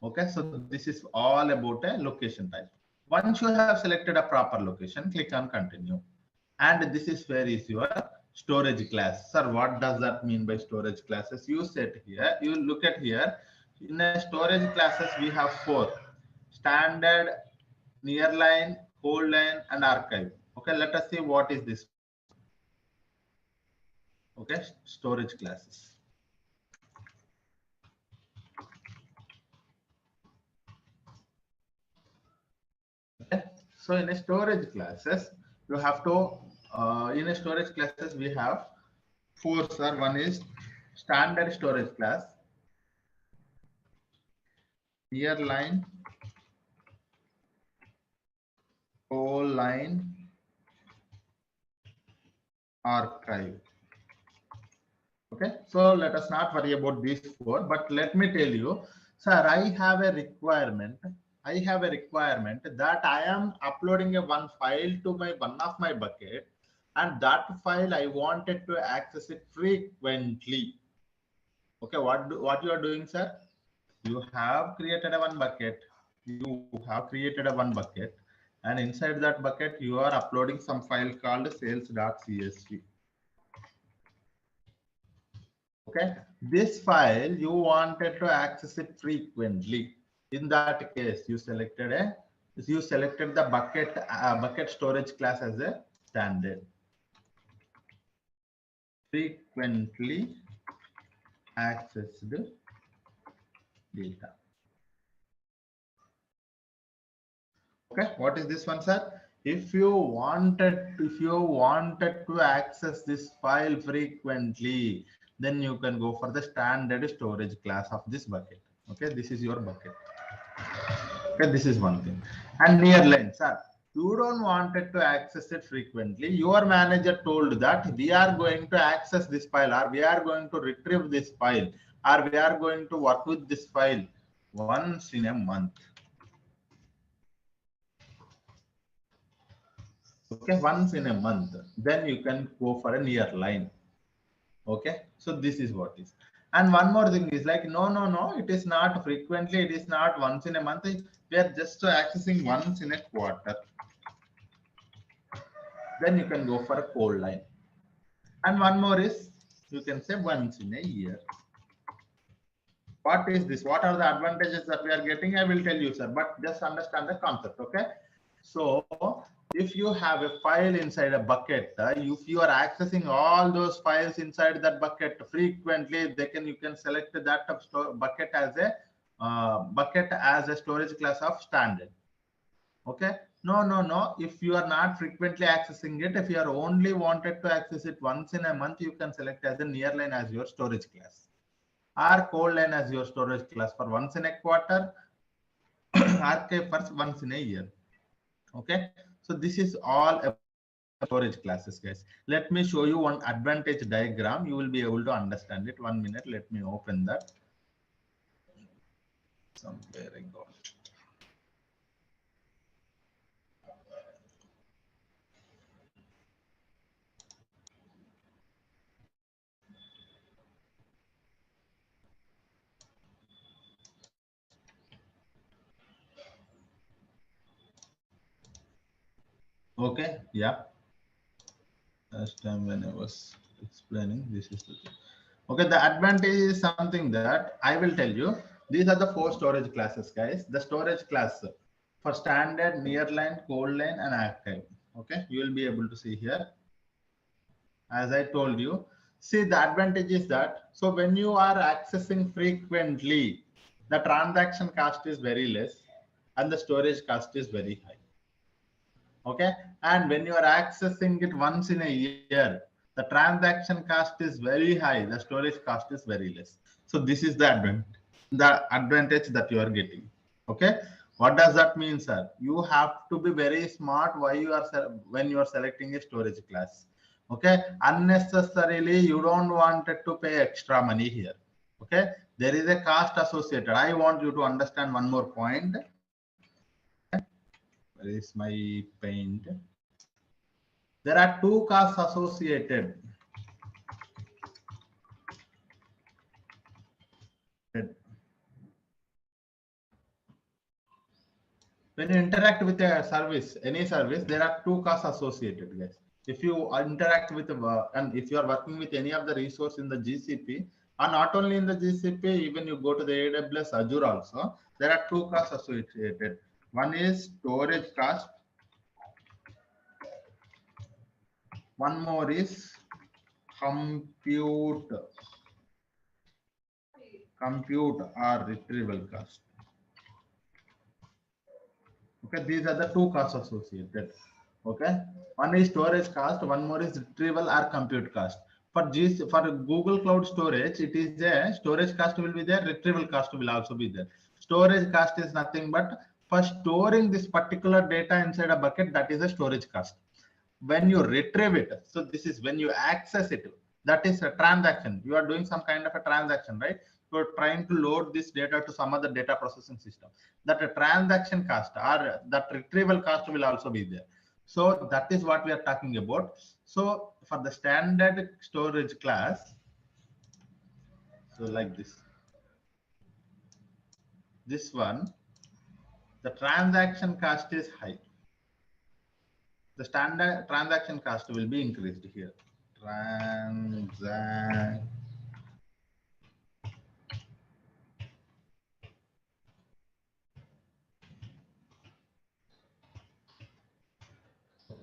Okay, so this is all about a location type. Once you have selected a proper location, click on continue. And this is where is your storage class. Sir, what does that mean by storage classes? You set here, you look at here. In a storage classes, we have 4: standard, nearline, hold line, and archive. Okay, let us see what is this. Okay, storage classes. Okay. So in a storage classes, you have to, in a storage classes, we have 4, sir. One is standard storage class, nearline, whole line, archive. Okay, so let us not worry about these 4, but let me tell you, sir, I have a requirement that I am uploading one file to one of my bucket, and that file I wanted to access it frequently. Okay, what you are doing, sir? You have created one bucket. And inside that bucket, you are uploading some file called sales.csv. Okay, this file you wanted to access it frequently. In that case, you selected the bucket storage class as a standard. Frequently accessed data. Okay, what is this one, sir? If you wanted to access this file frequently, then you can go for the standard storage class of this bucket. Okay, this is your bucket. Okay, this is one thing. And nearline, sir, you don't want it to access it frequently. Your manager told that we are going to access this file, or we are going to retrieve this file, or we are going to work with this file once in a month. Okay, once in a month, then you can go for a nearline. Okay, so this is what is. And one more thing is like, no, it is not frequently, it is not once in a month. We are just accessing once in a quarter. Then you can go for a cold line. And one more is, you can say once in a year. What is this? What are the advantages that we are getting? I will tell you, sir, but just understand the concept. Okay, so if you have a file inside a bucket, if you are accessing all those files inside that bucket frequently, you can select that bucket as a storage class of standard. Okay, no, if you are not frequently accessing it, if you are only wanted to access it once in a month, you can select as a nearline as your storage class, or cold line as your storage class for once in a quarter, archive for once in a year. Okay, so this is all about storage classes, guys. Let me show you one advantage diagram. You will be able to understand it. 1 minute, let me open that. Somewhere I got it. Okay, yeah. Last time when I was explaining, this is the thing. Okay, the advantage is something that I will tell you. These are the 4 storage classes, guys. The storage class for standard, nearline, cold line, and archive. Okay, you will be able to see here. As I told you, see, the advantage is that, so when you are accessing frequently, the transaction cost is very less and the storage cost is very high. Okay, and when you are accessing it once in a year, the transaction cost is very high, the storage cost is very less. So this is the advantage that you are getting. Okay, what does that mean, sir? You have to be very smart when you are selecting a storage class. Okay, unnecessarily you don't want it to pay extra money here. Okay, there is a cost associated. I want you to understand one more point. Where is my paint? There are 2 costs associated. When you interact with a service, any service, there are 2 costs associated, guys. If you interact with and if you are working with any of the resource in the GCP, and not only in the GCP, even you go to the AWS Azure also, there are 2 costs associated. One is storage cost. One more is compute or retrieval cost. Okay, these are the 2 costs associated. Okay, one is storage cost, one more is retrieval or compute cost. For Google Cloud Storage, it is a storage cost will be there, retrieval cost will also be there. Storage cost is nothing but for storing this particular data inside a bucket, that is a storage cost. When you retrieve it, so this is when you access it, that is a transaction. You are doing some kind of a transaction, right? You are trying to load this data to some other data processing system. That a transaction cost or that retrieval cost will also be there. So that is what we are talking about. So for the standard storage class, so like this one, the transaction cost is high. The standard transaction cost will be increased here.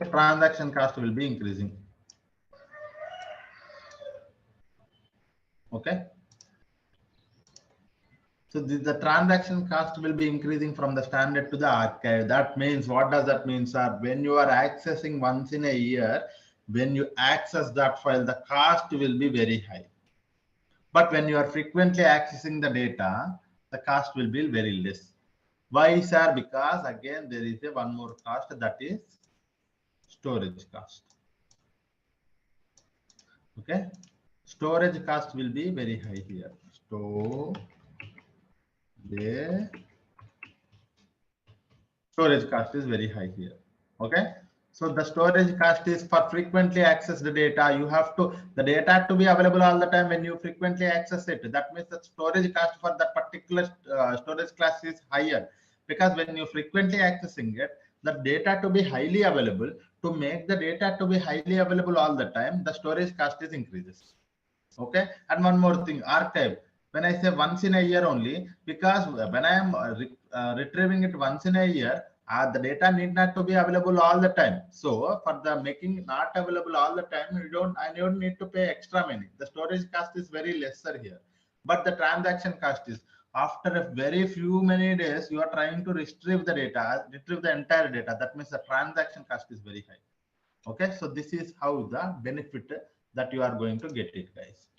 Transaction cost will be increasing. Okay. So the transaction cost will be increasing from the standard to the archive. That means, what does that mean, sir? When you are accessing once in a year, when you access that file, the cost will be very high. But when you are frequently accessing the data, the cost will be very less. Why, sir? Because again, there is a one more cost, that is storage cost. Okay, storage cost will be very high here. Storage cost is very high here. Okay, so the storage cost is for frequently accessed data. You have to, the data to be available all the time when you frequently access it. That means the storage cost for that particular storage class is higher, because when you frequently accessing it, the data to be highly available, to make the data to be highly available all the time, the storage cost is increases. Okay, and one more thing, archive. When I say once in a year only, because when I am retrieving it once in a year, the data need not to be available all the time. So for the making not available all the time, I don't need to pay extra money. The storage cost is very lesser here, but the transaction cost is, after a very few many days, you are trying to retrieve the data, retrieve the entire data. That means the transaction cost is very high. Okay, so this is how the benefit that you are going to get it, guys.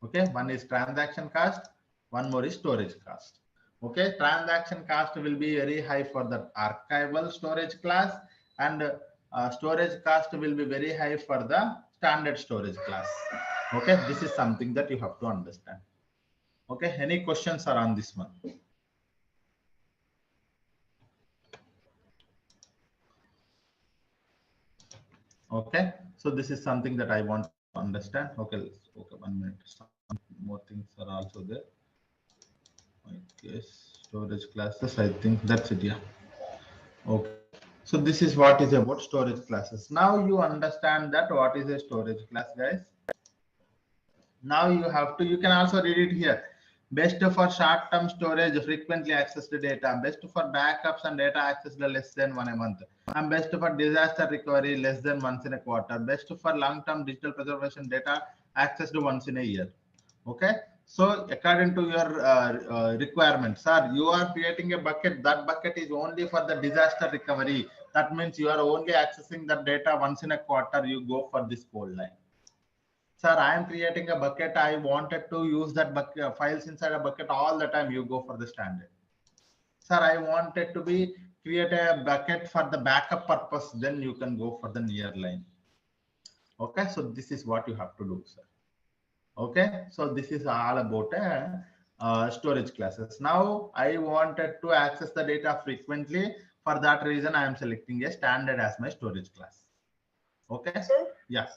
Okay, one is transaction cost, one more is storage cost. Okay, transaction cost will be very high for the archival storage class, and storage cost will be very high for the standard storage class. Okay, this is something that you have to understand. Okay, any questions are on this one? Okay, so this is something that I want to understand. Okay, okay, 1 minute. Some more things are also there. I guess storage classes, I think that's it. Yeah. Okay, so this is what is about storage classes. Now you understand that what is a storage class, guys. Now you have to, you can also read it here. Best for short-term storage, frequently accessed data. Best for backups and data accessed less than 1 a month. And best for disaster recovery, less than once in a quarter. Best for long-term digital preservation data accessed once in a year. Okay, so according to your requirements, sir, you are creating a bucket. That bucket is only for the disaster recovery. That means you are only accessing the data once in a quarter. You go for this code line. Sir, I am creating a bucket. I wanted to use that bucket files inside a bucket all the time. You go for the standard. Sir, I wanted to be create a bucket for the backup purpose. Then you can go for the near line. Okay, so this is what you have to do, sir. Okay, so this is all about storage classes. Now I wanted to access the data frequently. For that reason, I am selecting a standard as my storage class. Okay. Sir? Yes.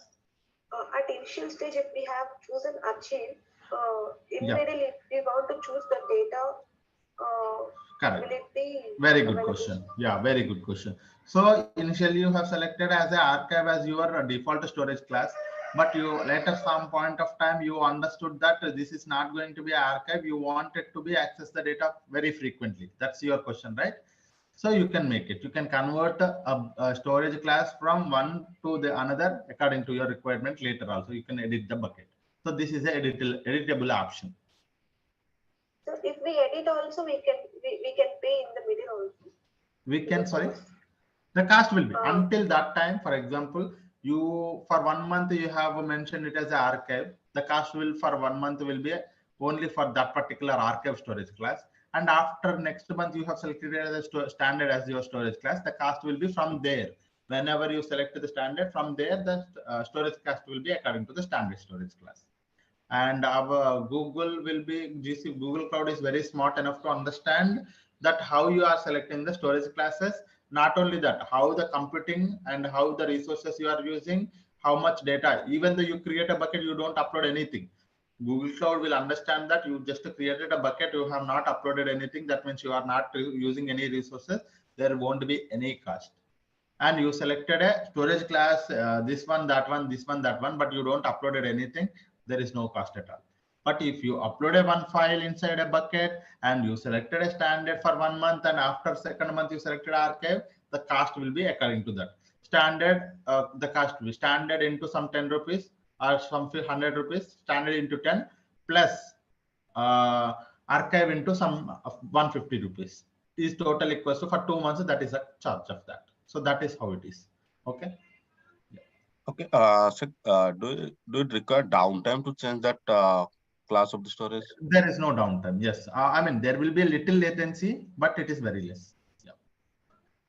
At initial stage, if we have chosen archive, immediately if we want to choose the data, correct. will it be very good question? Yeah, very good question. So initially you have selected as an archive as your default storage class, but you later some point of time you understood that this is not going to be an archive. You wanted to be access the data very frequently. That's your question, right? So you can make it. You can convert a storage class from one to the another according to your requirement. Later also you can edit the bucket. So this is an editable option. So if we edit also, we can pay in the middle also. We can, sorry, the cost will be until that time. For example, you for 1 month you have mentioned it as an archive. The cost will for 1 month will be only for that particular archive storage class. And after next month, you have selected it as a standard as your storage class. The cost will be from there. Whenever you select the standard, from there, the storage cost will be according to the standard storage class. And our Google will be, GCP, Google Cloud is very smart enough to understand that how you are selecting the storage classes. Not only that, how the computing and how the resources you are using, how much data. Even though you create a bucket, you don't upload anything. Google Cloud will understand that you just created a bucket, you have not uploaded anything. That means you are not using any resources. There won't be any cost. And you selected a storage class, this one, that one, this one, that one, but you don't uploaded anything. There is no cost at all. But if you uploaded one file inside a bucket and you selected a standard for 1 month, and after second month you selected archive, the cost will be according to that. Standard, the cost will be standard into some 10 rupees or some 100 rupees, standard into 10 plus archive into some 150 rupees is total equals to for 2 months. That is a charge of that. So that is how it is. Okay. Okay. So do it require downtime to change that class of the storage? There is no downtime. Yes. I mean, there will be a little latency, but it is very less. Yeah.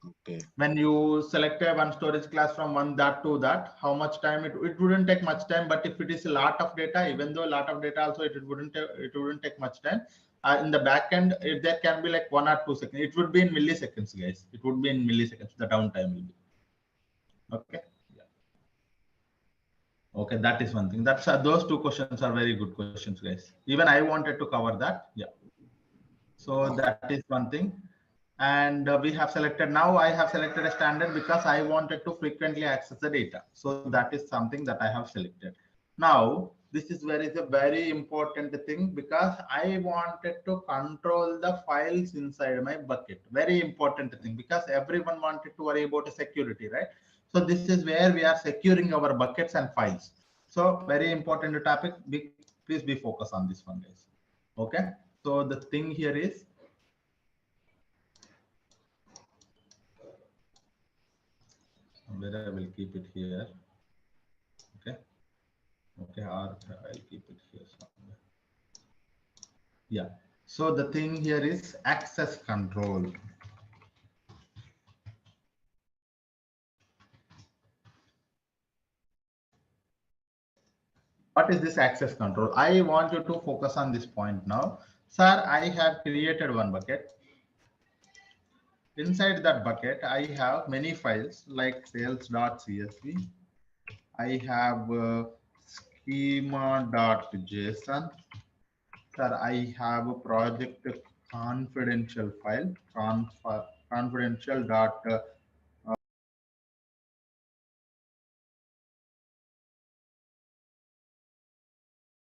Okay. When you select a one storage class from one that to that, how much time it wouldn't take much time. But if it is a lot of data, even though a lot of data also, it wouldn't take much time. In the back end, there can be like 1 or 2 seconds. It would be in milliseconds, guys. It would be in milliseconds. The downtime will be. Okay. Yeah. Okay, that is one thing. That's those two questions are very good questions, guys. Even I wanted to cover that. Yeah. So that is one thing. And we have selected, now I have selected a standard because I wanted to frequently access the data. So that is something that I have selected. Now, this is where is a very important thing because I wanted to control the files inside my bucket. Very important thing because everyone wanted to worry about the security, right? So this is where we are securing our buckets and files. So very important topic. Please be focused on this one, guys. Okay. So the thing here is, where I will keep it here. Okay. Okay, or I'll keep it here somewhere. Yeah. So the thing here is access control. What is this access control? I want you to focus on this point now. Sir, I have created one bucket. Inside that bucket, I have many files like sales.csv. I have schema.json. Sir, I have a project confidential file, confidential.json.